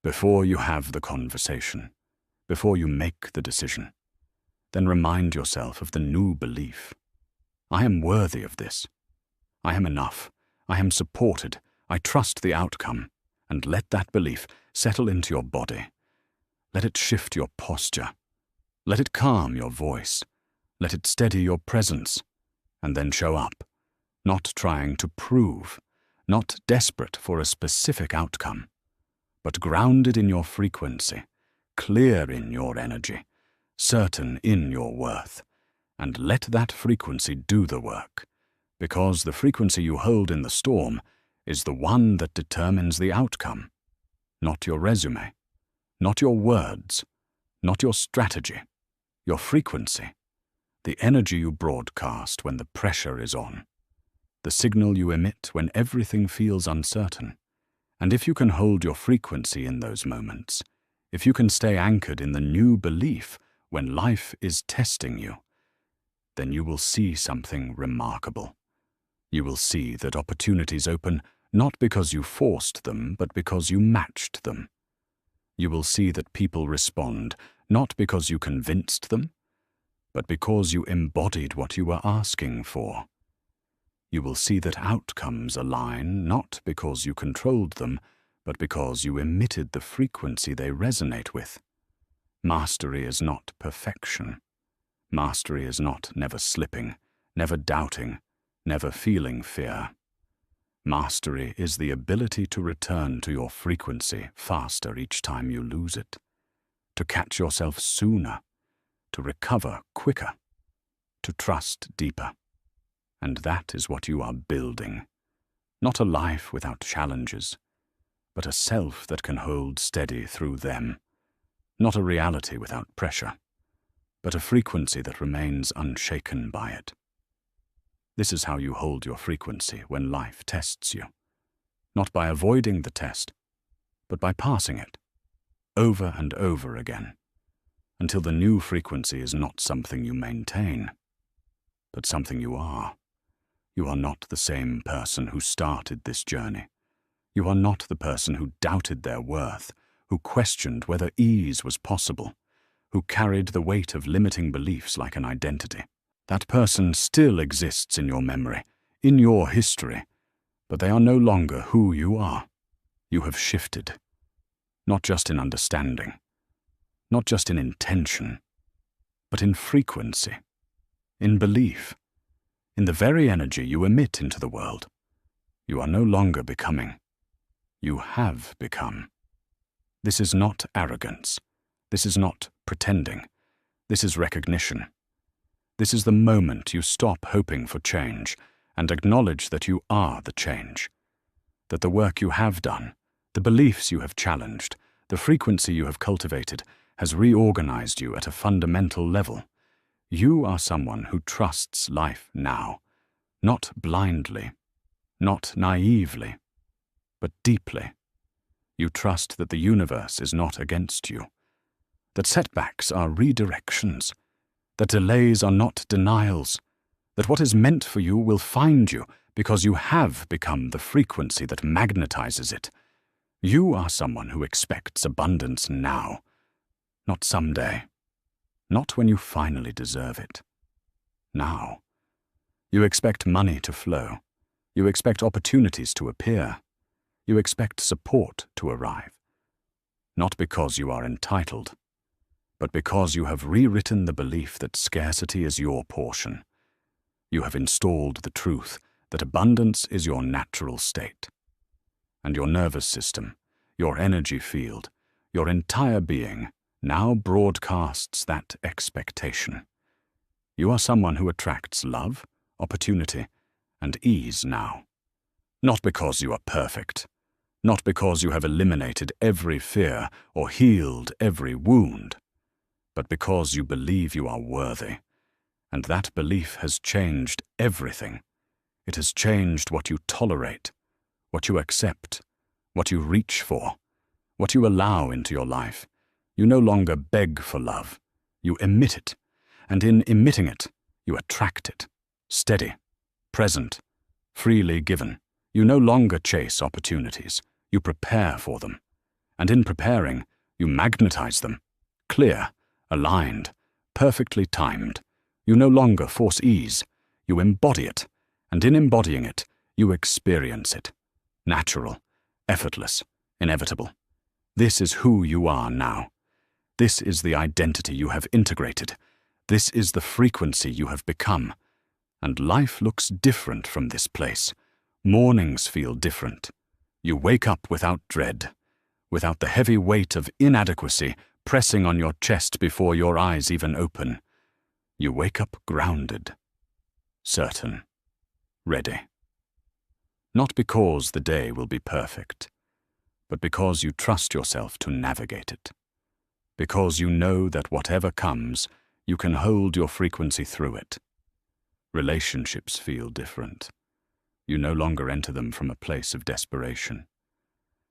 before you have the conversation, before you make the decision. Then remind yourself of the new belief. I am worthy of this. I am enough. I am supported. I trust the outcome. And let that belief settle into your body. Let it shift your posture. Let it calm your voice. Let it steady your presence. And then show up, not trying to prove, not desperate for a specific outcome, but grounded in your frequency, clear in your energy, certain in your worth. And let that frequency do the work, because the frequency you hold in the storm is the one that determines the outcome, not your resume, not your words, not your strategy, your frequency, the energy you broadcast when the pressure is on, the signal you emit when everything feels uncertain. And if you can hold your frequency in those moments, if you can stay anchored in the new belief when life is testing you, then you will see something remarkable. You will see that opportunities open not because you forced them, but because you matched them. You will see that people respond not because you convinced them, but because you embodied what you were asking for. You will see that outcomes align not because you controlled them, but because you emitted the frequency they resonate with. Mastery is not perfection. Mastery is not never slipping, never doubting, never feeling fear. Mastery is the ability to return to your frequency faster each time you lose it, to catch yourself sooner, to recover quicker, to trust deeper. And that is what you are building. Not a life without challenges, but a self that can hold steady through them. Not a reality without pressure, but a frequency that remains unshaken by it. This is how you hold your frequency when life tests you. Not by avoiding the test, but by passing it, over and over again, until the new frequency is not something you maintain, but something you are. You are not the same person who started this journey. You are not the person who doubted their worth, who questioned whether ease was possible, who carried the weight of limiting beliefs like an identity. That person still exists in your memory, in your history, but they are no longer who you are. You have shifted, not just in understanding, not just in intention, but in frequency, in belief, in the very energy you emit into the world. You are no longer becoming. You have become. This is not arrogance. This is not pretending. This is recognition. This is the moment you stop hoping for change and acknowledge that you are the change, that the work you have done, the beliefs you have challenged, the frequency you have cultivated has reorganized you at a fundamental level. You are someone who trusts life now, not blindly, not naively, but deeply. You trust that the universe is not against you, that setbacks are redirections, that delays are not denials, that what is meant for you will find you because you have become the frequency that magnetizes it. You are someone who expects abundance now, not someday, not when you finally deserve it. Now. You expect money to flow. You expect opportunities to appear. You expect support to arrive. Not because you are entitled, but because you have rewritten the belief that scarcity is your portion. You have installed the truth that abundance is your natural state. And your nervous system, your energy field, your entire being now broadcasts that expectation. You are someone who attracts love, opportunity, and ease now. Not because you are perfect, not because you have eliminated every fear or healed every wound, but because you believe you are worthy. And that belief has changed everything. It has changed what you tolerate, what you accept, what you reach for, what you allow into your life. You no longer beg for love. You emit it, and in emitting it, you attract it. Steady, present, freely given. You no longer chase opportunities. You prepare for them. And in preparing, you magnetize them. Clear, aligned, perfectly timed. You no longer force ease. You embody it, and in embodying it, you experience it. Natural, effortless, inevitable. This is who you are now. This is the identity you have integrated. This is the frequency you have become. And life looks different from this place. Mornings feel different. You wake up without dread, without the heavy weight of inadequacy pressing on your chest before your eyes even open. You wake up grounded, certain, ready. Not because the day will be perfect, but because you trust yourself to navigate it. Because you know that whatever comes, you can hold your frequency through it. Relationships feel different. You no longer enter them from a place of desperation.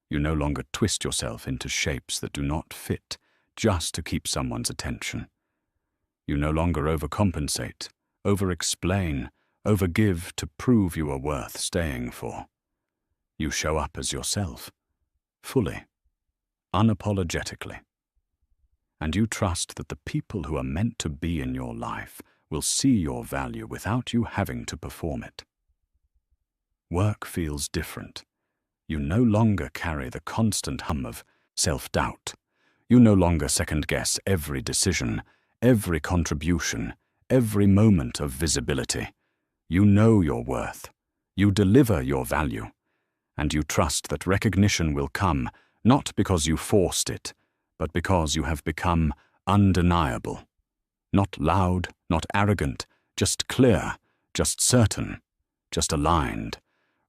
You no longer twist yourself into shapes that do not fit just to keep someone's attention. You no longer overcompensate, over-explain, overgive to prove you are worth staying for. You show up as yourself, fully, unapologetically. And you trust that the people who are meant to be in your life will see your value without you having to perform it. Work feels different. You no longer carry the constant hum of self-doubt. You no longer second-guess every decision, every contribution, every moment of visibility. You know your worth. You deliver your value. And you trust that recognition will come, not because you forced it, but because you have become undeniable. Not loud, not arrogant, just clear, just certain, just aligned.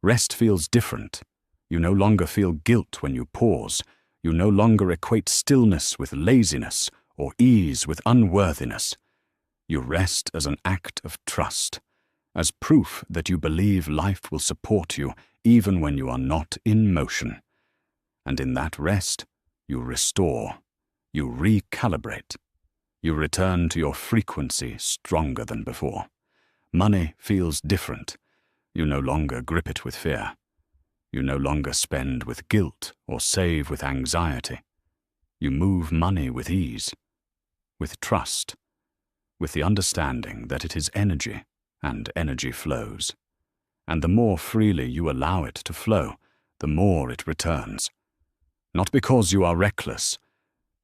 Rest feels different. You no longer feel guilt when you pause. You no longer equate stillness with laziness or ease with unworthiness. You rest as an act of trust, as proof that you believe life will support you even when you are not in motion. And in that rest, you restore, you recalibrate, you return to your frequency stronger than before. Money feels different. You no longer grip it with fear. You no longer spend with guilt or save with anxiety. You move money with ease, with trust, with the understanding that it is energy and energy flows. And the more freely you allow it to flow, the more it returns. Not because you are reckless,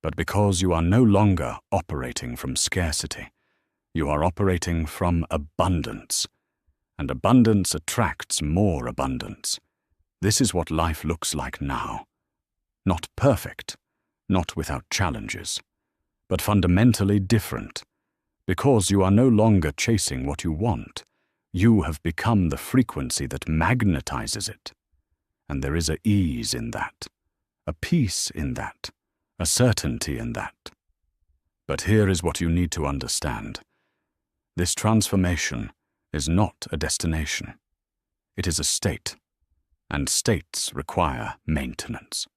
but because you are no longer operating from scarcity. You are operating from abundance. And abundance attracts more abundance. This is what life looks like now. Not perfect, not without challenges, but fundamentally different. Because you are no longer chasing what you want, you have become the frequency that magnetizes it. And there is an ease in that, a peace in that, a certainty in that. But here is what you need to understand. This transformation is not a destination. It is a state. And states require maintenance,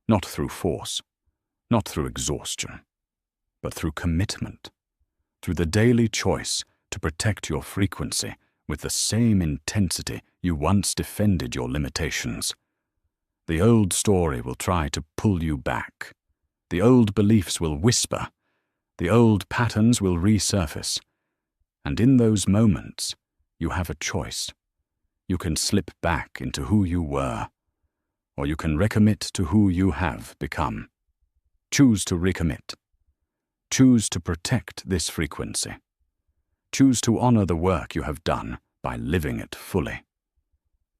not through force, not through exhaustion, but through commitment, through the daily choice to protect your frequency with the same intensity you once defended your limitations. The old story will try to pull you back. The old beliefs will whisper. The old patterns will resurface. And in those moments, you have a choice. You can slip back into who you were, or you can recommit to who you have become. Choose to recommit. Choose to protect this frequency. Choose to honor the work you have done by living it fully.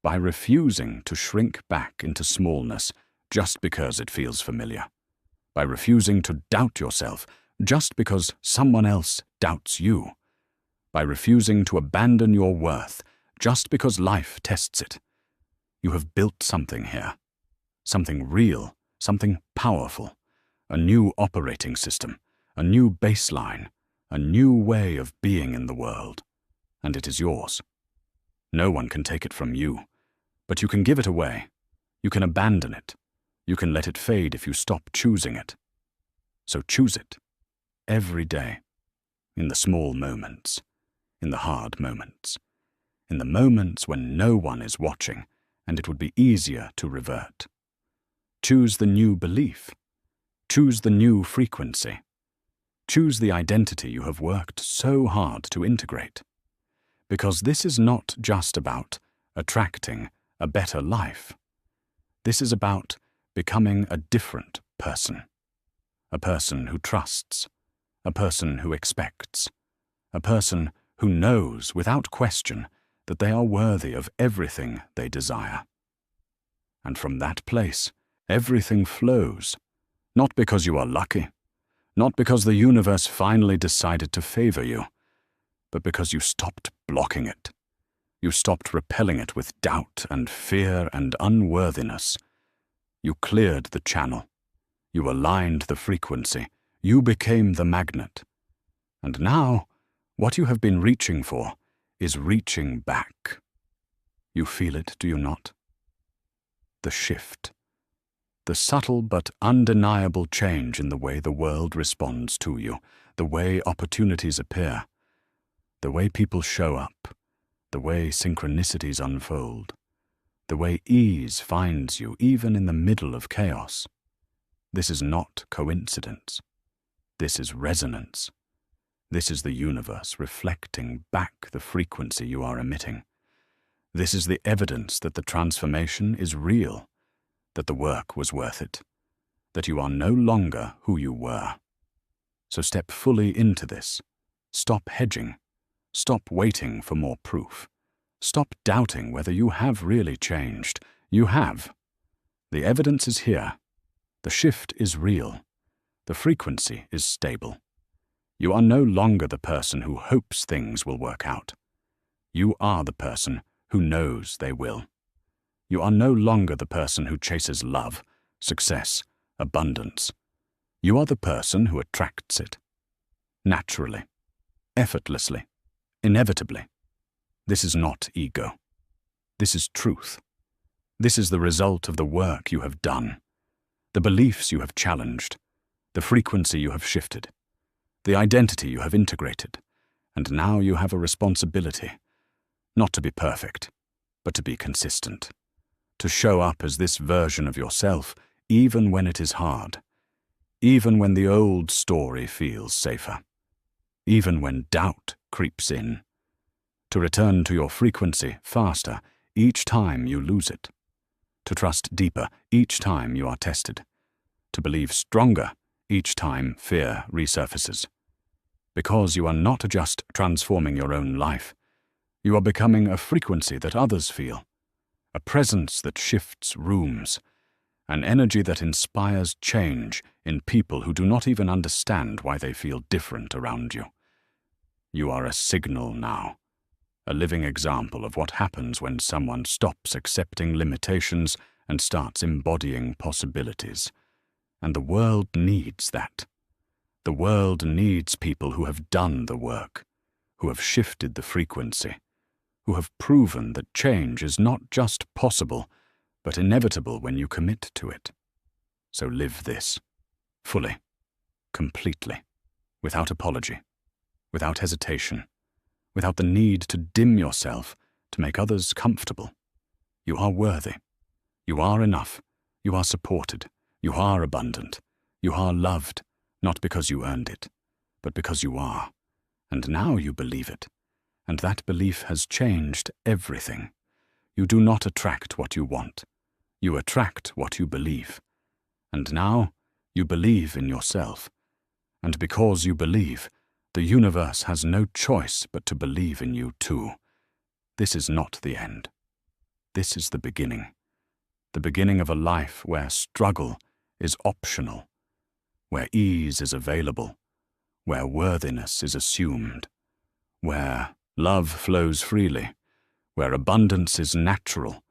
By refusing to shrink back into smallness just because it feels familiar. By refusing to doubt yourself just because someone else doubts you. By refusing to abandon your worth just because life tests it. You have built something here. Something real, something powerful. A new operating system, a new baseline, a new way of being in the world. And it is yours. No one can take it from you, But you can give it away. You can abandon it. You can let it fade if you stop choosing it. So choose it. Every day. In the small moments. In the hard moments. In the moments when no one is watching and it would be easier to revert. Choose the new belief. Choose the new frequency. Choose the identity you have worked so hard to integrate. Because this is not just about attracting a better life. This is about becoming a different person. A person who trusts. A person who expects. A person who knows without question that they are worthy of everything they desire. And from that place, everything flows, not because you are lucky, not because the universe finally decided to favor you, but because you stopped blocking it. You stopped repelling it with doubt and fear and unworthiness. You cleared the channel. You aligned the frequency. You became the magnet. And now, what you have been reaching for is reaching back. You feel it, do you not? The shift. The subtle but undeniable change in the way the world responds to you, the way opportunities appear, the way people show up, the way synchronicities unfold, the way ease finds you even in the middle of chaos. This is not coincidence. This is resonance. This is the universe reflecting back the frequency you are emitting. This is the evidence that the transformation is real, that the work was worth it, that you are no longer who you were. So step fully into this. Stop hedging. Stop waiting for more proof. Stop doubting whether you have really changed. You have. The evidence is here. The shift is real. The frequency is stable. You are no longer the person who hopes things will work out. You are the person who knows they will. You are no longer the person who chases love, success, abundance. You are the person who attracts it. Naturally, effortlessly, inevitably. This is not ego. This is truth. This is the result of the work you have done, the beliefs you have challenged, the frequency you have shifted, the identity you have integrated, and now you have a responsibility, not to be perfect, but to be consistent. To show up as this version of yourself even when it is hard, even when the old story feels safer, even when doubt creeps in. To return to your frequency faster each time you lose it. To trust deeper each time you are tested. To believe stronger each time fear resurfaces. Because you are not just transforming your own life, you are becoming a frequency that others feel. A presence that shifts rooms, an energy that inspires change in people who do not even understand why they feel different around you. You are a signal now, a living example of what happens when someone stops accepting limitations and starts embodying possibilities. And the world needs that. The world needs people who have done the work, who have shifted the frequency, who have proven that change is not just possible, but inevitable when you commit to it. So live this, fully, completely, without apology, without hesitation, without the need to dim yourself to make others comfortable. You are worthy. You are enough. You are supported. You are abundant. You are loved, not because you earned it, but because you are. And now you believe it. And that belief has changed everything. You do not attract what you want. You attract what you believe. And now you believe in yourself. And because you believe, the universe has no choice but to believe in you too. This is not the end. This is the beginning of a life where struggle is optional, where ease is available, where worthiness is assumed, where love flows freely, where abundance is natural,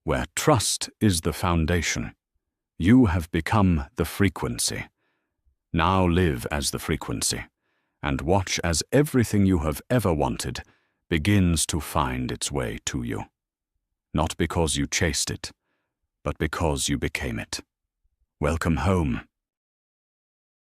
where trust is the foundation. You have become the frequency. Now live as the frequency, and watch as everything you have ever wanted begins to find its way to you. not because you chased it, but because you became it. Welcome home.